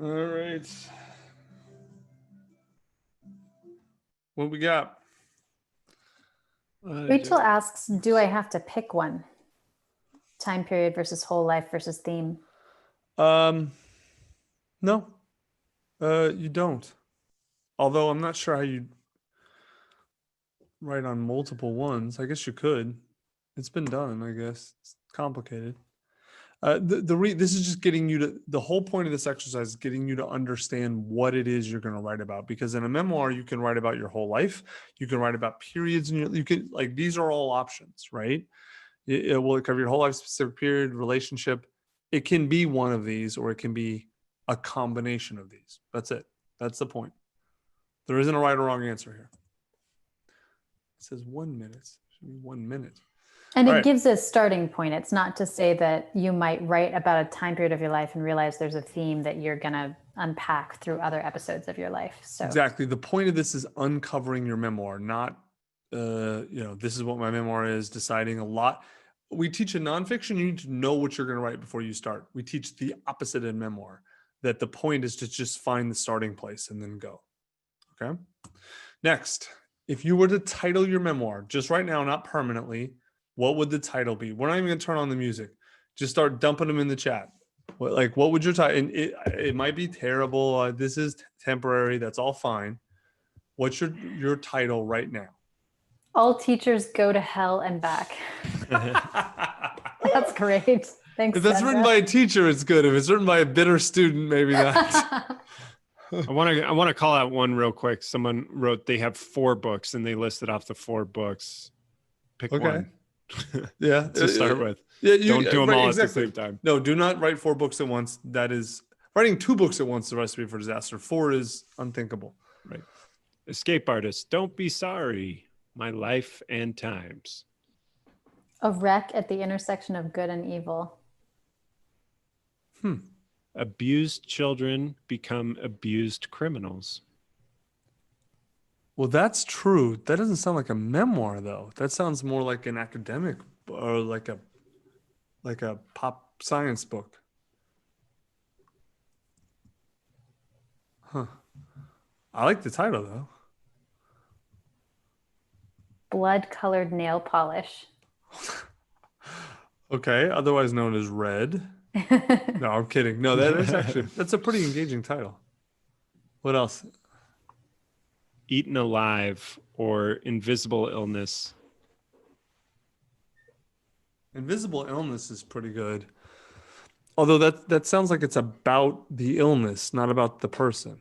All right. What we got? Rachel asks, do I have to pick one? Time period versus whole life versus theme. No, you don't. Although I'm not sure how you write on multiple ones. I guess you could. It's been done, I guess. It's complicated. This is just getting you to, the whole point of this exercise is getting you to understand what it is you're going to write about. Because in a memoir, you can write about your whole life. You can write about periods, and you can, like, these are all options, right? It will cover your whole life, specific period, relationship. It can be one of these, or it can be a combination of these. That's it. That's the point. There isn't a right or wrong answer here. It says 1 minute. It should be 1 minute. And All it right. gives a starting point. It's not to say that you might write about a time period of your life and realize there's a theme that you're going to unpack through other episodes of your life. So Exactly. The point of this is uncovering your memoir, not, this is what my memoir is, deciding a lot. We teach in nonfiction, you need to know what you're going to write before you start. We teach the opposite in memoir, that the point is to just find the starting place and then go. Okay. Next, if you were to title your memoir just right now, not permanently, what would the title be? We're not even going to turn on the music. Just start dumping them in the chat. What would your title? And it might be terrible. This is temporary. That's all fine. What's your title right now? all teachers go to hell and back. That's great. Thanks. If that's Sandra. written by a teacher, it's good. If it's written by a bitter student, maybe not. I want to call out one real quick. Someone wrote they have 4 books and they listed off the 4 books. Pick one. Yeah. To start with. Yeah, Don't do them all at the same time. No, do not write 4 books at once. That is writing 2 books at once. The recipe for disaster. 4 is unthinkable. Right. Escape artist. Don't be sorry. My life and times. A wreck at the intersection of good and evil. Abused children become abused criminals. Well, that's true. That doesn't sound like a memoir, though. That sounds more like an academic or like a pop science book. Huh. I like the title though. Blood-colored nail polish. Okay, otherwise known as Red. No, I'm kidding. No, that's a pretty engaging title. What else? Eaten alive or invisible illness. Invisible illness is pretty good. Although that sounds like it's about the illness, not about the person.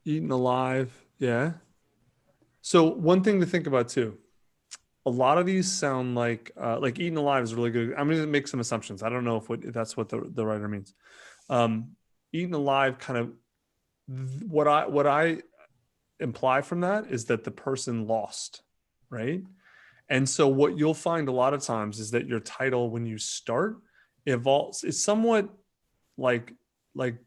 Eaten alive, yeah. So one thing to think about too. A lot of these sound like eaten alive is really good. I'm going to make some assumptions. I don't know if that's what the writer means. Eaten alive kind of what I imply from that is that the person lost, right? And so what you'll find a lot of times is that your title when you start evolves. It's somewhat like the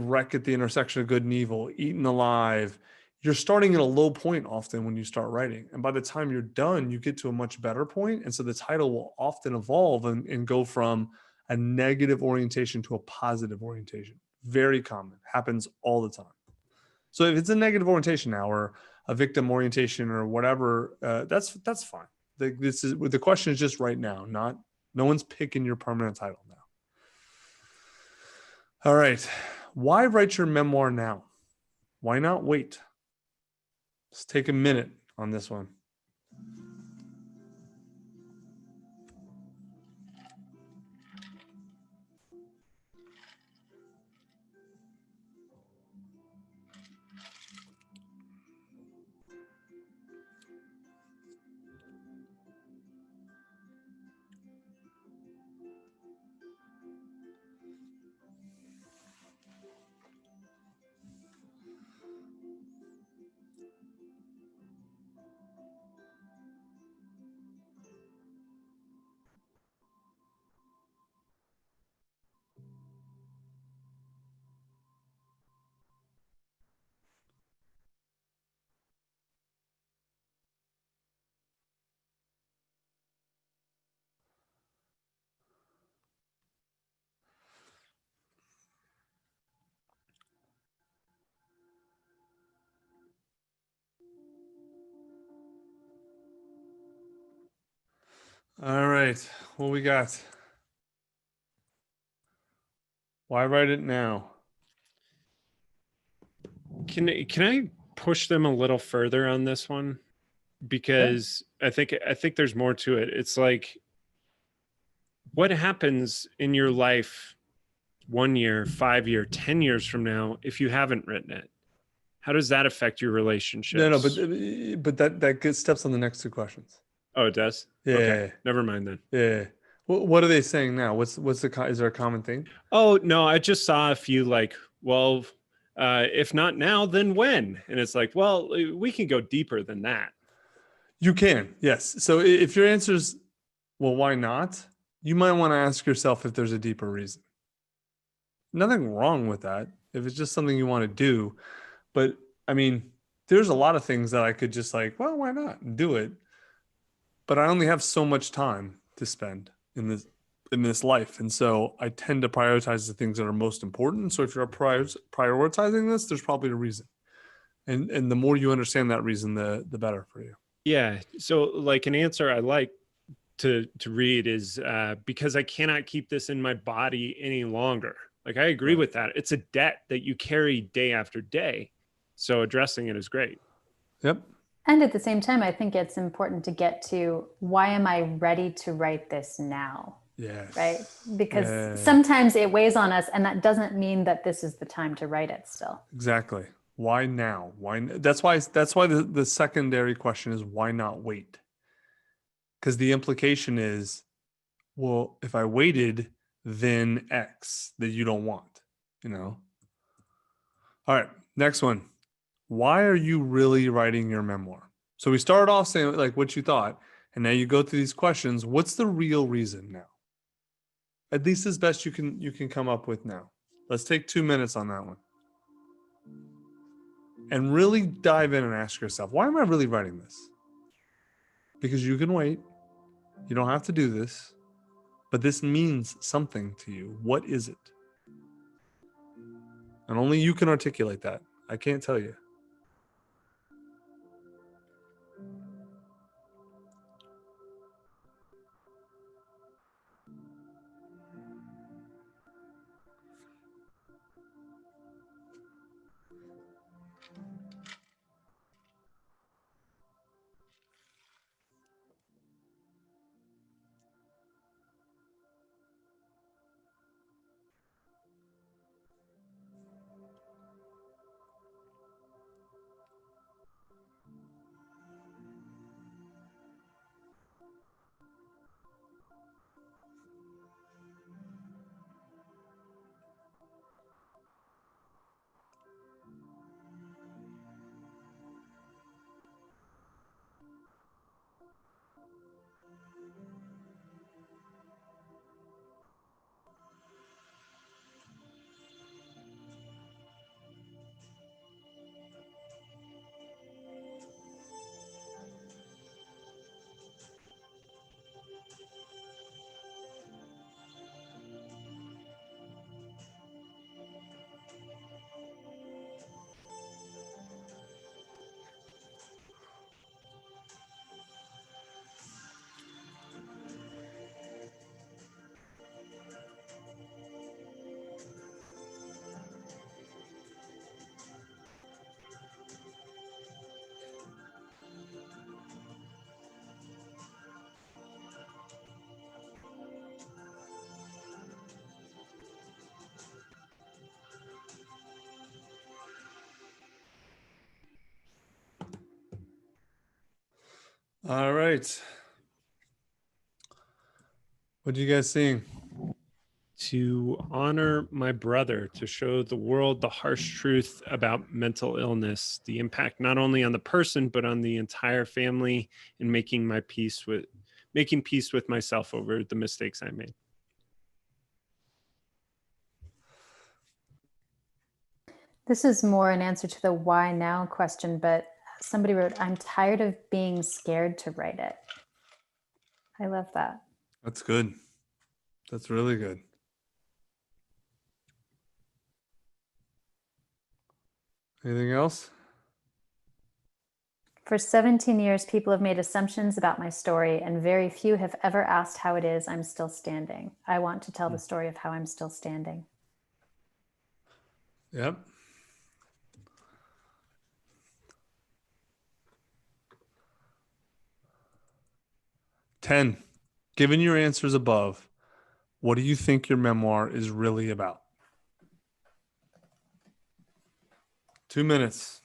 wreck at the intersection of good and evil, eaten alive. You're starting at a low point often when you start writing. And by the time you're done, you get to a much better point. And so the title will often evolve and go from a negative orientation to a positive orientation. Very common, happens all the time. So if it's a negative orientation now or a victim orientation or whatever, that's fine. The question is just right now, no one's picking your permanent title now. All right. Why write your memoir now? Why not wait? Let's take a minute on this one. All right. What we got? Why write it now? Can I push them a little further on this one? Because I think there's more to it. It's like, what happens in your life 1 year, 5 year, 10 years from now if you haven't written it? How does that affect your relationships? No, but that gets steps on the next two questions. Oh, it does? Yeah. Okay. Never mind then. Yeah. What are they saying now? Is there a common theme? Oh, no, I just saw a few like, well, if not now, then when? And it's like, well, we can go deeper than that. You can, yes. So if your answer is, well, why not? You might want to ask yourself if there's a deeper reason. Nothing wrong with that if it's just something you want to do. But I mean, there's a lot of things that I could just like, well, why not and do it? But I only have so much time to spend in this life. And so I tend to prioritize the things that are most important. So if you're prioritizing this, there's probably a reason. And the more you understand that reason, the better for you. Yeah. So like an answer I like to read is because I cannot keep this in my body any longer. Like I agree with that. It's a debt that you carry day after day. So addressing it is great. Yep. And at the same time, I think it's important to get to why am I ready to write this now? Yes. Right? Because sometimes it weighs on us, and that doesn't mean that this is the time to write it still. Exactly. Why now? Why? That's why the secondary question is why not wait? Because the implication is, well, if I waited, then X that you don't want, All right, next one. Why are you really writing your memoir? So we started off saying like what you thought, and now you go through these questions. What's the real reason now? At least as best you can come up with now. Let's take 2 minutes on that one. And really dive in and ask yourself, why am I really writing this? Because you can wait. You don't have to do this. but this means something to you. What is it? And only you can articulate that. I can't tell you. All right. What are you guys seeing? To honor my brother, to show the world the harsh truth about mental illness, the impact not only on the person but on the entire family, and making peace with myself over the mistakes I made. This is more an answer to the why now question, but somebody wrote, I'm tired of being scared to write it. I love that. That's good. That's really good. Anything else? For 17 years, people have made assumptions about my story, and very few have ever asked how it is I'm still standing. I want to tell the story of how I'm still standing. Yep. Ten. Given your answers above, what do you think your memoir is really about? 2 minutes.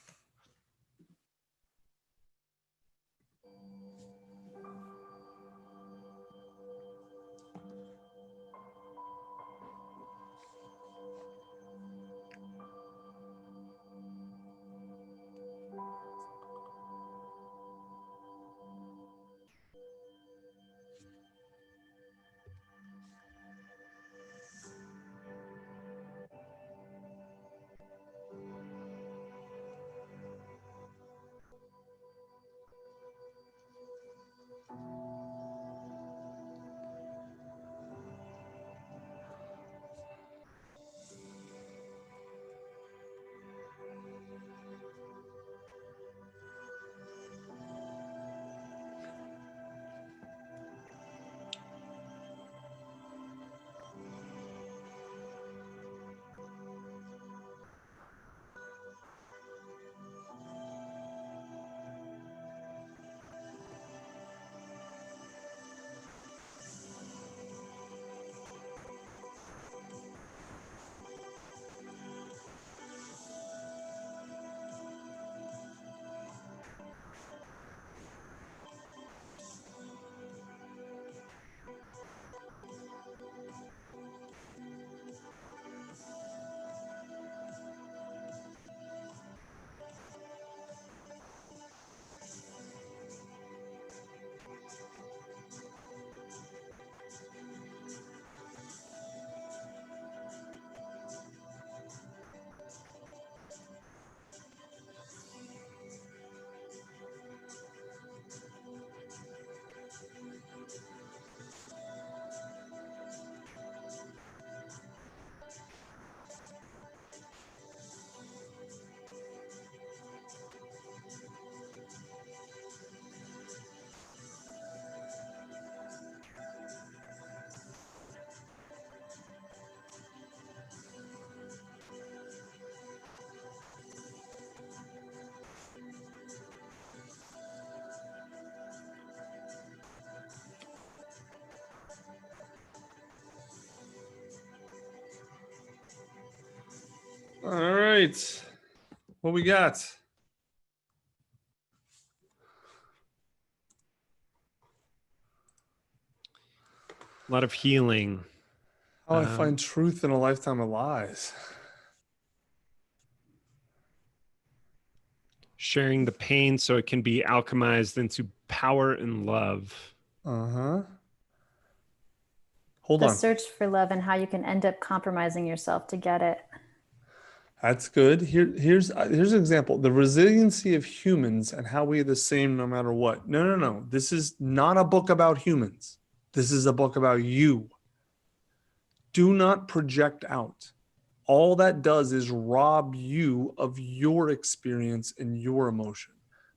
All right. What we got? A lot of healing. How I find truth in a lifetime of lies. Sharing the pain so it can be alchemized into power and love. Hold The on. search for love and how you can end up compromising yourself to get it. That's good. Here's an example. The resiliency of humans and how we are the same no matter what. No. This is not a book about humans. This is a book about you. Do not project out. All that does is rob you of your experience and your emotion.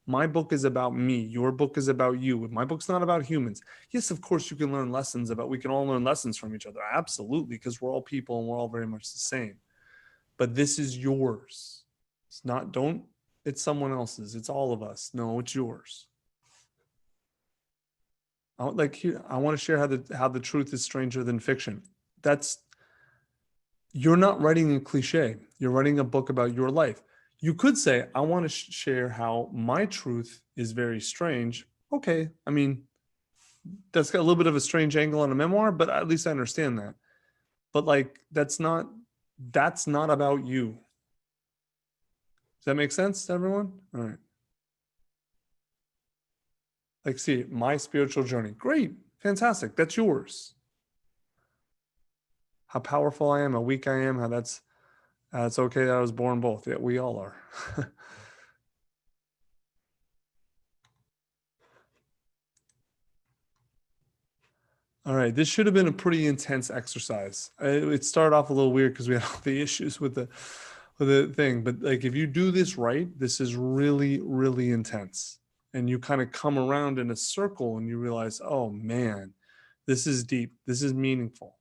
My book is about me. Your book is about you. My book's not about humans. Yes, of course, you can learn lessons we can all learn lessons from each other. Absolutely, because we're all people and we're all very much the same. But this is yours. It's someone else's. It's all of us. No, it's yours. I want to share how the truth is stranger than fiction. You're not writing a cliche. You're writing a book about your life. You could say, I want to share how my truth is very strange. Okay. I mean, that's got a little bit of a strange angle on a memoir, but at least I understand that. But that's not about you. Does that make sense to everyone? All right. See, my spiritual journey. Great. Fantastic. That's yours. How powerful I am, how weak I am, how it's okay that I was born both. Yeah, we all are. All right, this should have been a pretty intense exercise. It started off a little weird because we had all the issues with the thing, but if you do this right, this is really, really intense. And you kind of come around in a circle and you realize, oh man, this is deep. This is meaningful.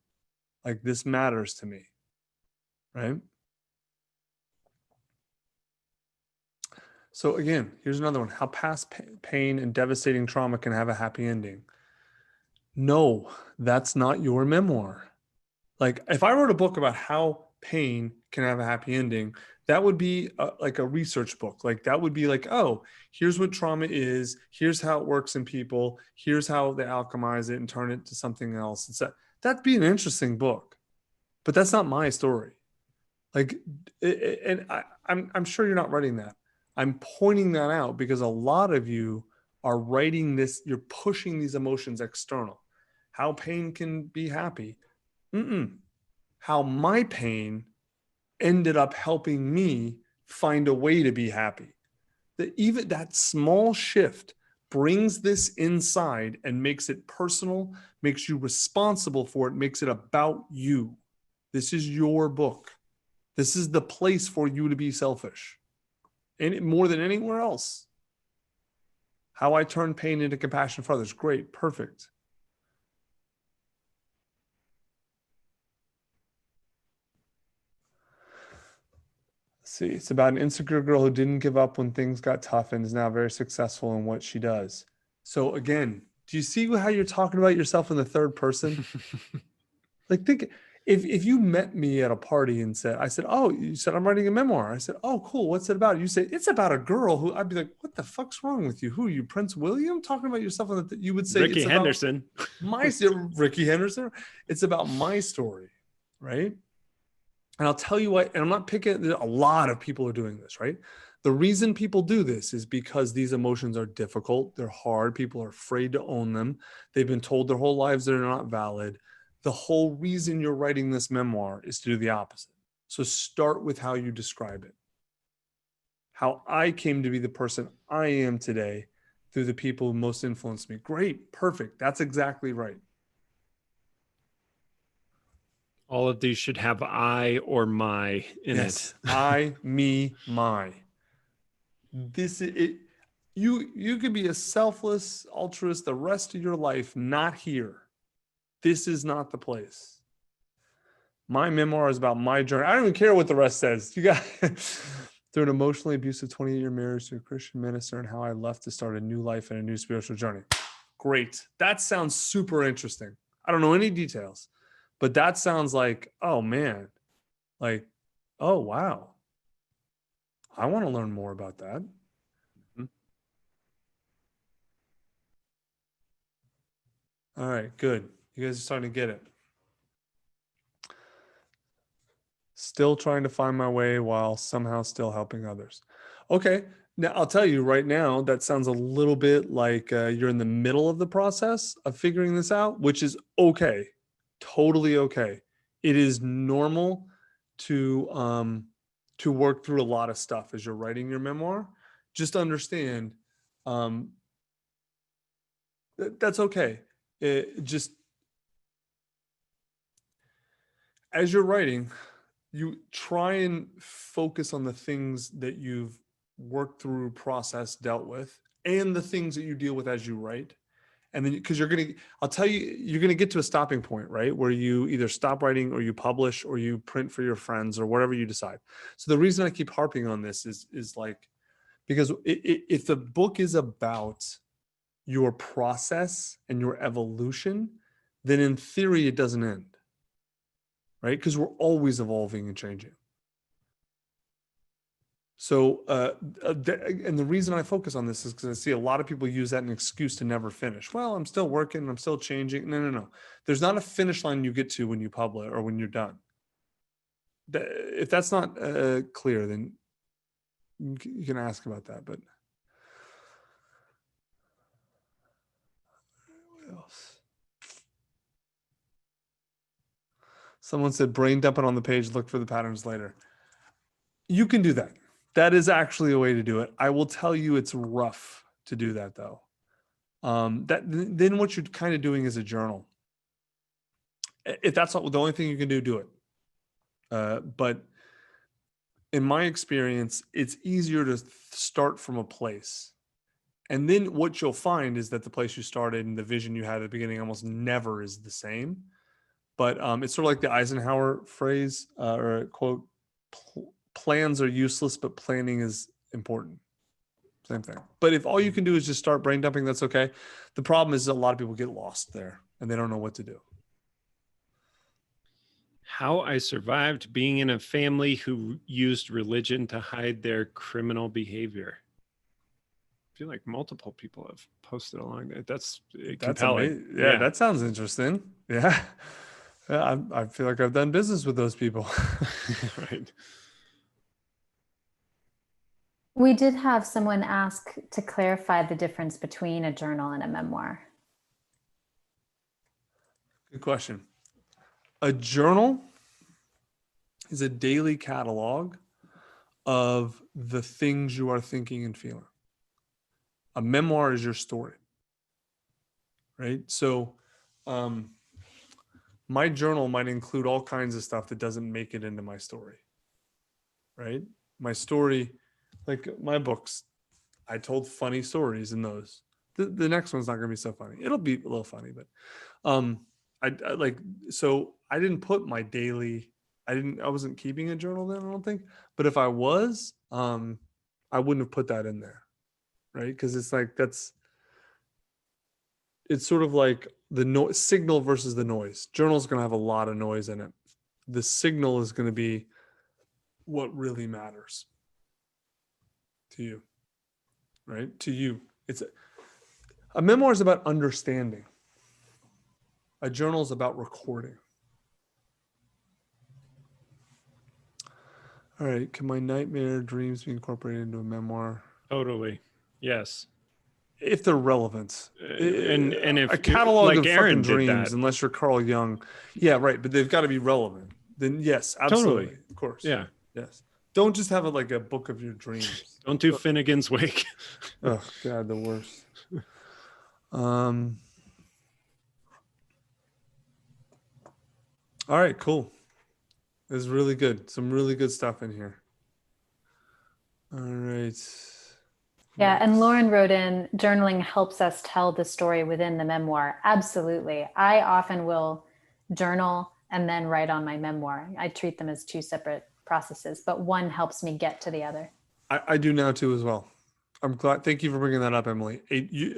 This matters to me, right? So again, here's another one. How past pain and devastating trauma can have a happy ending. No, that's not your memoir. If I wrote a book about how pain can have a happy ending, that would be a research book. That would be oh, here's what trauma is. Here's how it works in people. Here's how they alchemize it and turn it to something else. That'd be an interesting book, but that's not my story. And I'm sure you're not writing that. I'm pointing that out because a lot of you are writing this. You're pushing these emotions external. How pain can be happy. How my pain ended up helping me find a way to be happy. Even that small shift brings this inside and makes it personal, makes you responsible for it, makes it about you. This is your book. This is the place for you to be selfish. And more than anywhere else. How I turn pain into compassion for others. Great, perfect. Let's see, it's about an insecure girl who didn't give up when things got tough and is now very successful in what she does. So again, do you see how you're talking about yourself in the third person? Think if you met me at a party and I said, oh, you said I'm writing a memoir. I said, oh, cool. What's it about? You say, it's about a girl who, I'd be like, what the fuck's wrong with you? Who are you, Prince William? Talking about yourself? You would say, Ricky Henderson. Ricky Henderson. It's about my story, right? And I'll tell you what, and I'm not picking, a lot of people are doing this, right? The reason people do this is because these emotions are difficult. They're hard. People are afraid to own them. They've been told their whole lives they're not valid. The whole reason you're writing this memoir is to do the opposite. So start with how you describe it. How I came to be the person I am today through the people who most influenced me. Great, perfect. That's exactly right. All of these should have I or my in it. I, me, my. This is it. You could be a selfless altruist the rest of your life, not here. This is not the place. My memoir is about my journey. I don't even care what the rest says. You got through an emotionally abusive 28-year marriage to a Christian minister and how I left to start a new life and a new spiritual journey. Great. That sounds super interesting. I don't know any details, but that sounds oh man, oh wow. I want to learn more about that. All right, good. You guys are starting to get it. Still trying to find my way while somehow still helping others. Okay, now I'll tell you right now, that sounds a little bit like you're in the middle of the process of figuring this out, which is okay. Totally okay. It is normal to work through a lot of stuff as you're writing your memoir. Just understand that's okay. Just as you're writing, you try and focus on the things that you've worked through, processed, dealt with, and the things that you deal with as you write. And then, because I'll tell you, you're going to get to a stopping point, right? Where you either stop writing or you publish or you print for your friends or whatever you decide. So the reason I keep harping on this is like, because if the book is about your process and your evolution, then in theory, it doesn't end. Right? Because we're always evolving and changing. So, and the reason I focus on this is because I see a lot of people use that as an excuse to never finish. Well, I'm still working, I'm still changing. No. There's not a finish line you get to when you publish or when you're done. If that's not clear, then you can ask about that. But what else? Someone said brain dump it on the page, look for the patterns later. You can do that. That is actually a way to do it. I will tell you it's rough to do that though. Then what you're kind of doing is a journal. If that's not the only thing you can do it. But in my experience, it's easier to start from a place. And then what you'll find is that the place you started and the vision you had at the beginning almost never is the same. But it's sort of like the Eisenhower phrase or quote, plans are useless, but planning is important. Same thing. But if all you can do is just start brain dumping, that's okay. The problem is a lot of people get lost there and they don't know what to do. How I survived being in a family who used religion to hide their criminal behavior. I feel like multiple people have posted along that. That's compelling. Amazing. Yeah, that sounds interesting. Yeah. I feel like I've done business with those people. Right. We did have someone ask to clarify the difference between a journal and a memoir. Good question. A journal is a daily catalog of the things you are thinking and feeling. A memoir is your story, right? So my journal might include all kinds of stuff that doesn't make it into my story, right? My story, like my books, I told funny stories in those. The next one's not going to be so funny. It'll be a little funny, but I didn't put my daily, I wasn't keeping a journal then, I don't think. But if I was, I wouldn't have put that in there, right? Because it's like, it's sort of like the signal versus the noise. Journal's going to have a lot of noise in it. The signal is going to be what really matters to you, right? To you. A memoir is about understanding. A journal is about recording. All right. Can my nightmare dreams be incorporated into a memoir? Totally. Yes. If they're relevant. And if a catalog like of Aaron fucking did dreams, that. unless you're Carl Jung. Yeah, right. But they've got to be relevant. Then yes, absolutely. Totally. Of course. Yeah. Yes. Don't just have like a book of your dreams. Don't do Finnegan's Wake. Oh God, the worst. All right, cool. This is really good. Some really good stuff in here. All right. Yeah, and Lauren wrote in, journaling helps us tell the story within the memoir. Absolutely. I often will journal and then write on my memoir. I treat them as two separate processes, but one helps me get to the other. I do now too as well. I'm glad. Thank you for bringing that up, Emily.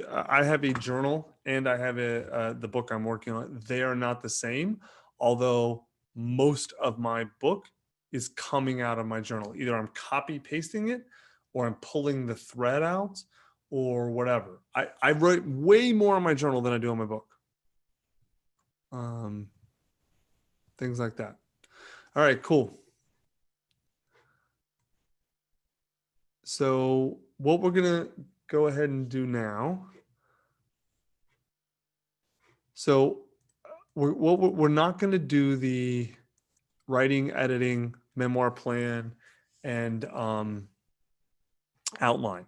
I have a journal and I have the book I'm working on. They are not the same, although most of my book is coming out of my journal. Either I'm copy pasting it or I'm pulling the thread out or whatever. I write way more on my journal than I do on my book. Things like that. All right, cool. So what we're going to go ahead and do now. So we're not going to do the writing, editing, memoir plan, and outline.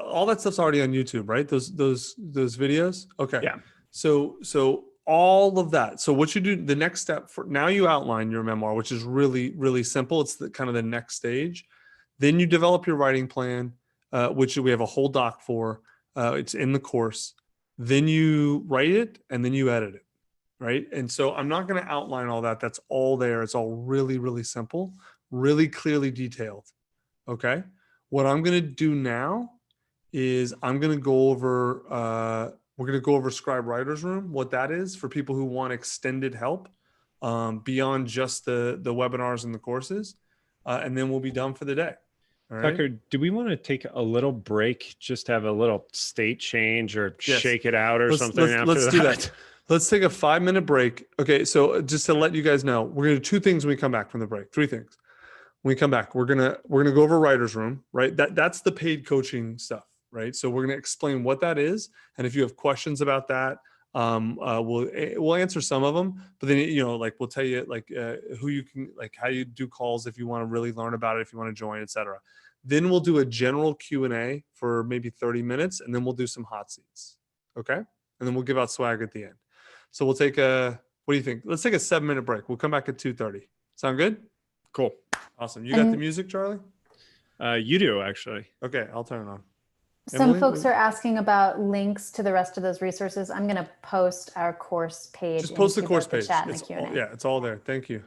All that stuff's already on YouTube, right? Those videos. Okay. Yeah. So all of that. So what you do, the next step for now, you outline your memoir, which is really, really simple. It's the kind of the next stage. Then you develop your writing plan, which we have a whole doc for. It's in the course. Then you write it and then you edit it. Right. And so I'm not going to outline all that. That's all there. It's all really, really simple, really clearly detailed. Okay. What I'm going to do now is I'm going to go over, we're going to go over Scribe Writer's Room, what that is for people who want extended help beyond just the webinars and the courses. And then we'll be done for the day. All right? Tucker, do we want to take a little break, just have a little state change or shake it out or something let's do that. Let's take a 5-minute break. Okay, so just to let you guys know, we're gonna do 2 things when we come back from the break. 3 things. When we come back, we're gonna go over Writer's Room, right? That's the paid coaching stuff, right? So we're gonna explain what that is, and if you have questions about that, we'll answer some of them. But then like we'll tell you like who you can, like how you do calls if you want to really learn about it, if you want to join, etc. Then we'll do a general Q&A for maybe 30 minutes, and then we'll do some hot seats. Okay, and then we'll give out swag at the end. So we'll take what do you think? Let's take a 7-minute break. We'll come back at 2:30. Sound good? Cool. Awesome. You got the music, Charlie? You do, actually. Okay, I'll turn it on. Some Emily, folks are asking about links to the rest of those resources. I'm going to post our course page. Just post the course both page. Chat and It's the Q&A. yeah, it's all there. Thank you.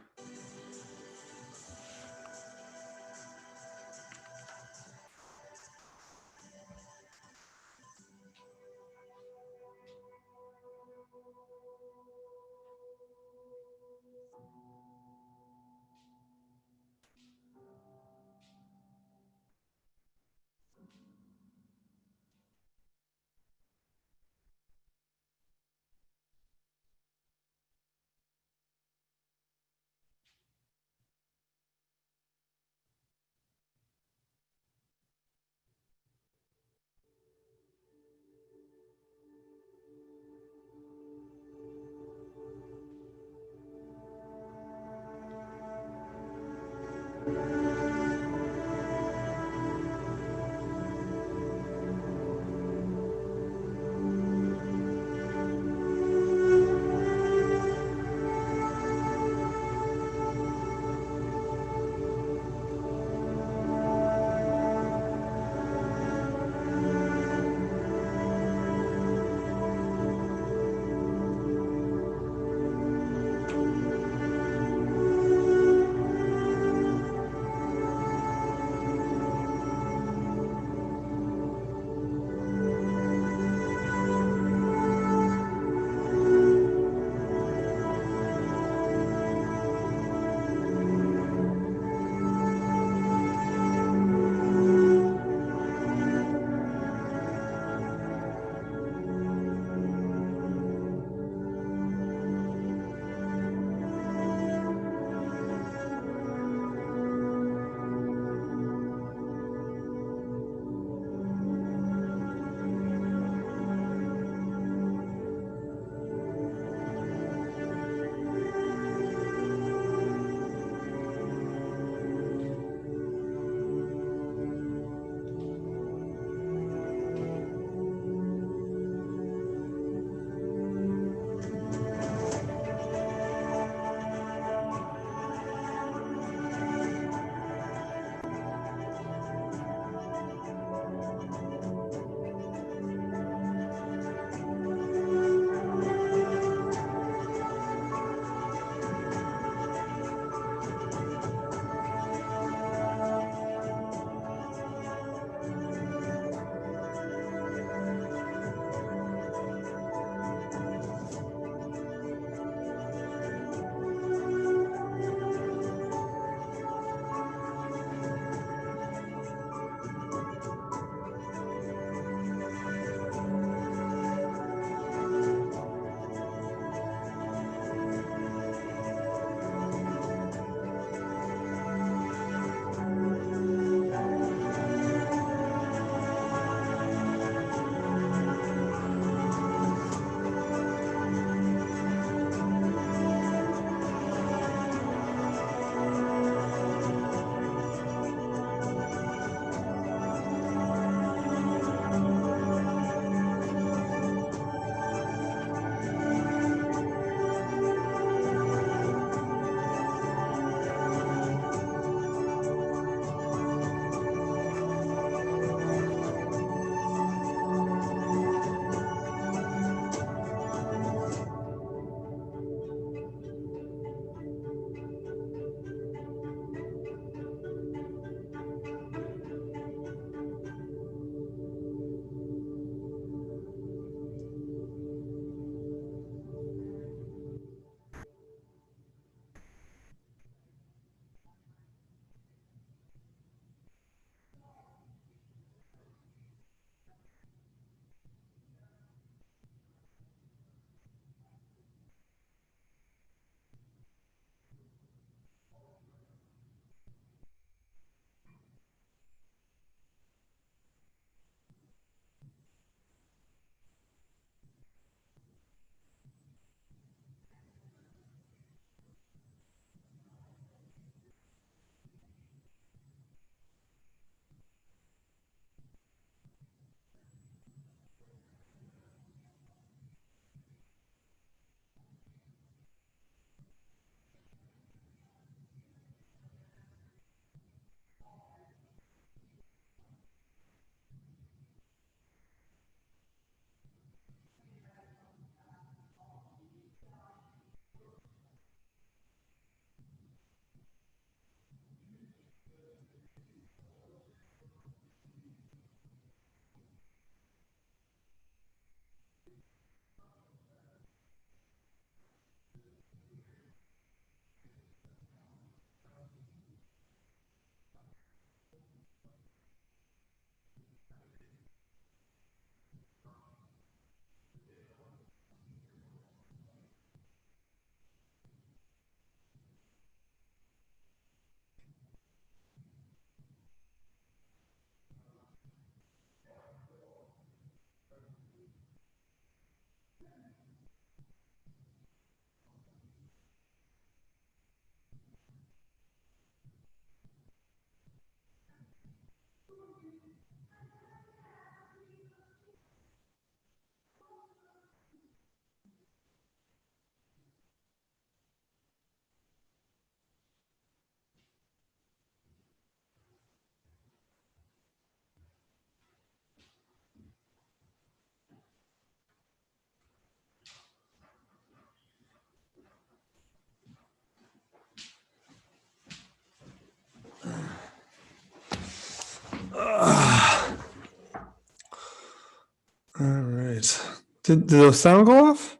All right. Did the sound go off?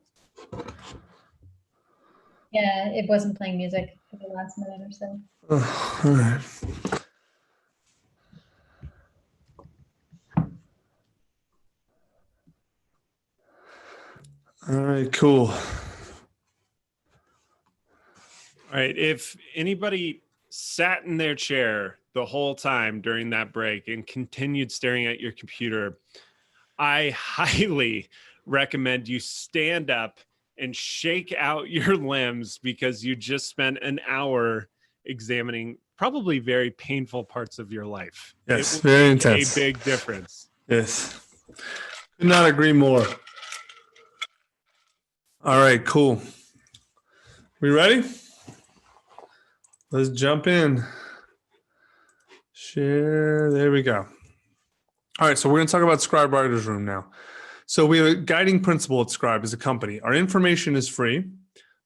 Yeah, it wasn't playing music for the last minute or so. Oh, all right. All right, cool. All right. If anybody sat in their chair the whole time during that break and continued staring at your computer, I highly recommend you stand up and shake out your limbs, because you just spent an hour examining probably very painful parts of your life. Yes, It will very make intense. a big difference. Yes. Could not agree more. All right, cool. We ready? Let's jump in. Share. There we go. All right, so we're going to talk about Scribe Writer's Room now. So we have a guiding principle at Scribe as a company. Our information is free,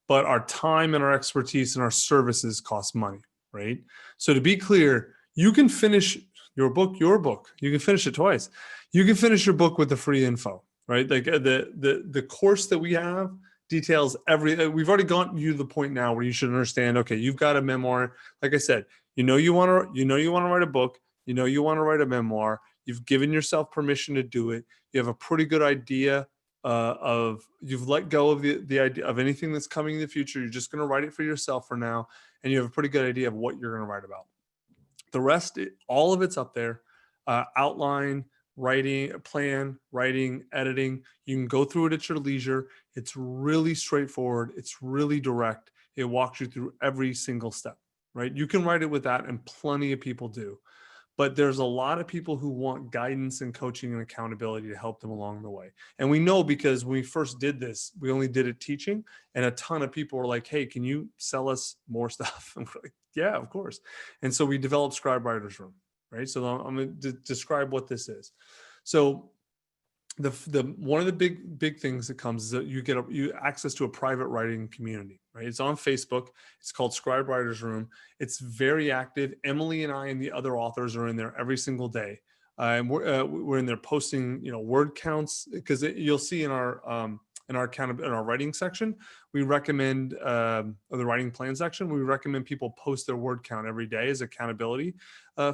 but our time and our expertise and our services cost money, right? So to be clear, you can finish your book. You can finish it twice. You can finish your book with the free info, right? Like the course that we have details every. We've already gotten you to the point now where you should understand. Okay, you've got a memoir. Like I said, you want to write a book. You want to write a memoir. You've given yourself permission to do it. You have a pretty good idea you've let go of the idea of anything that's coming in the future. You're just going to write it for yourself for now, and you have a pretty good idea of what you're going to write about. The rest, all of it's up there. Outline, writing, plan, writing, editing. You can go through it at your leisure. It's really straightforward. It's really direct. It walks you through every single step, right? You can write it with that, and plenty of people do. But there's a lot of people who want guidance and coaching and accountability to help them along the way. And we know, because when we first did this, we only did it teaching, and a ton of people were like, hey, can you sell us more stuff? And we're like, yeah, of course. And so we developed Scribe Writer's Room, right? So I'm going to describe what this is. So the one of the big things that comes is that you get access to a private writing community, right? It's on Facebook. It's called Scribe Writers Room. It's very active. Emily and I and the other authors are in there every single day, and we're in there posting word counts, because you'll see in our writing section, we recommend or the writing plan section, we recommend people post their word count every day as accountability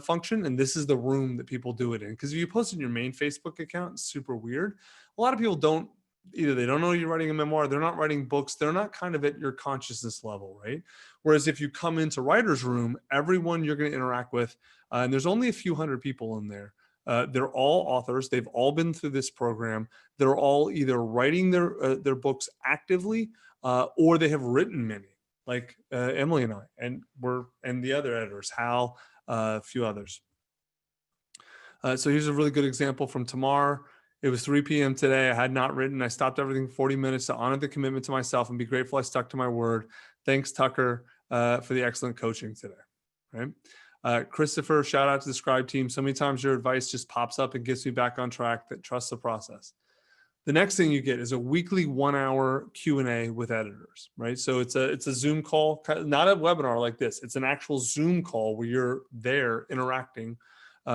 function. And this is the room that people do it in, because if you post in your main Facebook account, it's super weird. A lot of people don't they don't know you're writing a memoir, they're not writing books, they're not kind of at your consciousness level, right? Whereas if you come into Writer's Room, everyone you're going to interact with, and there's only a few hundred people in there. They're all authors. They've all been through this program. They're all either writing their books actively, or they have written many, like Emily and I, and the other editors, Hal, a few others. So here's a really good example from Tamar. It was 3 p.m. today. I had not written. I stopped everything 40 minutes to honor the commitment to myself and be grateful I stuck to my word. Thanks, Tucker, for the excellent coaching today. Right? Christopher, shout out to the Scribe team. So many times your advice just pops up and gets me back on track. That trust the process. The next thing you get is a weekly 1-hour Q&A with editors, right? So it's a Zoom call, not a webinar like this. It's an actual Zoom call where you're there interacting.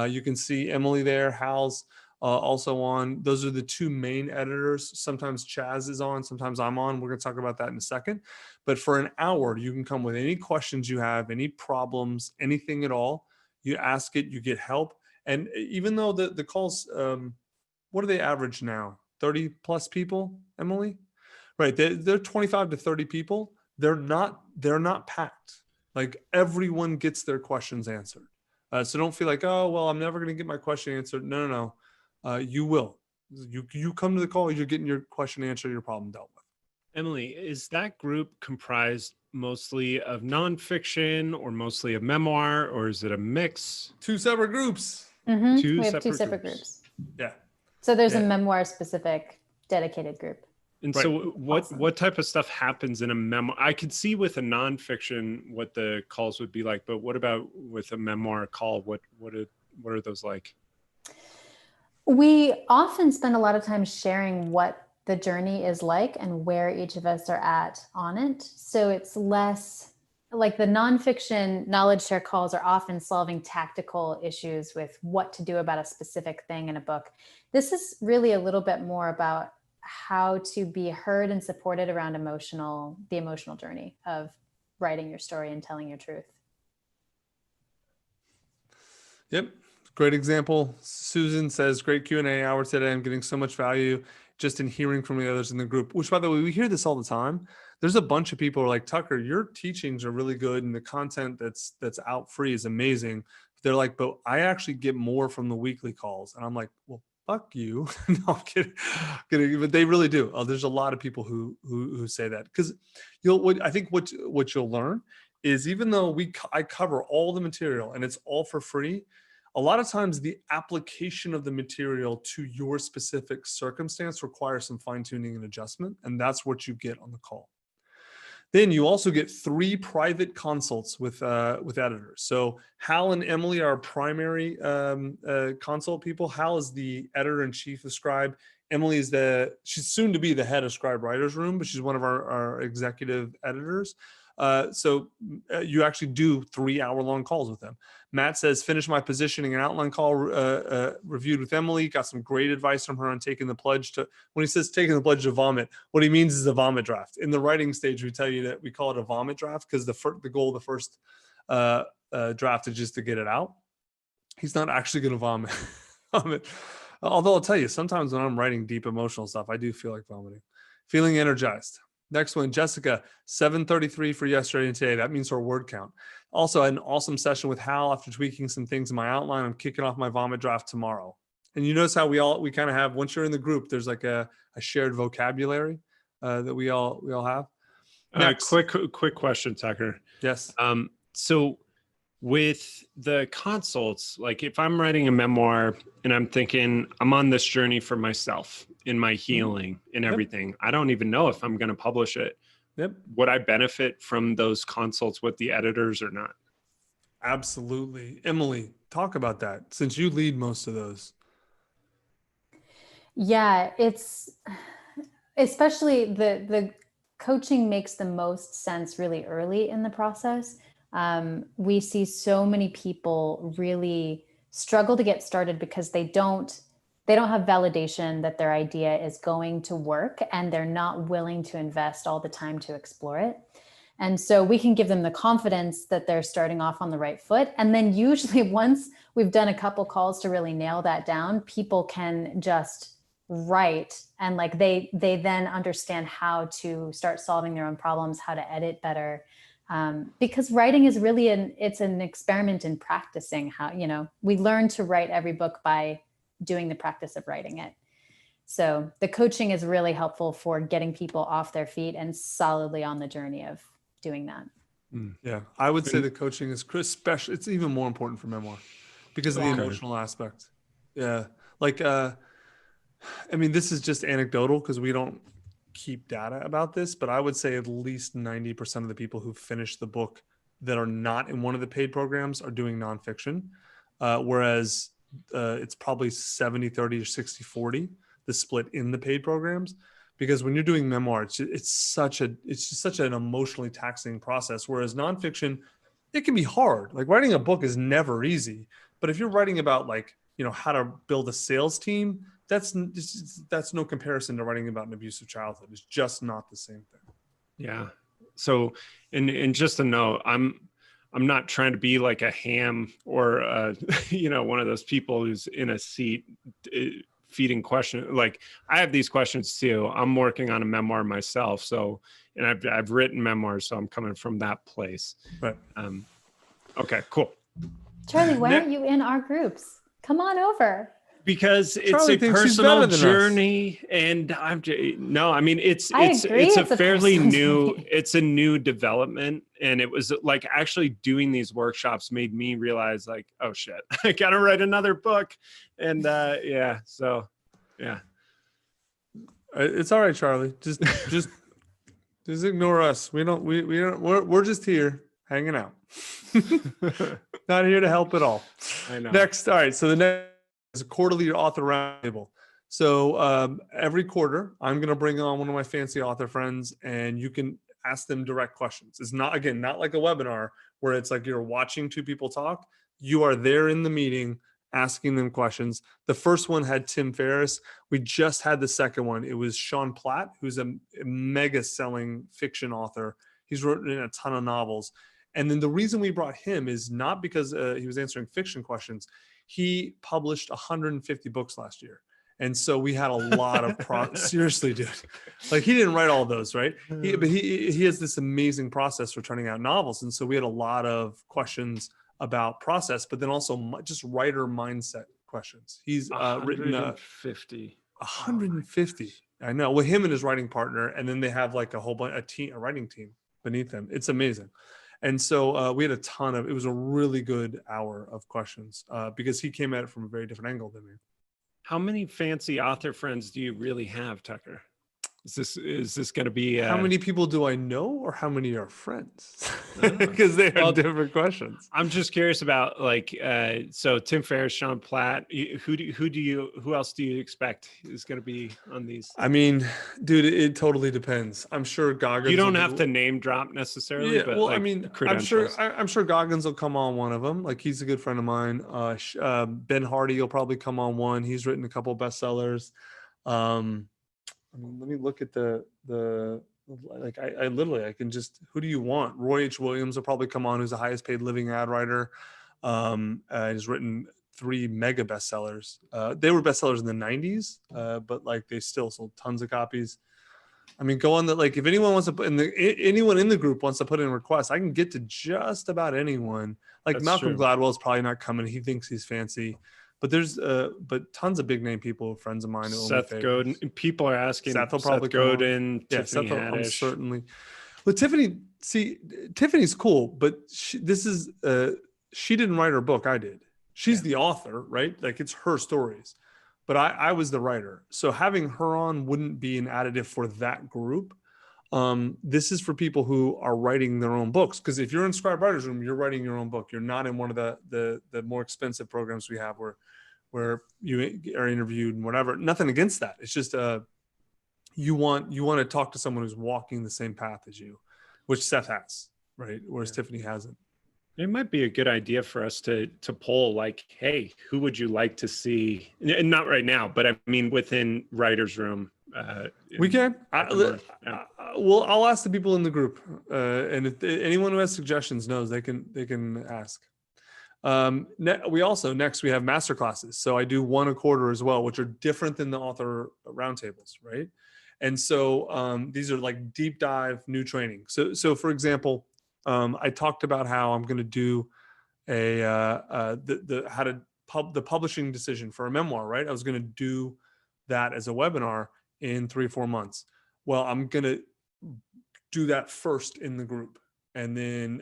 You can see Emily there, Hal's also on. Those are the two main editors. Sometimes Chaz is on, sometimes I'm on. We're going to talk about that in a second. But for an hour, you can come with any questions you have, any problems, anything at all. You ask it, you get help. And even though the calls, what do they average now? 30 plus people, Emily? Right, they're 25 to 30 people. They're not packed. Like everyone gets their questions answered. So don't feel like, oh, well, I'm never going to get my question answered. No. You will. You come to the call, you're getting your question answered, your problem dealt with. Emily, is that group comprised mostly of nonfiction or mostly of memoir, or is it a mix? Two separate groups. Mm-hmm. We have two separate groups. Yeah. So there's a memoir specific dedicated group. And right. So what type of stuff happens in a memoir? I could see with a nonfiction what the calls would be like, but what about with a memoir call? What are those like? We often spend a lot of time sharing what the journey is like and where each of us are at on it. So it's less like the nonfiction knowledge share calls are often solving tactical issues with what to do about a specific thing in a book. This is really a little bit more about how to be heard and supported around the emotional journey of writing your story and telling your truth. Yep. Great example. Susan says, great Q&A hour today. I'm getting so much value just in hearing from the others in the group, which, by the way, we hear this all the time. There's a bunch of people who are like, Tucker, your teachings are really good and the content that's out free is amazing. They're like, but I actually get more from the weekly calls. And I'm like, well, fuck you. No, I'm kidding. But they really do. There's a lot of people who say that, because I think what you'll learn is, even though I cover all the material and it's all for free, a lot of times the application of the material to your specific circumstance requires some fine tuning and adjustment. And that's what you get on the call. Then you also get 3 private consults with editors. So Hal and Emily are primary consult people. Hal is the editor-in-chief of Scribe. Emily is she's soon to be the head of Scribe Writers Room, but she's one of our executive editors. So you actually do 3-hour-long calls with them. Matt says, finish my positioning and outline call reviewed with Emily. Got some great advice from her on taking the pledge to, when he says taking the pledge to vomit, what he means is a vomit draft. In the writing stage, we tell you that we call it a vomit draft because the goal of the first draft is just to get it out. He's not actually going to vomit. Although I'll tell you, sometimes when I'm writing deep emotional stuff, I do feel like vomiting. Feeling energized. Next one, Jessica, 733 for yesterday and today. That means her word count. Also, I had an awesome session with Hal after tweaking some things in my outline. I'm kicking off my vomit draft tomorrow. And you notice how we kind of have, once you're in the group, there's like a shared vocabulary that we all have. Quick question, Tucker. Yes. So with the consults, like if I'm writing a memoir and I'm thinking I'm on this journey for myself in my healing and everything, I don't even know if I'm going to publish it. Yep. Would I benefit from those consults with the editors or not? Absolutely. Emily, talk about that, since you lead most of those. Yeah, it's especially the coaching makes the most sense really early in the process. We see so many people really struggle to get started because they don't have validation that their idea is going to work, and they're not willing to invest all the time to explore it. And so we can give them the confidence that they're starting off on the right foot. And then usually once we've done a couple calls to really nail that down, people can just write, and like they then understand how to start solving their own problems, how to edit better. Because writing is really it's an experiment in practicing how, we learn to write every book by doing the practice of writing it. So the coaching is really helpful for getting people off their feet and solidly on the journey of doing that. Yeah, I would say the coaching is especially, it's even more important for memoir because of the emotional aspect. Yeah. Like, I mean, this is just anecdotal because we don't keep data about this, but I would say at least 90% of the people who finish the book that are not in one of the paid programs are doing nonfiction. Whereas it's probably 70-30 or 60-40, the split in the paid programs. Because when you're doing memoir, it's just such an emotionally taxing process. Whereas nonfiction, it can be hard. Like writing a book is never easy. But if you're writing about how to build a sales team, that's no comparison to writing about an abusive childhood. It's just not the same thing. Yeah. So, and just a note, I'm not trying to be like a ham or one of those people who's in a seat feeding questions. Like I have these questions too. I'm working on a memoir myself. So, and I've written memoirs, so I'm coming from that place. Right. Okay, cool. Charlie, why aren't you in our groups? Come on over. Because it's Charlie a personal journey, and it's a fairly new, it's a new development. And it was like actually doing these workshops made me realize like, oh shit, I got to write another book. And so it's all right, Charlie. Just ignore us. We're just here hanging out. Not here to help at all. I know. Next. All right. So the next is a quarterly author roundtable. So every quarter, I'm going to bring on one of my fancy author friends, and you can ask them direct questions. It's not, again, not like a webinar where it's like you're watching two people talk. You are there in the meeting asking them questions. The first one had Tim Ferriss. We just had the second one. It was Sean Platt, who's a mega selling fiction author. He's written a ton of novels. And then the reason we brought him is not because he was answering fiction questions. He published 150 books last year. And so we had a lot of seriously, dude, like he didn't write all those, right? But he has this amazing process for turning out novels. And so we had a lot of questions about process, but then also just writer mindset questions. He's written 150. I know. Well, him and his writing partner, and then they have like a whole bunch, a writing team beneath them. It's amazing. And so we had it was a really good hour of questions because he came at it from a very different angle than me. How many fancy author friends do you really have, Tucker? Is this going to be how many people do I know, or how many are friends? Because they are different questions. I'm just curious about like so Tim Ferriss, Sean Platt. Who else do you expect is going to be on these? I mean, dude, it totally depends. I'm sure Goggins. You don't have to name drop necessarily. Yeah, but well, like I mean, I'm sure Goggins will come on one of them. Like he's a good friend of mine. Ben Hardy will probably come on one. He's written a couple of bestsellers. I mean, let me look at I literally, I can just, who do you want? Roy H. Williams will probably come on, who's the highest paid living ad writer. He's written 3 mega bestsellers. They were bestsellers in the 90s, but like they still sold tons of copies. I mean, go on that. Like if anyone wants to put anyone in the group wants to put in requests, I can get to just about anyone. Like that's Malcolm Gladwell is probably not coming. He thinks he's fancy. But there's tons of big name people, friends of mine. Seth Godin. People are asking. Seth will probably Godin. Yeah, Tiffany Haddish. Certainly. Well, Tiffany's cool, but she didn't write her book. I did. She's the author, right? Like it's her stories, but I was the writer. So having her on wouldn't be an additive for that group. This is for people who are writing their own books. Because if you're in Scribe Writers Room, you're writing your own book. You're not in one of the more expensive programs we have where you are interviewed and whatever. Nothing against that. It's just you want to talk to someone who's walking the same path as you, which Seth has, right? Whereas Tiffany hasn't. It might be a good idea for us to poll like, hey, who would you like to see? And not right now, but I mean within Writers Room. We can. Well, I'll ask the people in the group, and if anyone who has suggestions knows, they can ask. We have master classes. So I do 1 a quarter as well, which are different than the author roundtables, right? And so these are like deep dive new training. So for example, I talked about how I'm going to do the publishing decision for a memoir, right? I was going to do that as a webinar in 3 or 4 months. Well, I'm going to do that first in the group and then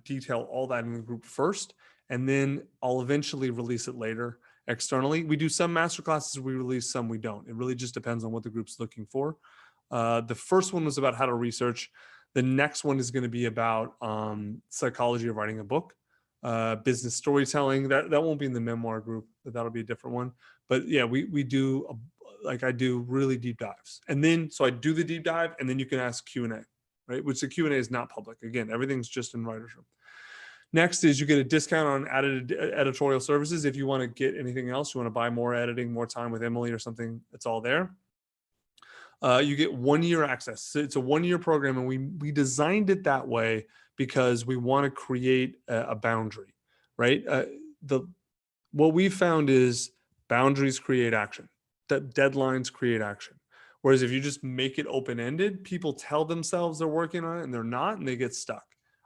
detail all that in the group first. And then I'll eventually release it later externally. We do some masterclasses, we release some, we don't. It really just depends on what the group's looking for. The first one was about how to research. The next one is going to be about psychology of writing a book, business storytelling. That won't be in the memoir group, but that'll be a different one. But yeah, we do I do really deep dives. And then, so I do the deep dive and then you can ask Q&A, right? Which the Q&A is not public. Again, everything's just in Writers Room. Next is you get a discount on added editorial services. If you want to get anything else, you want to buy more editing, more time with Emily or something, it's all there. You get 1 year access. So it's a 1 year program, and we designed it that way because we want to create a boundary, right? What we found is boundaries create action. Deadlines create action. Whereas if you just make it open-ended, people tell themselves they're working on it and they're not, and they get stuck.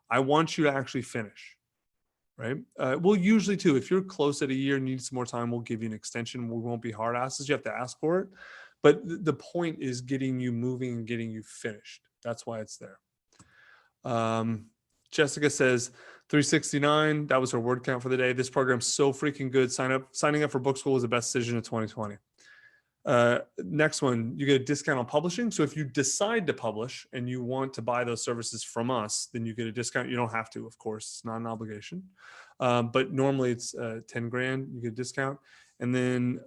I want you to actually finish, right? We'll usually too, if you're close at a year and need some more time, we'll give you an extension. We won't be hard asses. You have to ask for it. But the point is getting you moving and getting you finished. That's why it's there. Jessica says 369. That was her word count for the day. This program's so freaking good. Signing up for book school was the best decision of 2020. Next one, you get a discount on publishing. So if you decide to publish and you want to buy those services from us, then you get a discount. You don't have to, of course, it's not an obligation. But normally it's 10 grand, you get a discount. And then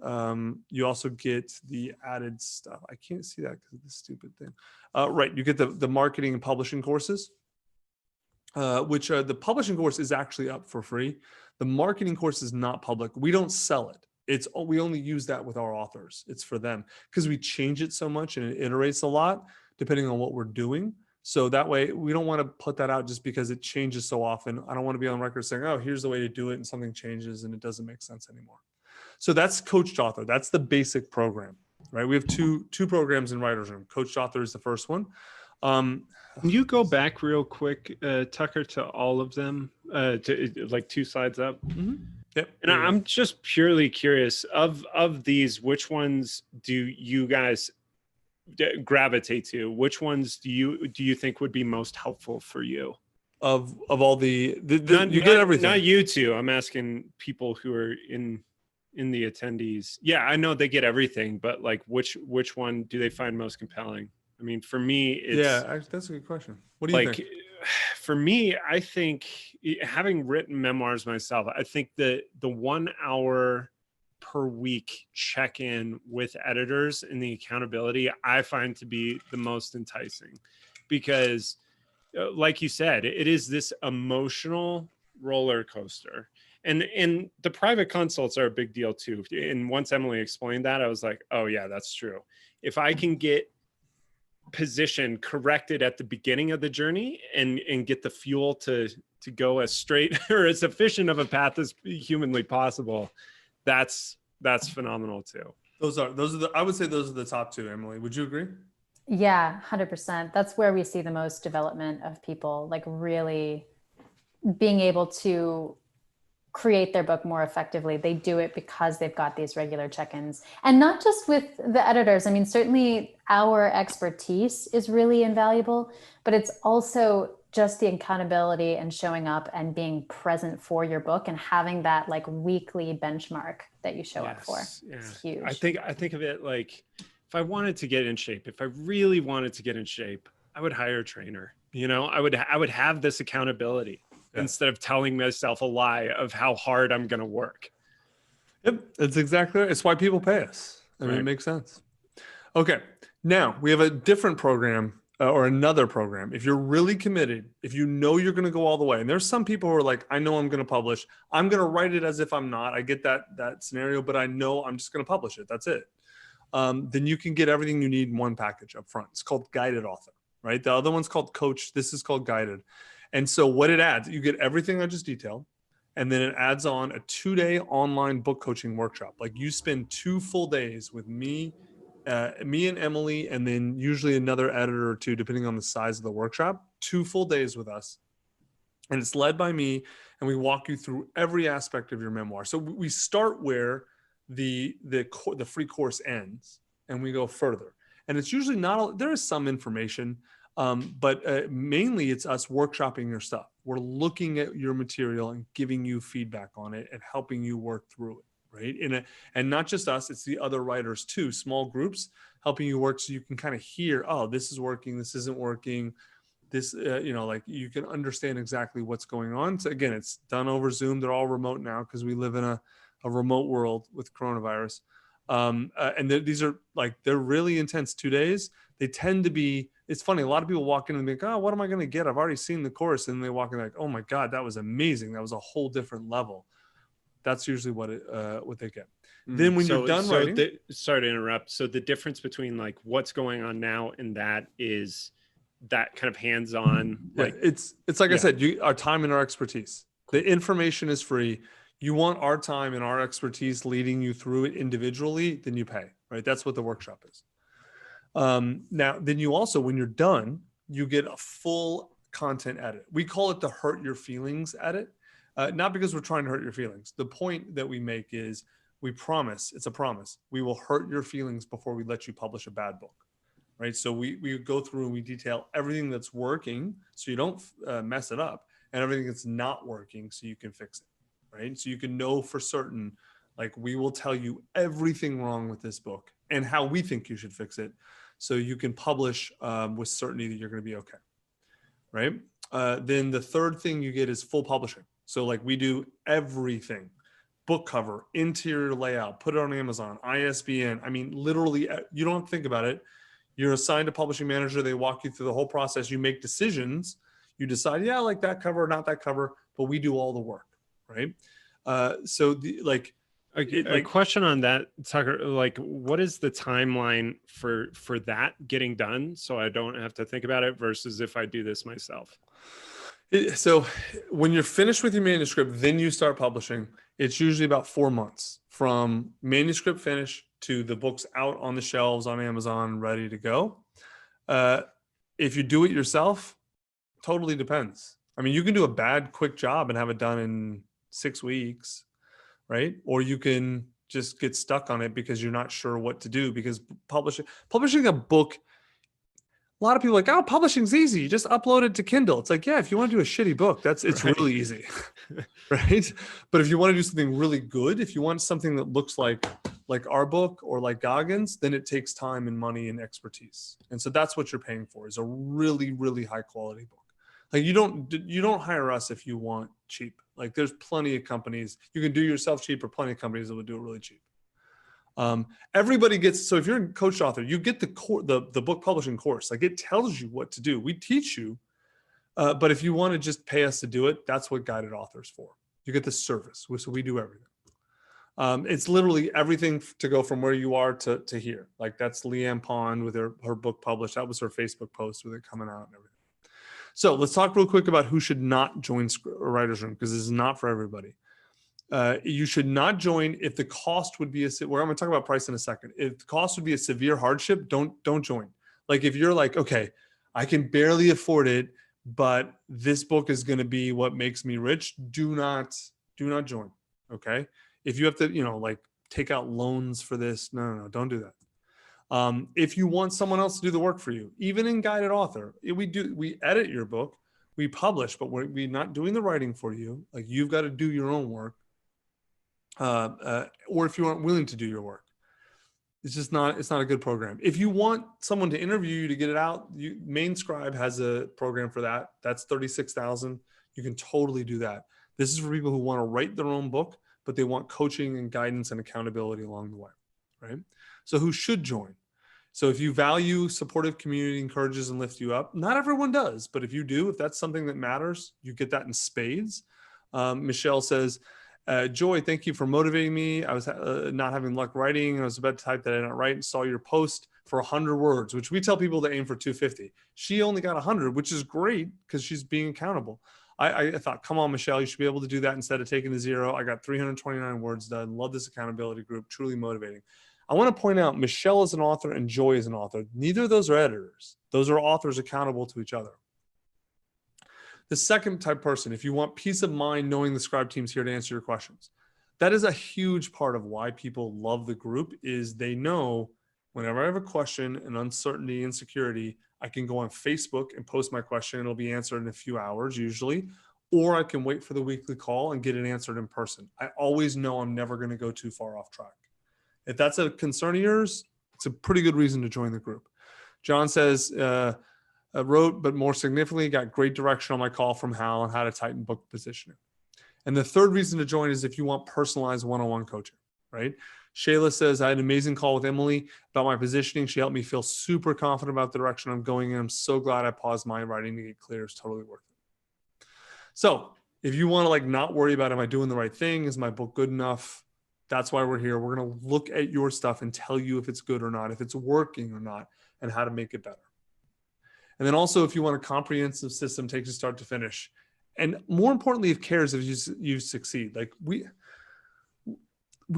you also get the added stuff. I can't see that because of this stupid thing. Right, you get the marketing and publishing courses, which the publishing course is actually up for free. The marketing course is not public. We don't sell it. We only use that with our authors. It's for them because we change it so much and it iterates a lot depending on what we're doing. So that way we don't want to put that out just because it changes so often. I don't want to be on record saying, oh, here's the way to do it, and something changes and it doesn't make sense anymore. So that's Coached Author. That's the basic program, right? We have two programs in Writer's Room. Coached Author is the first one. Can you go back real quick, Tucker, to all of them, to like 2 slides up? Mm-hmm. Yep. And I'm just purely curious, of these, which ones do you guys gravitate to? Which ones do you think would be most helpful for you? Of all you get everything. Not you two. I'm asking people who are in the attendees. Yeah, I know they get everything, but like which one do they find most compelling? I mean, for me, it's that's a good question. What do you think? For me, I think, having written memoirs myself, I think the 1 hour per week check-in with editors and the accountability I find to be the most enticing, because like you said, it is this emotional roller coaster. And the private consults are a big deal too. And once Emily explained that, I was like, oh yeah, that's true. If I can get position corrected at the beginning of the journey and get the fuel to go as straight or as efficient of a path as humanly possible, that's phenomenal too. I would say those are the top 2, Emily. Would you agree? Yeah, 100%. That's where we see the most development of people, like really being able to create their book more effectively. They do it because they've got these regular check-ins, and not just with the editors. I mean, certainly our expertise is really invaluable, but it's also just the accountability and showing up and being present for your book and having that like weekly benchmark that you show up for. Yeah. It's huge. I think of it like, if I wanted to get in shape, if I really wanted to get in shape, I would hire a trainer. You know, I would have this accountability. Yeah. Instead of telling myself a lie of how hard I'm going to work. Yep, that's exactly right. It's why people pay us. I mean, It makes sense. Okay, now we have a different program or another program. If you're really committed, if you know you're going to go all the way, and there's some people who are like, I know I'm going to publish. I'm going to write it as if I'm not. I get that scenario, but I know I'm just going to publish it. That's it. Then you can get everything you need in one package up front. It's called Guided Author, right? The other one's called Coach. This is called Guided. And so what it adds, you get everything I just detailed, and then it adds on a 2-day online book coaching workshop. Like you spend 2 full days with me and Emily, and then usually another editor or 2, depending on the size of the workshop, 2 full days with us. And it's led by me, and we walk you through every aspect of your memoir. So we start where the free course ends, and we go further. And it's usually there is some information, but mainly it's us workshopping your stuff. We're looking at your material and giving you feedback on it and helping you work through it, right? And not just us, it's the other writers too, small groups helping you work so you can kind of hear, oh, this is working, this isn't working, this, like you can understand exactly what's going on. So again, it's done over Zoom. They're all remote now because we live in a remote world with coronavirus. And these are they're really intense 2 days. They tend to be, it's funny, a lot of people walk in and think, oh, what am I going to get? I've already seen the course. And they walk in like, oh my God, that was amazing. That was a whole different level. That's usually what they get. Then when you're done writing. Sorry to interrupt. So the difference between like what's going on now and that is that kind of hands-on. It's like I said, our time and our expertise. The information is free. You want our time and our expertise leading you through it individually, then you pay, right? That's what the workshop is. Now, then you also, when you're done, you get a full content edit. We call it the hurt your feelings edit, not because we're trying to hurt your feelings. The point that we make is we promise, it's a promise, we will hurt your feelings before we let you publish a bad book, right? So we go through and we detail everything that's working so you don't mess it up, and everything that's not working so you can fix it. Right? So you can know for certain, like we will tell you everything wrong with this book and how we think you should fix it. So you can publish with certainty that you're going to be okay. Right? Then the third thing you get is full publishing. So like we do everything, book cover, interior layout, put it on Amazon, ISBN. I mean, literally, you don't have to think about it. You're assigned a publishing manager. They walk you through the whole process. You make decisions. You decide, yeah, I like that cover, not that cover, but we do all the work, right? A question on that, Tucker, like what is the timeline for that getting done so I don't have to think about it versus if I do this myself? So when you're finished with your manuscript, then you start publishing. It's usually about 4 months from manuscript finish to the book's out on the shelves on Amazon, ready to go. If you do it yourself, totally depends. I mean, you can do a bad, quick job and have it done in 6 weeks, right? Or you can just get stuck on it because you're not sure what to do, because publishing a book, a lot of people are like, oh, publishing's easy. You just upload it to Kindle. It's like, yeah, if you want to do a shitty book, it's right. Really easy, right? But if you want to do something really good, if you want something that looks like our book or like Goggins, then it takes time and money and expertise. And so that's what you're paying for, is a really, really high quality book. Like you don't hire us if you want cheap. Like there's plenty of companies you can do yourself cheap, or plenty of companies that will do it really cheap. Everybody gets, so if you're a coach author, you get the book publishing course. Like it tells you what to do. We teach you, but if you want to just pay us to do it, that's what Guided Author's for. You get the service. So we do everything. It's literally everything to go from where you are to here. Like that's Leanne Pond with her book published. That was her Facebook post with it coming out and everything. So let's talk real quick about who should not join a writer's room, because this is not for everybody. You should not join if the cost would be I'm going to talk about price in a second. If the cost would be a severe hardship, don't join. Like if you're like, okay, I can barely afford it, but this book is going to be what makes me rich, do not join. Okay. If you have to, like take out loans for this, no, don't do that. If you want someone else to do the work for you, even in Guided Author, we edit your book, we publish, but we're not doing the writing for you. Like you've got to do your own work. Or if you aren't willing to do your work, it's not a good program. If you want someone to interview you to get it out, Main Scribe has a program for that. That's $36,000. You can totally do that. This is for people who want to write their own book, but they want coaching and guidance and accountability along the way, right? So who should join? So if you value supportive community, encourages and lifts you up, not everyone does, but if you do, if that's something that matters, you get that in spades. Michelle says, Joy, thank you for motivating me. I was not having luck writing. I was about to type that I didn't write and saw your post for 100 words, which we tell people to aim for 250. She only got 100, which is great because she's being accountable. I thought, come on, Michelle, you should be able to do that instead of taking the 0. I got 329 words done. Love this accountability group. Truly motivating. I want to point out Michelle is an author and Joy is an author. Neither of those are editors. Those are authors accountable to each other. The second type person, if you want peace of mind knowing the Scribe team's here to answer your questions, that is a huge part of why people love the group, is they know whenever I have a question, an uncertainty, insecurity, I can go on Facebook and post my question. It'll be answered in a few hours usually, or I can wait for the weekly call and get it answered in person. I always know I'm never going to go too far off track. If that's a concern of yours, it's a pretty good reason to join the group. John says, wrote, but more significantly, got great direction on my call from Hal on how to tighten book positioning. And the third reason to join is if you want personalized one-on-one coaching, right? Shayla says, I had an amazing call with Emily about my positioning. She helped me feel super confident about the direction I'm going in. I'm so glad I paused my writing to get clear. It's totally worth it. So if you want to not worry about, am I doing the right thing? Is my book good enough? That's why we're here. We're going to look at your stuff and tell you if it's good or not, if it's working or not, and how to make it better. And then also, if you want a comprehensive system, takes you start to finish. And more importantly, if cares if you succeed. Like we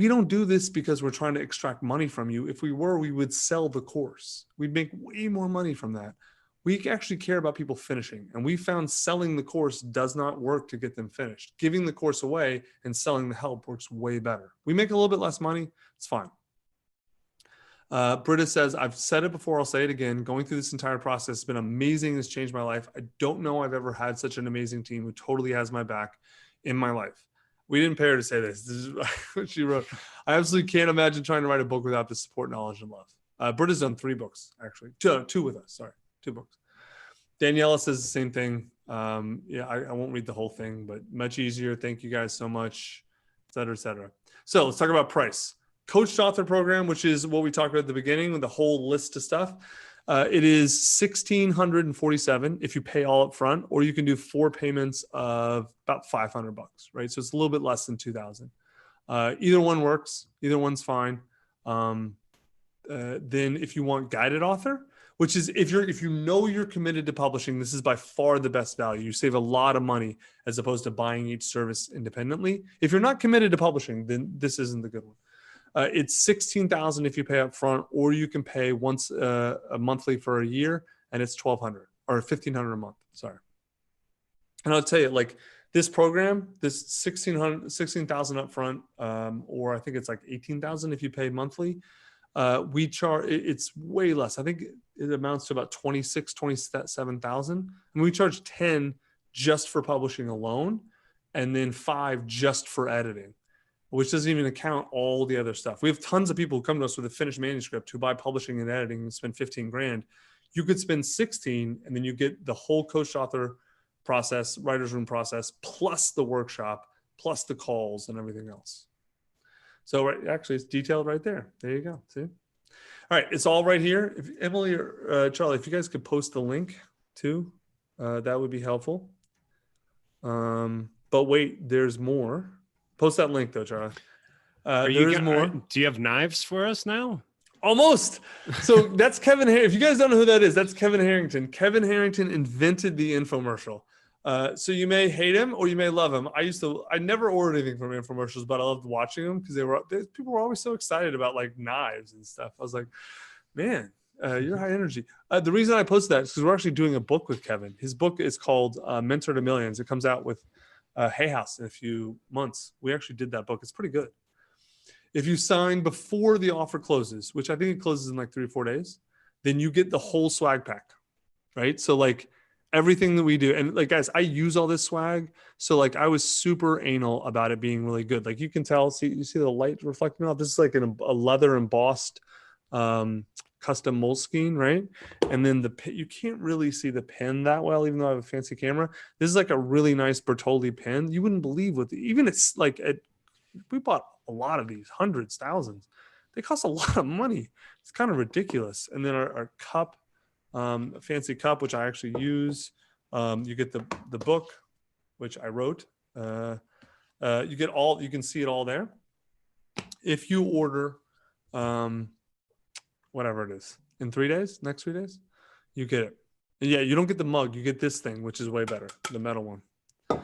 don't do this because we're trying to extract money from you. If we were, we would sell the course. We'd make way more money from that. We actually care about people finishing. And we found selling the course does not work to get them finished. Giving the course away and selling the help works way better. We make a little bit less money. It's fine. Britta says, I've said it before, I'll say it again. Going through this entire process has been amazing. It's changed my life. I don't know I've ever had such an amazing team who totally has my back in my life. We didn't pay her to say this. This is what she wrote. I absolutely can't imagine trying to write a book without the support, knowledge, and love. Britta's done 3 books, actually. Two with us, sorry. 2 books. Daniela says the same thing. I won't read the whole thing, but much easier. Thank you guys so much, et cetera, et cetera. So let's talk about price. Coached author program, which is what we talked about at the beginning with the whole list of stuff. It is $1,647 if you pay all up front, or you can do 4 payments of about $500, right? So it's a little bit less than $2,000. Either one works. Either one's fine. Then if you want guided author, which is if you know you're committed to publishing, this is by far the best value. You save a lot of money as opposed to buying each service independently. If you're not committed to publishing, then this isn't the good one. It's $16,000 if you pay up front, or you can pay once a monthly for a year, and it's $1,200 or $1,500 a month. Sorry. And I'll tell you, like this program, this $16,000 up front, or I think it's like $18,000 if you pay monthly. We charge, it's way less. I think it amounts to about $27,000. And we charge 10 just for publishing alone, and then 5 just for editing, which doesn't even account all the other stuff. We have tons of people who come to us with a finished manuscript who buy publishing and editing and spend 15 grand. You could spend 16, and then you get the whole coached author process, writer's room process, plus the workshop, plus the calls and everything else. So actually it's detailed right there. There you go. See? All right. It's all right here. If Emily or Charlie, if you guys could post the link too, that would be helpful. But wait, there's more. Post that link though, Charlie. There's more. Do you have knives for us now? Almost. So that's Kevin. If you guys don't know who that is, that's Kevin Harrington. Kevin Harrington invented the infomercial. So you may hate him or you may love him. I never ordered anything from infomercials, but I loved watching them because people were always so excited about like knives and stuff. I was like, man, you're high energy. The reason I posted that is because we're actually doing a book with Kevin. His book is called Mentor to Millions. It comes out with Hay House in a few months. We actually did that book. It's pretty good. If you sign before the offer closes, which I think it closes in like 3 or 4 days, then you get the whole swag pack, right? So like everything that we do, and like guys, I use all this swag. So like I was super anal about it being really good. Like you can tell, you see the light reflecting off. This is like a leather embossed custom Moleskine, right? And then you can't really see the pen that well, even though I have a fancy camera. This is like a really nice Bertolli pen. You wouldn't believe even it's like we bought a lot of these, hundreds, thousands. They cost a lot of money. It's kind of ridiculous. And then our cup, a fancy cup, which I actually use. You get the book, which I wrote. You can see it all there. If you order, whatever it is, in 3 days, next 3 days, you get it. And yeah, you don't get the mug. You get this thing, which is way better, the metal one. All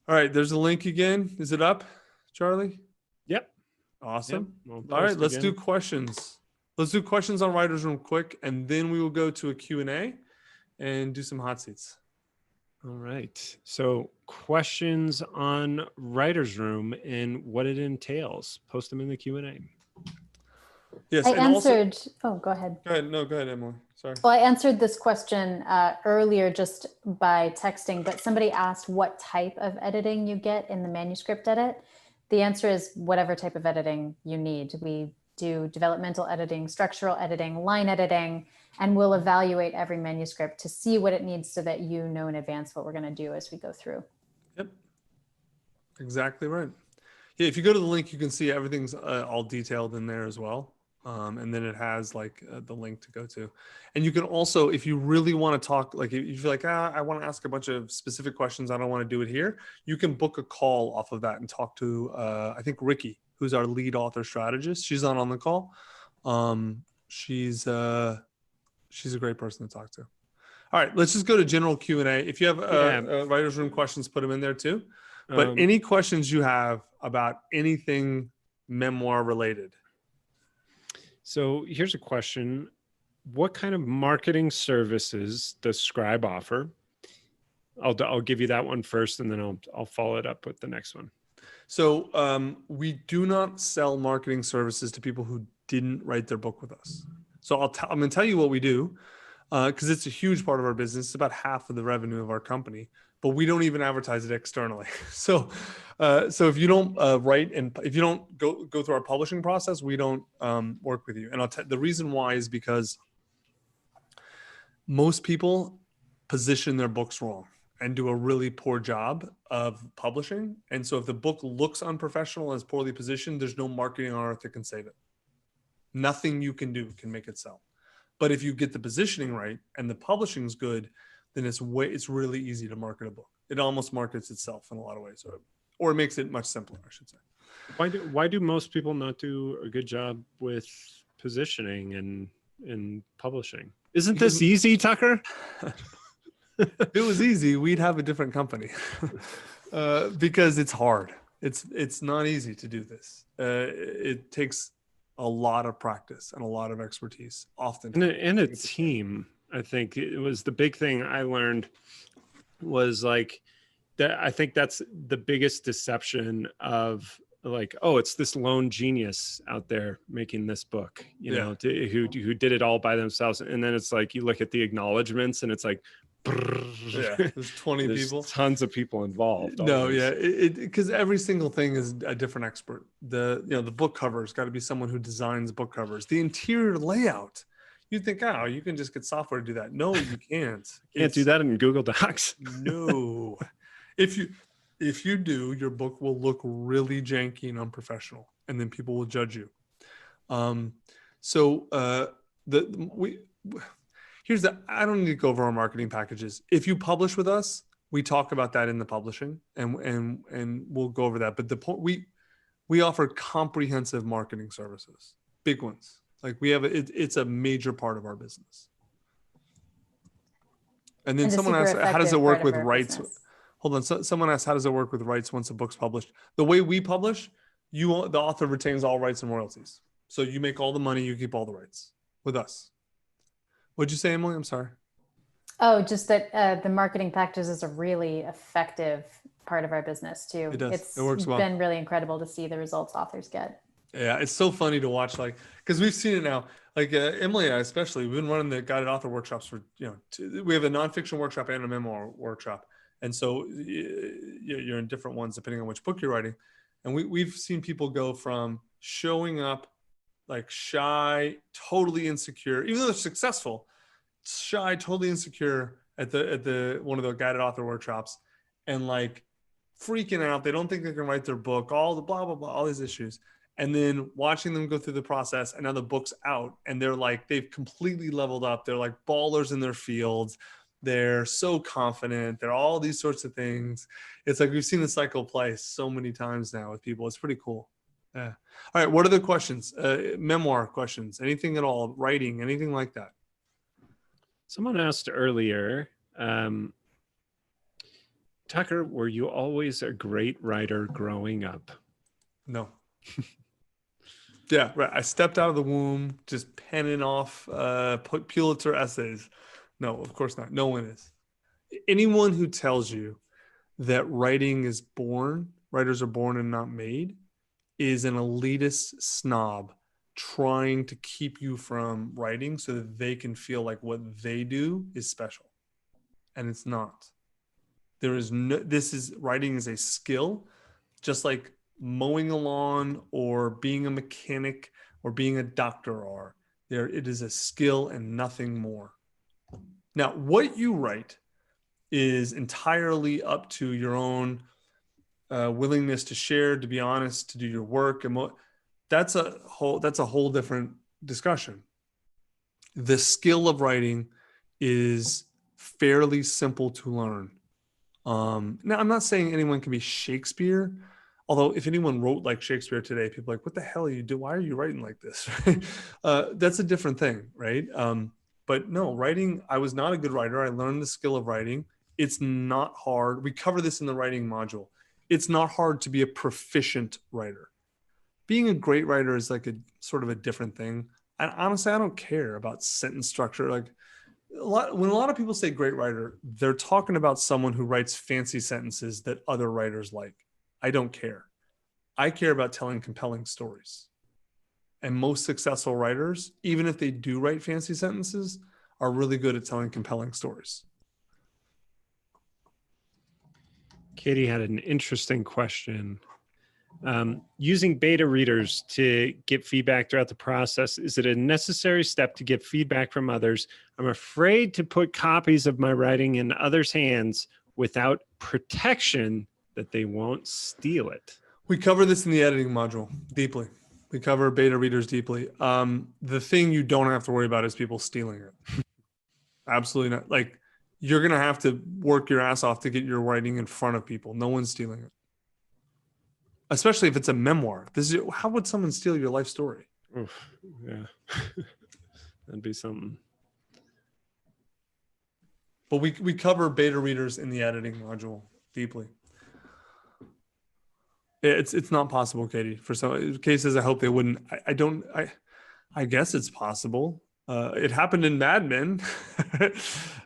right, there's a link again. Is it up, Charlie? Yep. Awesome. Yep. All right, let's do questions. Let's do questions on Writer's Room quick, and then we will go to a Q&A and do some hot seats. All right. So questions on Writer's Room and what it entails. Post them in the Q&A. Yes, I answered. Go ahead. Go ahead. No, go ahead, Emily. Sorry. Well, I answered this question earlier just by texting, but somebody asked what type of editing you get in the manuscript edit. The answer is whatever type of editing you need. We do developmental editing, structural editing, line editing, and we'll evaluate every manuscript to see what it needs so that you know in advance what we're going to do as we go through. Yep. Exactly right. Yeah, if you go to the link, you can see everything's all detailed in there as well. And then it has like the link to go to. And you can also, if you really want to talk, like if you feel like, I want to ask a bunch of specific questions, I don't want to do it here, you can book a call off of that and talk to, I think, Ricky, who's our lead author strategist. She's not on the call. She's a great person to talk to. All right, let's just go to general Q&A. If you have Writer's Room questions, put them in there too. But any questions you have about anything memoir related? So here's a question. What kind of marketing services does Scribe offer? I'll give you that one first, and then I'll follow it up with the next one. So we do not sell marketing services to people who didn't write their book with us. So I'm going to tell you what we do, because it's a huge part of our business. It's about half of the revenue of our company, but we don't even advertise it externally. So if you don't write and if you don't go through our publishing process, we don't work with you. And the reason why is because most people position their books wrong. and do a really poor job of publishing. And so if the book looks unprofessional and is poorly positioned, there's no marketing on earth that can save it. Nothing you can do can make it sell. But if you get the positioning right and the publishing's good, then it's really easy to market a book. It almost markets itself in a lot of ways, or it makes it much simpler, I should say. Why do most people not do a good job with positioning and publishing? Isn't this easy, Tucker? If it was easy, we'd have a different company. Because it's hard. It's not easy to do this. It takes a lot of practice and a lot of expertise, often. And a team. I think it was the big thing I learned was like that. I think that's the biggest deception of like, oh, it's this lone genius out there making this book, you know, who did it all by themselves. And then it's like, you look at the acknowledgements and it's like, there's 20 people, tons of people involved. No, because every single thing is a different expert. The book covers got to be someone who designs book covers. The interior layout, you think, oh, you can just get software to do that. No, you can't. Can't do that in Google Docs. No. If you do, your book will look really janky and unprofessional, and then people will judge you. I don't need to go over our marketing packages. If you publish with us, we talk about that in the publishing, and we'll go over that. But the point, we offer comprehensive marketing services, big ones. Like we have it's a major part of our business. And then someone asked, how does it work with rights? Business. Hold on. So someone asked, how does it work with rights once a book's published? The way we publish, the author retains all rights and royalties. So you make all the money, you keep all the rights with us. What'd you say, Emily? I'm sorry. Oh, just that the marketing packages is a really effective part of our business too. It does. It works well. well. It's been really incredible to see the results authors get. Yeah, it's so funny to watch, like, because we've seen it now. Like Emily and I especially, we've been running the guided author workshops for, we have a nonfiction workshop and a memoir workshop. And so you're in different ones depending on which book you're writing. And we've seen people go from showing up like shy, totally insecure, even though they're successful, shy, totally insecure at the one of the guided author workshops, and like freaking out. They don't think they can write their book, all the blah, blah, blah, all these issues. And then watching them go through the process, and now the book's out, and they're like, they've completely leveled up. They're like ballers in their fields. They're so confident. They're all these sorts of things. It's like we've seen the cycle play so many times now with people. It's pretty cool. Yeah. All right. What are the questions? Memoir questions, anything at all, writing, anything like that? Someone asked earlier, Tucker, were you always a great writer growing up? No. Yeah, right. I stepped out of the womb just penning off Pulitzer essays. No, of course not. No one is. Anyone who tells you that writers are born and not made, is an elitist snob trying to keep you from writing so that they can feel like what they do is special. And it's not. Writing is a skill, just like mowing a lawn or being a mechanic or being a doctor are. It is a skill and nothing more. Now, what you write is entirely up to your own willingness to share, to be honest, to do your work, and that's a whole different discussion. The skill of writing is fairly simple to learn. Now, I'm not saying anyone can be Shakespeare, although if anyone wrote like Shakespeare today, people are like, what the hell are you doing? Why are you writing like this? That's a different thing, right? But no, writing, I was not a good writer. I learned the skill of writing. It's not hard. We cover this in the writing module. It's not hard to be a proficient writer. Being a great writer is like a sort of a different thing. And honestly, I don't care about sentence structure. Like when a lot of people say great writer, they're talking about someone who writes fancy sentences that other writers like. I don't care. I care about telling compelling stories. And most successful writers, even if they do write fancy sentences, are really good at telling compelling stories. Katie had an interesting question. Using beta readers to get feedback throughout the process, is it a necessary step to get feedback from others? I'm afraid to put copies of my writing in others' hands. without protection that they won't steal it. We cover this in the editing module deeply. We cover beta readers deeply. The thing you don't have to worry about is people stealing it. Absolutely not. Like, you're going to have to work your ass off to get your writing in front of people. No one's stealing it. Especially if it's a memoir. How would someone steal your life story? Oof, yeah. That'd be something. But we cover beta readers in the editing module deeply. It's not possible, Katie. For some cases, I hope they wouldn't. I guess it's possible. It happened in Mad Men.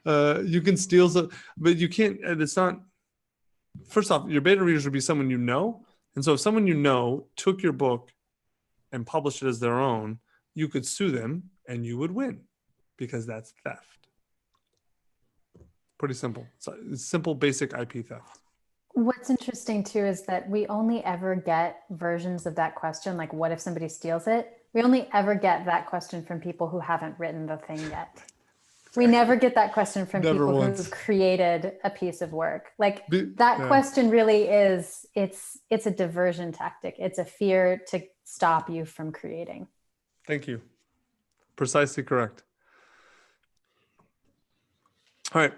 You can steal some, but you can't. It's not. First off, your beta readers would be someone you know, and so if someone you know took your book and published it as their own, you could sue them and you would win, because that's theft. Pretty simple. It's simple, basic IP theft. What's interesting too is that we only ever get versions of that question, like what if somebody steals it? We only ever get that question from people who haven't written the thing yet. We never get that question from people who've created a piece of work. Like that question really is, it's a diversion tactic. It's a fear to stop you from creating. Thank you. Precisely correct. All right.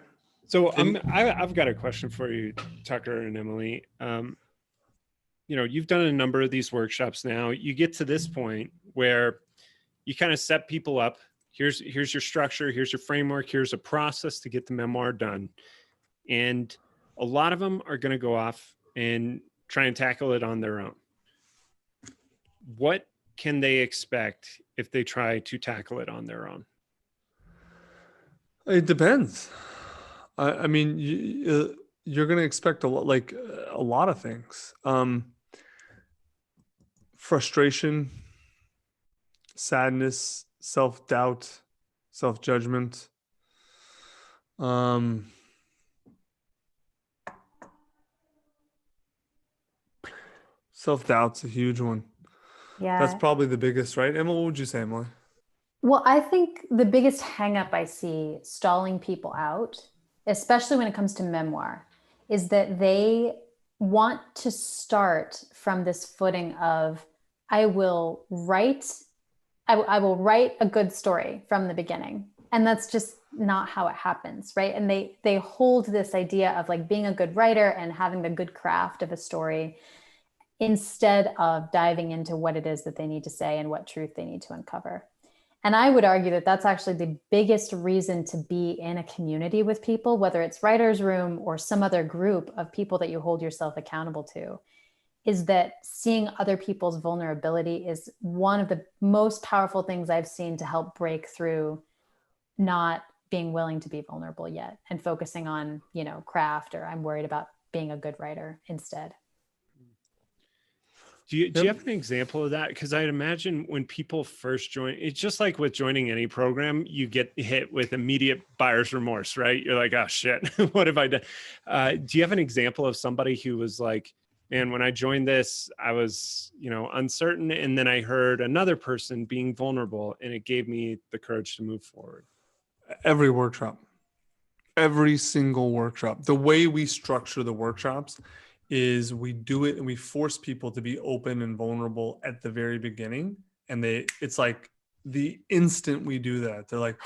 So I've got a question for you, Tucker and Emily. You've done a number of these workshops now. You get to this point where you kind of set people up. Here's your structure. Here's your framework. Here's a process to get the memoir done. And a lot of them are going to go off and try and tackle it on their own. What can they expect if they try to tackle it on their own? It depends. I mean, you're going to expect a lot of things. Frustration, sadness, self-doubt, self-judgment. Self-doubt's a huge one. Yeah. That's probably the biggest, right? Emma, what would you say, Emily? Well, I think the biggest hang up I see stalling people out, especially when it comes to memoir, is that they want to start from this footing of, I will write a good story from the beginning. And that's just not how it happens, right? And they hold this idea of like being a good writer and having the good craft of a story instead of diving into what it is that they need to say and what truth they need to uncover. And I would argue that that's actually the biggest reason to be in a community with people, whether it's writer's room or some other group of people that you hold yourself accountable to, is that seeing other people's vulnerability is one of the most powerful things I've seen to help break through not being willing to be vulnerable yet and focusing on, craft, or I'm worried about being a good writer instead. Do you have an example of that? Because I'd imagine when people first join, it's just like with joining any program, you get hit with immediate buyer's remorse, right? You're like, oh shit, what have I done? Do you have an example of somebody who was like, man, when I joined this, I was, uncertain. And then I heard another person being vulnerable and it gave me the courage to move forward? Every workshop, every single workshop. The way we structure the workshops is we do it and we force people to be open and vulnerable at the very beginning. And it's like the instant we do that, they're like,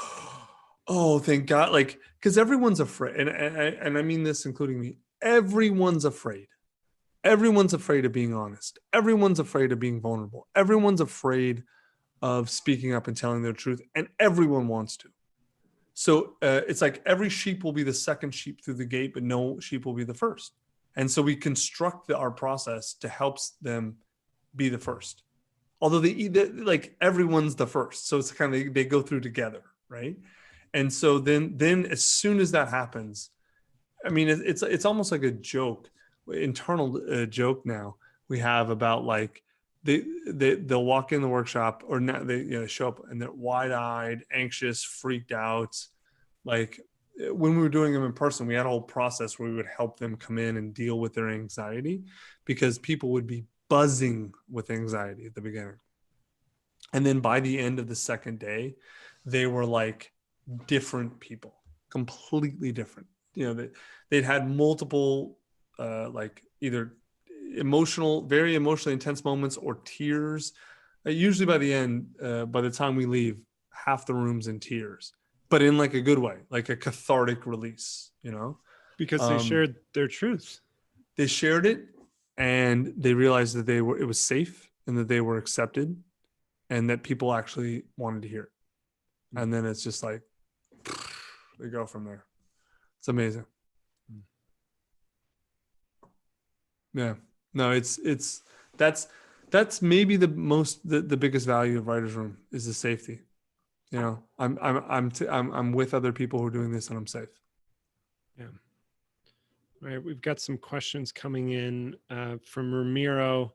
oh, thank God. Like, because everyone's afraid. And I mean this, including me, everyone's afraid. Everyone's afraid of being honest. Everyone's afraid of being vulnerable. Everyone's afraid of speaking up and telling their truth. And everyone wants to. So it's like every sheep will be the second sheep through the gate, but no sheep will be the first. And so we construct our process to help them be the first. Although like everyone's the first. So it's kind of, they go through together, right? And so then as soon as that happens, I mean, it's almost like a joke, internal joke now we have about like, they'll walk in the workshop or not, they show up and they're wide-eyed, anxious, freaked out. Like when we were doing them in person, we had a whole process where we would help them come in and deal with their anxiety, because people would be buzzing with anxiety at the beginning. And then by the end of the second day, they were like different people, completely different. they'd had multiple like either very emotionally intense moments or tears. Usually by the end, by the time we leave, half the room's in tears, but in like a good way, like a cathartic release, Because they shared their truths. They shared it, and they realized that it was safe and that they were accepted, and that people actually wanted to hear it. And then it's just like they go from there. It's amazing. Yeah. No, that's maybe the biggest value of Writer's Room is the safety. I'm with other people who are doing this, and I'm safe. Yeah. All right, we've got some questions coming in from Ramiro.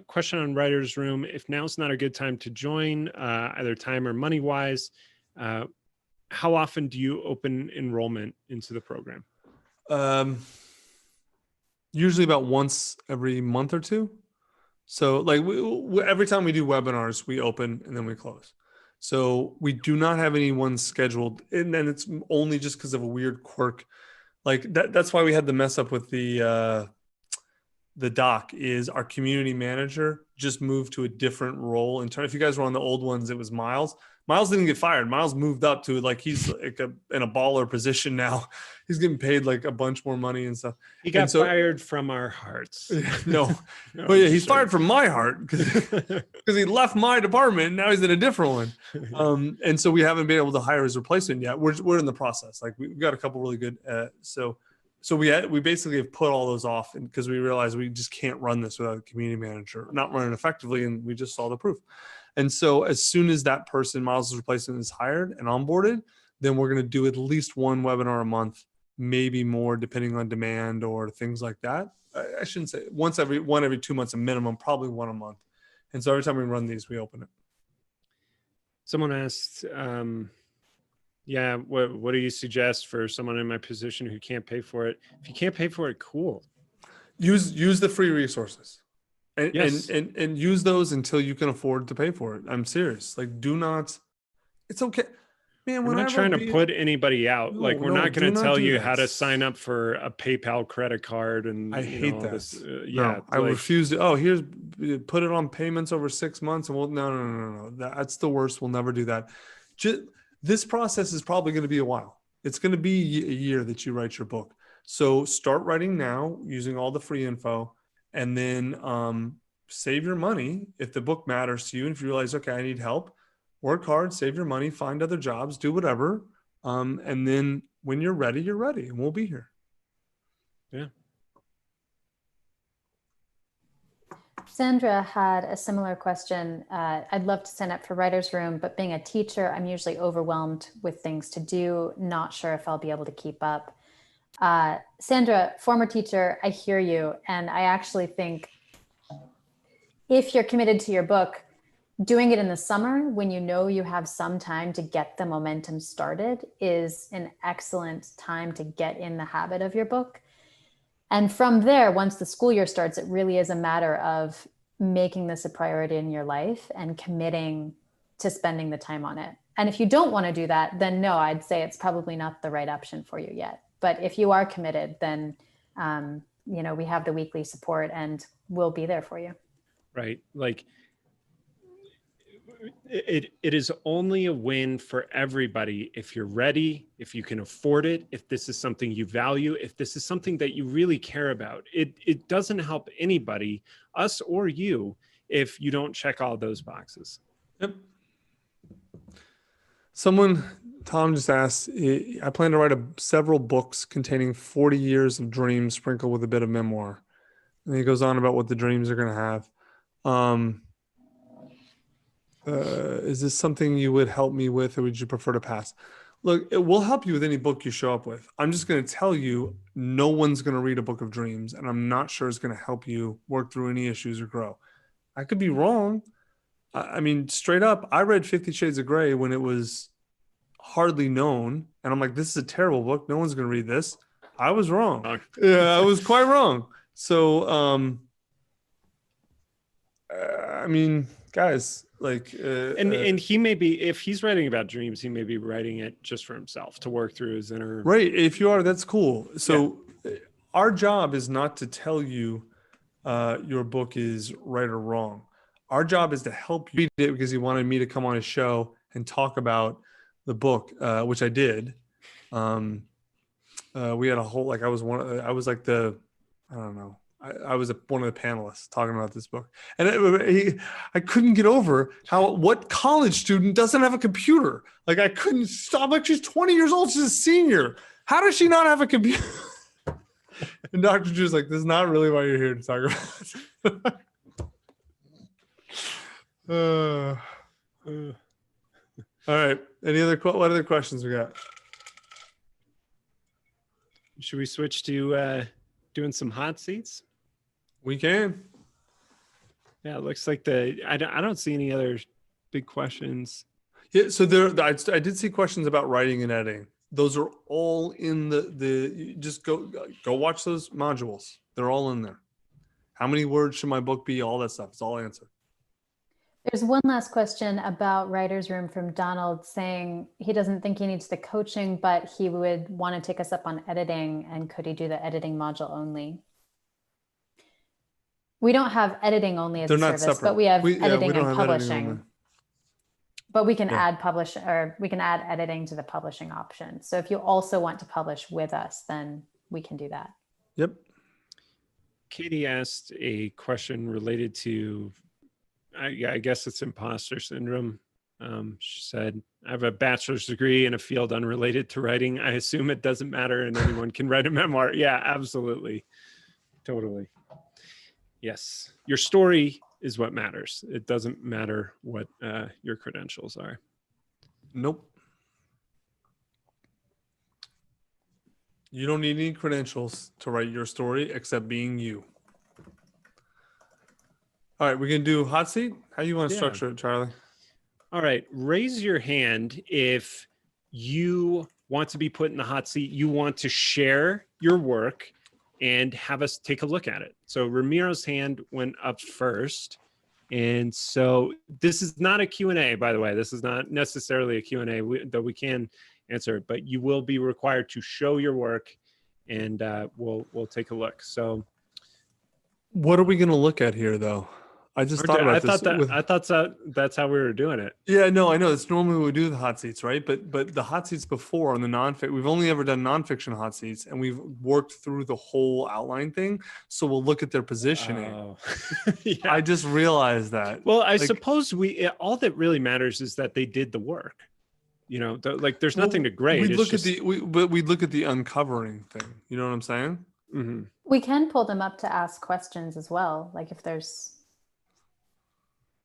Question on Writer's Room: if now's not a good time to join, either time or money wise, how often do you open enrollment into the program? Usually about once every month or two. So like every time we do webinars, we open and then we close. So we do not have anyone scheduled, and then it's only just because of a weird quirk. Like that's why we had the mess up with the doc. Is our community manager just moved to a different role in if you guys were on the old ones, it was Miles. Miles didn't get fired. Miles moved up to like he's like in a baller position now. He's getting paid like a bunch more money and stuff. He got fired from our hearts. No, but yeah, he's fired from my heart because he left my department. Now he's in a different one. And so we haven't been able to hire his replacement yet. We're in the process. Like we've got a couple really good. So we basically have put all those off because we realized we just can't run this without a community manager, not running effectively, and we just saw the proof. And so as soon as that person, Miles' replacement, is hired and onboarded, then we're going to do at least one webinar a month, maybe more depending on demand or things like that. I shouldn't say every 2 months, a minimum, probably one a month. And so every time we run these, we open it. Someone asked, what do you suggest for someone in my position who can't pay for it? If you can't pay for it, cool. Use the free resources. And, yes. and use those until you can afford to pay for it. I'm serious. Like, do not. It's okay, man. We're not trying to put anybody out. No, like, we're not going to tell you that. how to sign up for a PayPal credit card. And I hate that. This, I refuse to. Oh, here's put it on payments over 6 months, and no. That's the worst. We'll never do that. This process is probably going to be a while. It's going to be a year that you write your book. So start writing now using all the free info. And then save your money if the book matters to you. And if you realize, okay, I need help, work hard, save your money, find other jobs, do whatever. And then when you're ready, and we'll be here. Yeah. Sandra had a similar question. I'd love to sign up for Writer's Room, but being a teacher, I'm usually overwhelmed with things to do, not sure if I'll be able to keep up. Sandra, former teacher, I hear you. And I actually think if you're committed to your book, doing it in the summer when you know you have some time to get the momentum started is an excellent time to get in the habit of your book. And from there, once the school year starts, it really is a matter of making this a priority in your life and committing to spending the time on it. And if you don't want to do that, then no, I'd say it's probably not the right option for you yet. But if you are committed, then, we have the weekly support and we'll be there for you. Right. Like it is only a win for everybody if you're ready, if you can afford it, if this is something you value, if this is something that you really care about. It doesn't help anybody, us or you, if you don't check all those boxes. Yep. Tom just asked, I plan to write several books containing 40 years of dreams sprinkled with a bit of memoir. And he goes on about what the dreams are going to have. Is this something you would help me with, or would you prefer to pass? Look, it will help you with any book you show up with. I'm just going to tell you, no one's going to read a book of dreams, and I'm not sure it's going to help you work through any issues or grow. I could be wrong. I mean, straight up, I read 50 Shades of Grey when it was hardly known, and I'm like, this is a terrible book, no one's going to read this. I was wrong. Yeah, I was quite wrong. So I mean, guys, like, And he may be, if he's writing about dreams, he may be writing it just for himself to work through his inner. right. If you are, that's cool. So our job is not to tell you your book is right or wrong. Our job is to help you read it because he wanted me to come on his show and talk about the book, which I did. We had a whole, like, I was like the, I don't know. I was one of the panelists talking about this book, and I couldn't get over what college student doesn't have a computer. Like, I couldn't stop. Like, she's 20 years old. She's a senior. How does she not have a computer? And Dr. Drew's like, this is not really why you're here to talk about it. All right. What other questions we got? Should we switch to doing some hot seats? We can. Yeah, it looks like I don't see any other big questions. Yeah, so I did see questions about writing and editing. Those are all in the just go watch those modules. They're all in there. How many words should my book be? All that stuff. It's all answered. There's one last question about Writer's Room from Donald, saying he doesn't think he needs the coaching, but he would want to take us up on editing, and could he do the editing module only? We don't have editing only as a service, separate. But we have editing and have publishing. But we can add we can add editing to the publishing option. So if you also want to publish with us, then we can do that. Yep. Katie asked a question related to, I guess it's imposter syndrome. She said, I have a bachelor's degree in a field unrelated to writing. I assume it doesn't matter and anyone can write a memoir. Yeah, absolutely. Totally. Yes. Your story is what matters. It doesn't matter what your credentials are. Nope. You don't need any credentials to write your story except being you. All right, we can do hot seat. How you want to structure it, Charlie? All right, raise your hand if you want to be put in the hot seat. You want to share your work and have us take a look at it. So Ramiro's hand went up first. And so this is not a Q&A, by the way. This is not necessarily a Q&A, though we can answer it, but you will be required to show your work, and we'll take a look. So what are we going to look at here, though? I just thought about this. I thought that's how we were doing it. Yeah, no, I know. It's normally we do the hot seats, right? But the hot seats before on the nonfiction, we've only ever done nonfiction hot seats, and we've worked through the whole outline thing. So we'll look at their positioning. Oh. I just realized that. Well, I suppose all that really matters is that they did the work. You know, there's nothing to grade. We look at the uncovering thing. You know what I'm saying? Mm-hmm. We can pull them up to ask questions as well. Like if there's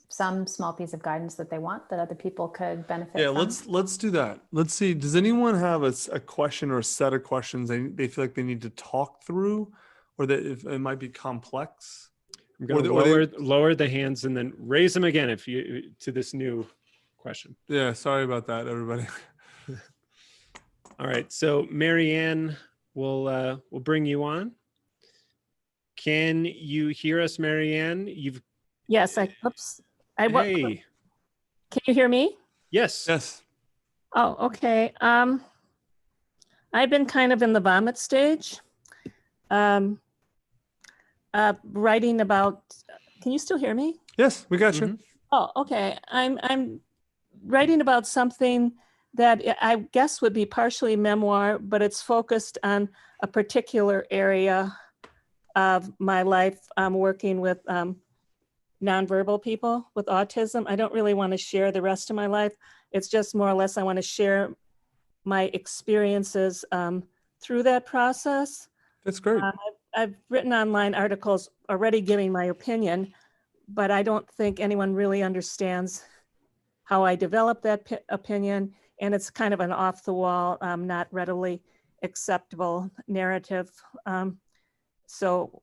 some small piece of guidance that they want that other people could benefit from. Let's do that. Let's see. Does anyone have a question or a set of questions they feel like they need to talk through, or that if it might be complex? I'm going to lower the hands and then raise them again if you to this new question. Yeah, sorry about that, everybody. All right, so Marianne, we'll bring you on. Can you hear us, Marianne? Yes. Hey. Can you hear me? Yes. Yes. Oh, okay. I've been kind of in the vomit stage. Writing about. Can you still hear me? Yes, we got you. Mm-hmm. Oh, okay. I'm writing about something that I guess would be partially memoir, but it's focused on a particular area of my life. I'm working with nonverbal people with autism. I don't really want to share the rest of my life. It's just more or less I want to share my experiences through that process. That's great. I've written online articles already giving my opinion, but I don't think anyone really understands how I developed that opinion. And it's kind of an off the wall, not readily acceptable narrative. So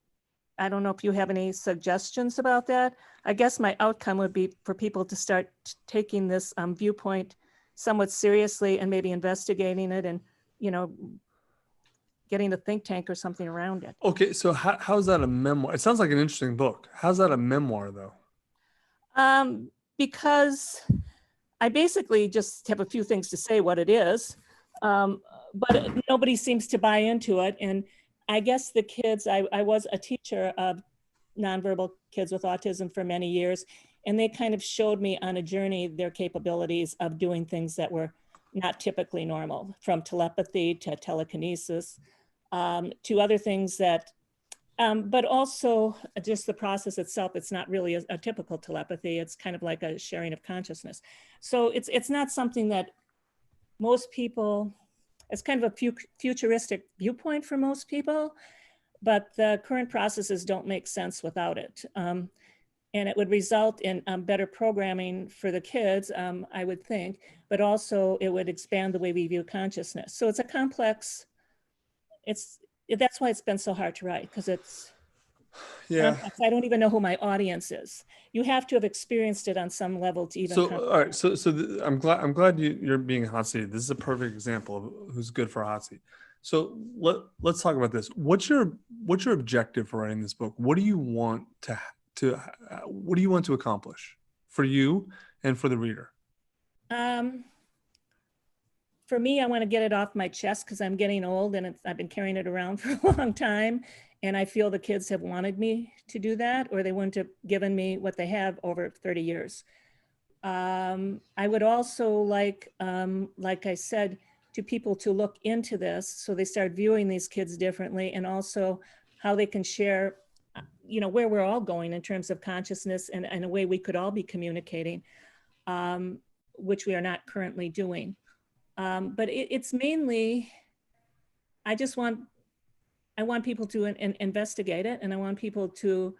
I don't know if you have any suggestions about that. I guess my outcome would be for people to start taking this viewpoint somewhat seriously and maybe investigating it and, getting a think tank or something around it. Okay, so how's that a memoir? It sounds like an interesting book. How's that a memoir, though? Because I basically just have a few things to say what it is, but nobody seems to buy into it. And I guess the kids, I was a teacher of nonverbal kids with autism for many years, and they kind of showed me on a journey their capabilities of doing things that were not typically normal, from telepathy to telekinesis, to other things that, but also just the process itself. It's not really a typical telepathy. It's kind of like a sharing of consciousness. So it's not something that most people, it's kind of a futuristic viewpoint for most people, but the current processes don't make sense without it. And it would result in better programming for the kids, I would think, but also it would expand the way we view consciousness. So it's a complex, that's why it's been so hard to write, because it's complex. I don't even know who my audience is. You have to have experienced it on some level to even. So all right, I'm glad you're being hot seated. This is a perfect example of who's good for a hot seat. So let's talk about this. What's your objective for writing this book? What do you want what do you want to accomplish for you and for the reader? For me, I want to get it off my chest because I'm getting old and I've been carrying it around for a long time. And I feel the kids have wanted me to do that, or they wouldn't have given me what they have over 30 years. I would also like I said, to people to look into this so they start viewing these kids differently, and also how they can share, where we're all going in terms of consciousness and a way we could all be communicating, which we are not currently doing. But it's mainly, I want people to investigate it, and I want people to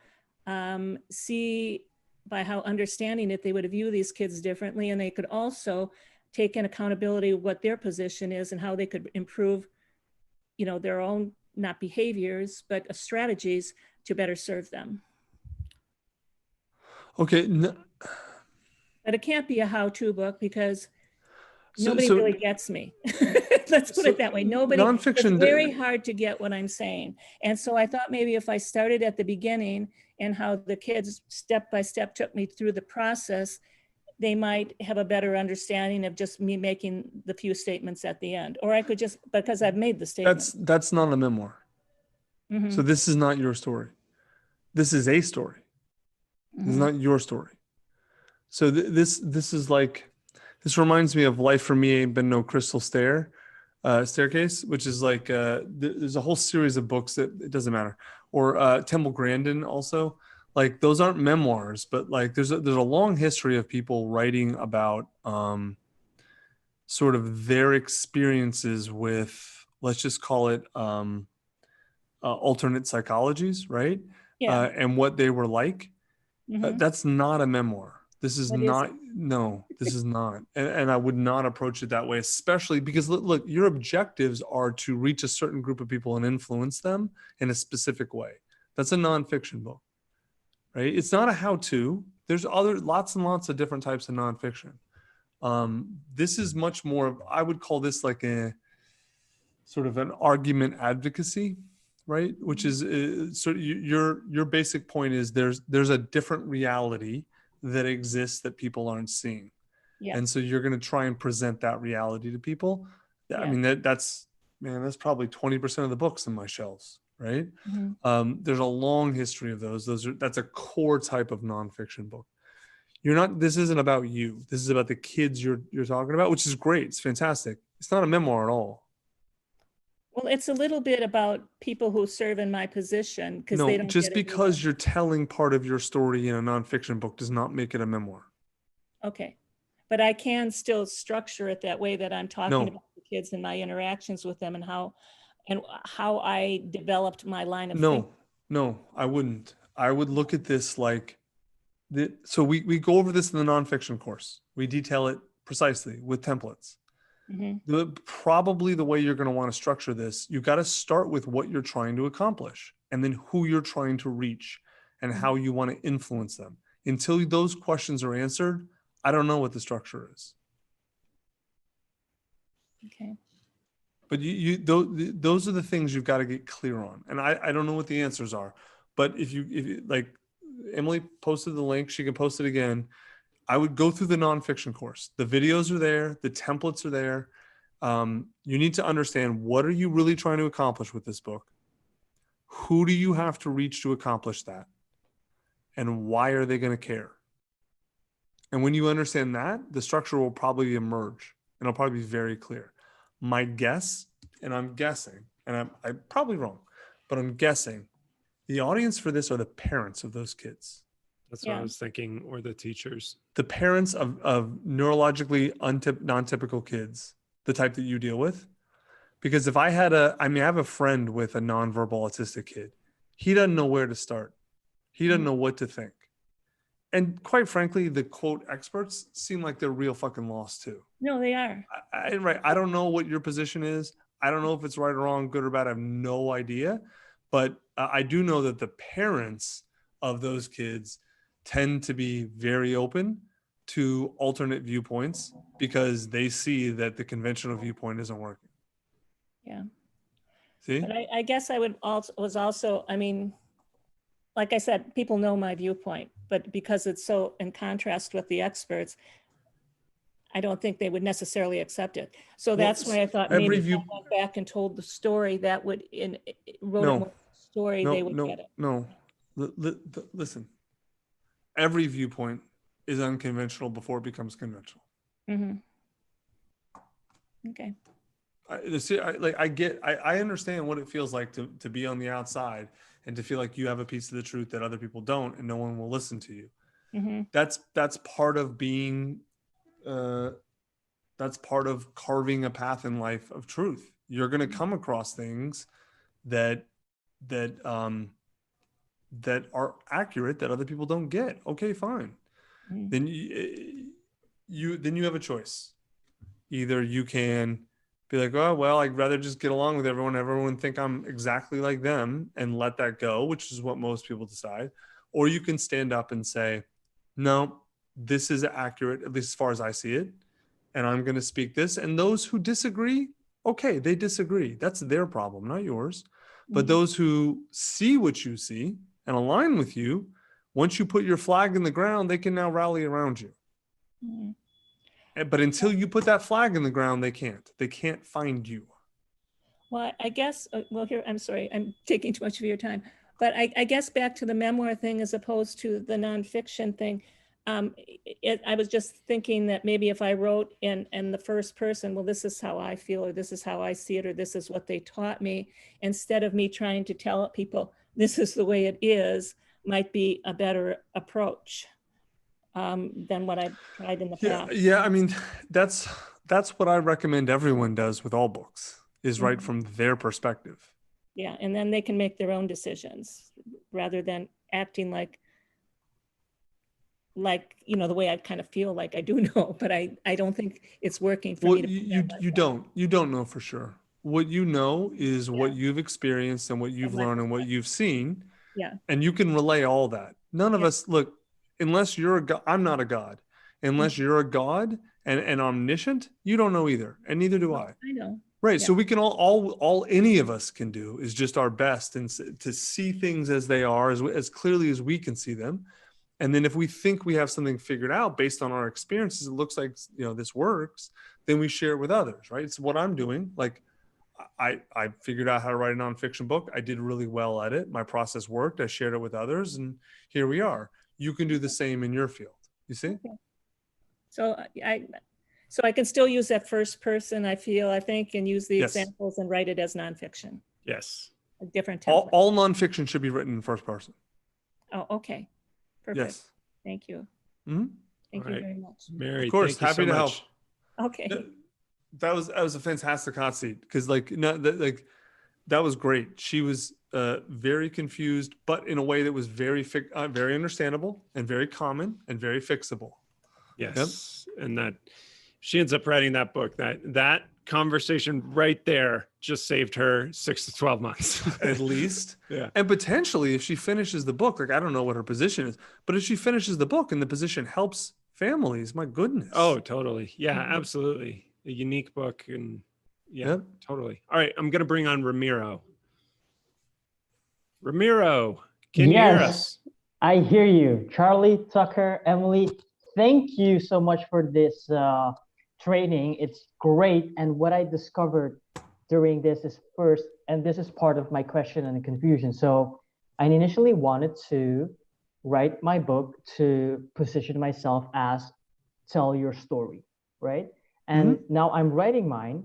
see by how understanding it, they would view these kids differently, and they could also take in accountability of what their position is and how they could improve, their own, not behaviors, but strategies to better serve them. Okay. But it can't be a how-to book because nobody really gets me. Let's put it that way. Nobody. Nonfiction. It's very hard to get what I'm saying. And so I thought maybe if I started at the beginning and how the kids step by step took me through the process, they might have a better understanding of just me making the few statements at the end. Or I could just, because I've made the statement. That's not a memoir. Mm-hmm. So this is not your story. This is a story. Mm-hmm. This is not your story. So this is like, this reminds me of Life for Me Ain't Been No Crystal Staircase, which is like, there's a whole series of books that it doesn't matter. Or Temple Grandin also. Like those aren't memoirs, but like there's a long history of people writing about sort of their experiences with, let's just call it alternate psychologies, right? Yeah. And what they were like. Mm-hmm. That's not a memoir. This is not, no, this is not. And I would not approach it that way, especially because look, your objectives are to reach a certain group of people and influence them in a specific way. That's a nonfiction book, right? It's not a how-to. There's lots and lots of different types of nonfiction. This is much more, I would call this like a sort of an argument advocacy, right? Which is sort of your basic point is there's a different reality that exists that people aren't seeing. Yeah. And so you're going to try and present that reality to people. Yeah. I mean, that's probably 20% of the books in my shelves, right? Mm-hmm. There's a long history of those. That's a core type of nonfiction book. This isn't about you. This is about the kids you're talking about, which is great. It's fantastic. It's not a memoir at all. Well, it's a little bit about people who serve in my position because they don't. Just because you're telling part of your story in a nonfiction book does not make it a memoir. Okay, but I can still structure it that way that I'm talking about the kids and my interactions with them and how I developed my line of thinking. No, I wouldn't. I would look at this like so we go over this in the nonfiction course. We detail it precisely with templates. Mm-hmm. Probably the way you're going to want to structure this, you've got to start with what you're trying to accomplish and then who you're trying to reach and how you want to influence them. Until those questions are answered, I don't know what the structure is. Okay. But those are the things you've got to get clear on. And I don't know what the answers are, but if you like, Emily posted the link. She can post it again. I would go through the nonfiction course. The videos are there. The templates are there. You need to understand, what are you really trying to accomplish with this book? Who do you have to reach to accomplish that? And why are they going to care? And when you understand that, the structure will probably emerge and it'll probably be very clear. My guess, and I'm guessing, and I'm probably wrong, but I'm guessing the audience for this are the parents of those kids. That's what I was thinking, or the teachers. The parents of neurologically non-typical kids, the type that you deal with. Because if I have a friend with a nonverbal autistic kid. He doesn't know where to start. He doesn't know what to think. And quite frankly, the quote experts seem like they're real fucking lost too. No, they are. I don't know what your position is. I don't know if it's right or wrong, good or bad. I have no idea. But I do know that the parents of those kids tend to be very open to alternate viewpoints because they see that the conventional viewpoint isn't working. Yeah. See? But I guess I was also, I mean, like I said, people know my viewpoint, but because it's so in contrast with the experts, I don't think they would necessarily accept it. So that's why I thought maybe if I went back and told the story, that would wrote a story, they would get it. No, listen. Every viewpoint is unconventional before it becomes conventional. Mm-hmm. Okay. I understand what it feels like to be on the outside and to feel like you have a piece of the truth that other people don't, and no one will listen to you. Mm-hmm. That's part of being. That's part of carving a path in life of truth. You're going to come across things that are accurate that other people don't get. Okay, fine. Mm-hmm. Then you have a choice. Either you can be like, oh, well, I'd rather just get along with everyone think I'm exactly like them and let that go, which is what most people decide. Or you can stand up and say, no, this is accurate, at least as far as I see it. And I'm going to speak this. And those who disagree, okay, they disagree. That's their problem, not yours. Mm-hmm. But those who see what you see and align with you, once you put your flag in the ground, they can now rally around you. Mm-hmm. But until you put that flag in the ground, they can't find you. Well, I guess, here, I'm sorry, I'm taking too much of your time, but I guess back to the memoir thing, as opposed to the nonfiction thing. I was just thinking that maybe if I wrote in the first person, well, this is how I feel, or this is how I see it, or this is what they taught me, instead of me trying to tell people this is the way it is, might be a better approach than what I've tried in the past. Yeah. I mean, that's what I recommend everyone does with all books, is write from their perspective. Yeah. And then they can make their own decisions rather than acting like, the way I kind of feel like I do know, but I don't think it's working for me to you don't know for sure. What you know is what you've experienced and what you've learned and what you've seen. Yeah. And you can relay all that. None of us, look, unless you're a God, I'm not a God. Unless you're a God and omniscient, you don't know either. And neither do I. I know. Right. Yeah. So we can all any of us can do is just our best and to see things as they are, as clearly as we can see them. And then if we think we have something figured out based on our experiences, it looks like, this works, then we share it with others, right? It's what I'm doing. Like I figured out how to write a nonfiction book. I did really well at it. My process worked. I shared it with others, and here we are. You can do the same in your field. You see? Okay. So I can still use that first person, I think, and use the examples and write it as nonfiction. Yes. A different template. All nonfiction should be written in first person. Oh, okay. Perfect. Yes. Thank you. Mm-hmm. Thank you very much. Mary, of course, happy to help. Okay. That was a fantastic hot seat because that was great. She was very confused, but in a way that was very understandable and very common and very fixable. Yes. Yep. And that she ends up writing that book. That conversation right there just saved her 6 to 12 months at least. Yeah. And potentially if she finishes the book, I don't know what her position is, but if she finishes the book and the position helps families, my goodness. Oh, totally. Yeah, absolutely. A unique book. And totally. All right. I'm going to bring on Ramiro. Ramiro, can you hear us? I hear you. Charlie, Tucker, Emily, thank you so much for this training. It's great. And what I discovered during this is first, and this is part of my question and the confusion. So I initially wanted to write my book to position myself as tell your story, right? And now I'm writing mine,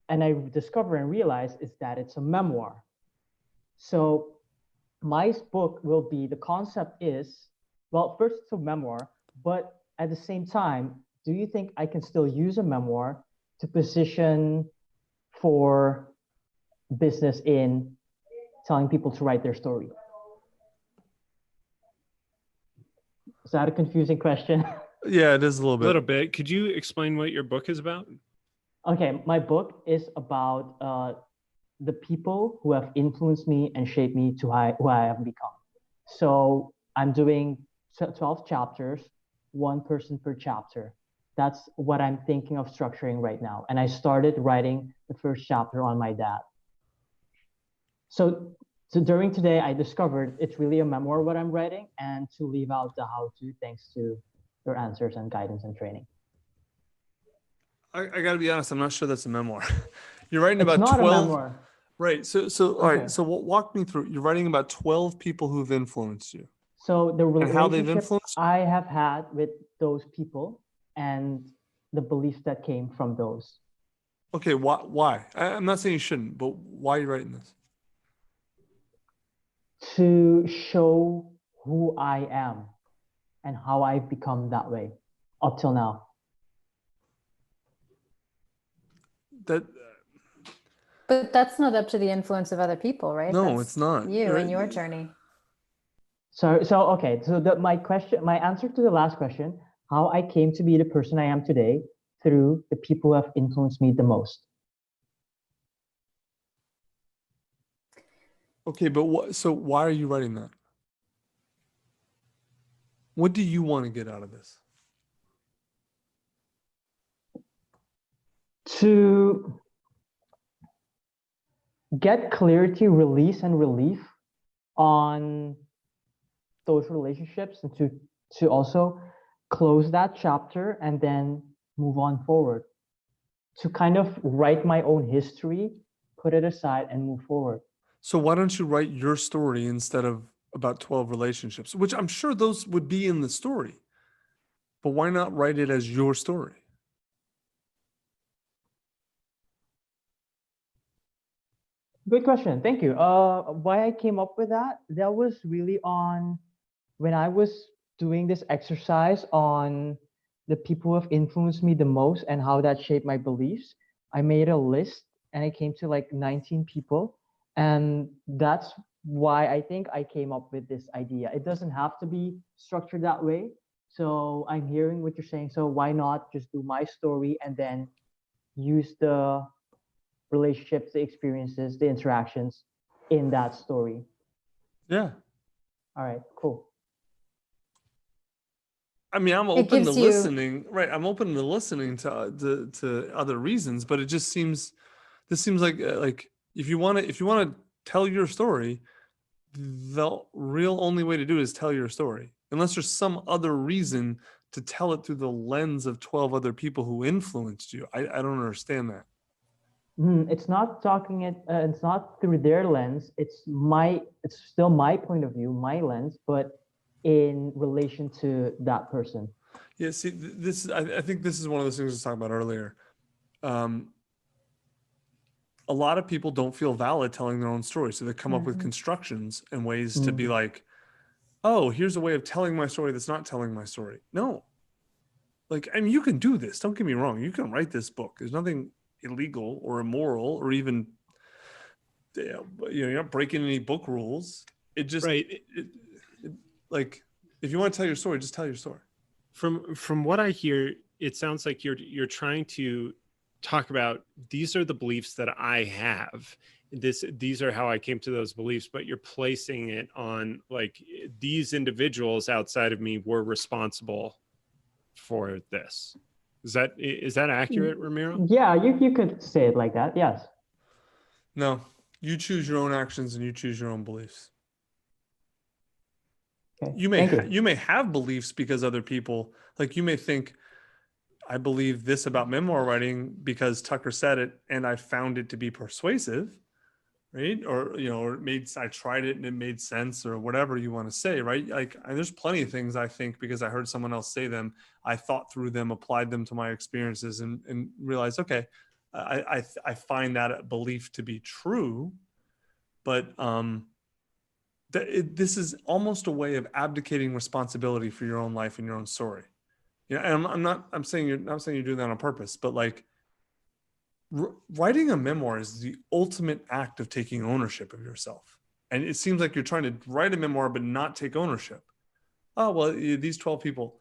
and I discover and realize is that it's a memoir. So my book will be, the concept is, well, first it's a memoir, but at the same time, do you think I can still use a memoir to position for business in telling people to write their story? Is that a confusing question? Yeah, it is a little A bit. little bit. Could you explain what your book is about? Okay, my book is about the people who have influenced me and shaped me to who I have become. So I'm doing 12 chapters, one person per chapter. That's what I'm thinking of structuring right now. And I started writing the first chapter on my dad. So during today, I discovered it's really a memoir what I'm writing, and to leave out the how-to thanks to your answers and guidance and training. I got to be honest, I'm not sure that's a memoir. You're writing It's about not 12. a memoir. Right. So all Okay. right. So walk me through. You're writing about 12 people who've influenced you. So the And how they've relationship influenced you? I have had with those people and the beliefs that came from those. Okay. Why? I'm not saying you shouldn't, but why are you writing this? To show who I am and how I've become that way up till now. That But that's not up to the influence of other people, right? No, That's it's not. You Right. and your journey. So okay. So my answer to the last question, how I came to be the person I am today, through the people who have influenced me the most. Okay, but so why are you writing that? What do you want to get out of this? To get clarity, release, and relief on those relationships, and to also close that chapter and then move on forward. To kind of write my own history, put it aside, and move forward. So why don't you write your story instead of about 12 relationships, which I'm sure those would be in the story, but why not write it as your story? Good question. Thank you. Why I came up with that was really on when I was doing this exercise on the people who have influenced me the most and how that shaped my beliefs. I made a list and I came to like 19 people. And that's why I think I came up with this idea. It doesn't have to be structured that way. So I'm hearing what you're saying. So why not just do my story and then use the relationships, the experiences, the interactions in that story? Yeah. All right, cool. I mean, I'm It open to gives you- listening, right? I'm open to listening to other reasons, but it just seems, this seems like if you want to tell your story, the real only way to do it is tell your story, unless there's some other reason to tell it through the lens of 12 other people who influenced you. I don't understand that. It's not talking it. It's not through their lens. It's still my point of view, my lens, but in relation to that person. Yeah. See, I think this is one of those things we talked about earlier. A lot of people don't feel valid telling their own story, so they come up with constructions and ways to be like, "Oh, here's a way of telling my story that's not telling my story." No, like, I mean, you can do this. Don't get me wrong. You can write this book. There's nothing illegal or immoral or even, you're not breaking any book rules. It just, Right. like, if you want to tell your story, just tell your story. From what I hear, it sounds like you're trying to talk about, these are the beliefs that I have. These are how I came to those beliefs, but you're placing it on like, these individuals outside of me were responsible for this. Is that accurate, Ramiro? Yeah, you could say it like that. Yes. No, you choose your own actions and you choose your own beliefs. Okay. You may have beliefs because other people, like you may think, I believe this about memoir writing because Tucker said it and I found it to be persuasive, right? Or, or I tried it and it made sense, or whatever you want to say, right? Like there's plenty of things I think because I heard someone else say them, I thought through them, applied them to my experiences and realized, okay, I find that belief to be true, but this is almost a way of abdicating responsibility for your own life and your own story. And I'm saying you're doing that on purpose, but like writing a memoir is the ultimate act of taking ownership of yourself. And it seems like you're trying to write a memoir, but not take ownership. Oh, well, these 12 people.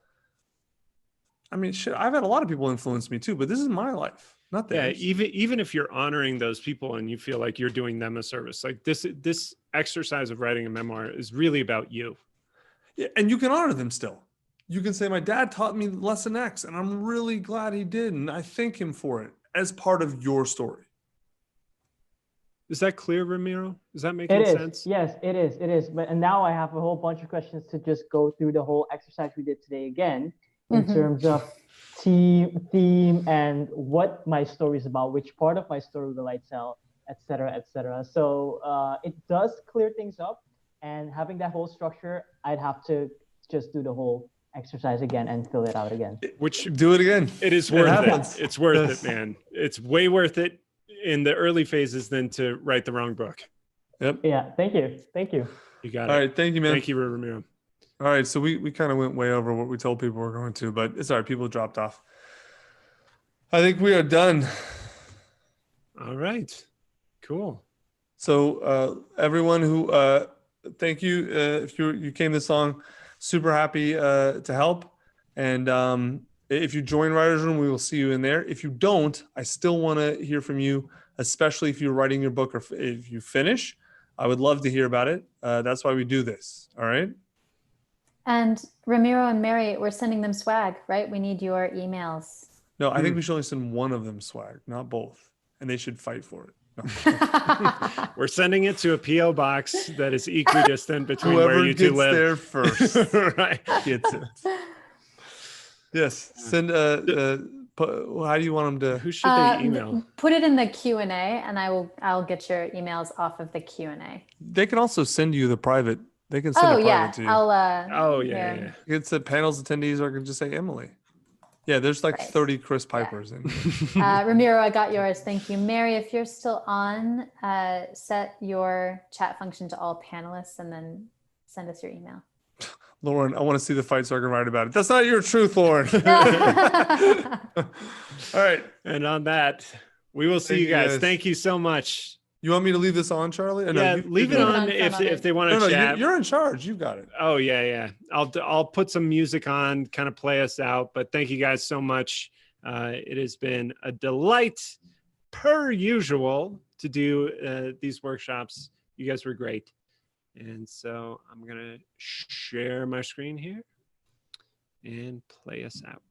I mean, shit, I've had a lot of people influence me too, but this is my life, not theirs. Yeah, even if you're honoring those people and you feel like you're doing them a service, like this exercise of writing a memoir is really about you. Yeah, and you can honor them still. You can say, my dad taught me lesson X, and I'm really glad he did, and I thank him for it as part of your story. Is that clear, Ramiro? Is that making sense? Yes, it is. But and now I have a whole bunch of questions to just go through the whole exercise we did today again, in terms of theme, and what my story is about, which part of my story will I tell, etc., etc. So it does clear things up, and having that whole structure, I'd have to just do the whole exercise again and fill it out again. Do it again. It is worth it. It's worth it, man. It's way worth it in the early phases than to write the wrong book. Yep. Yeah. Thank you. You got it. All right. Thank you, man. Thank you, Ramiro. All right. So we kind of went way over what we told people we're going to, but it's all right. People dropped off. I think we are done. All right. Cool. So everyone who, thank you. If you came this long, super happy to help. And if you join Writer's Room, we will see you in there. If you don't, I still want to hear from you, especially if you're writing your book or if you finish. I would love to hear about it. That's why we do this. All right. And Ramiro and Mary, we're sending them swag, right? We need your emails. No, I think we should only send one of them swag, not both. And they should fight for it. No. We're sending it to a PO box that is equidistant between where you two live. Whoever gets there first right. gets it. Yes. Send how do you want them to? Who should they email? Put it in the Q&A, and I'll get your emails off of the Q&A. They can also send you the private. They can send it private to you. Oh yeah, yeah. It's a panel's attendees, or I can just say Emily. Yeah, there's like 30 Chris Pipers in here. Ramiro, I got yours. Thank you. Mary, if you're still on, set your chat function to all panelists and then send us your email. Lauren, I want to see the fight so I can write about it. That's not your truth, Lauren. All right. And on that, we will see you guys. Thank you so much. You want me to leave this on, Charlie? Or yeah, leave it on if they want to chat. You're in charge. You've got it. Oh yeah. I'll put some music on, kind of play us out. But thank you guys so much. It has been a delight, per usual, to do these workshops. You guys were great. And so I'm gonna share my screen here and play us out.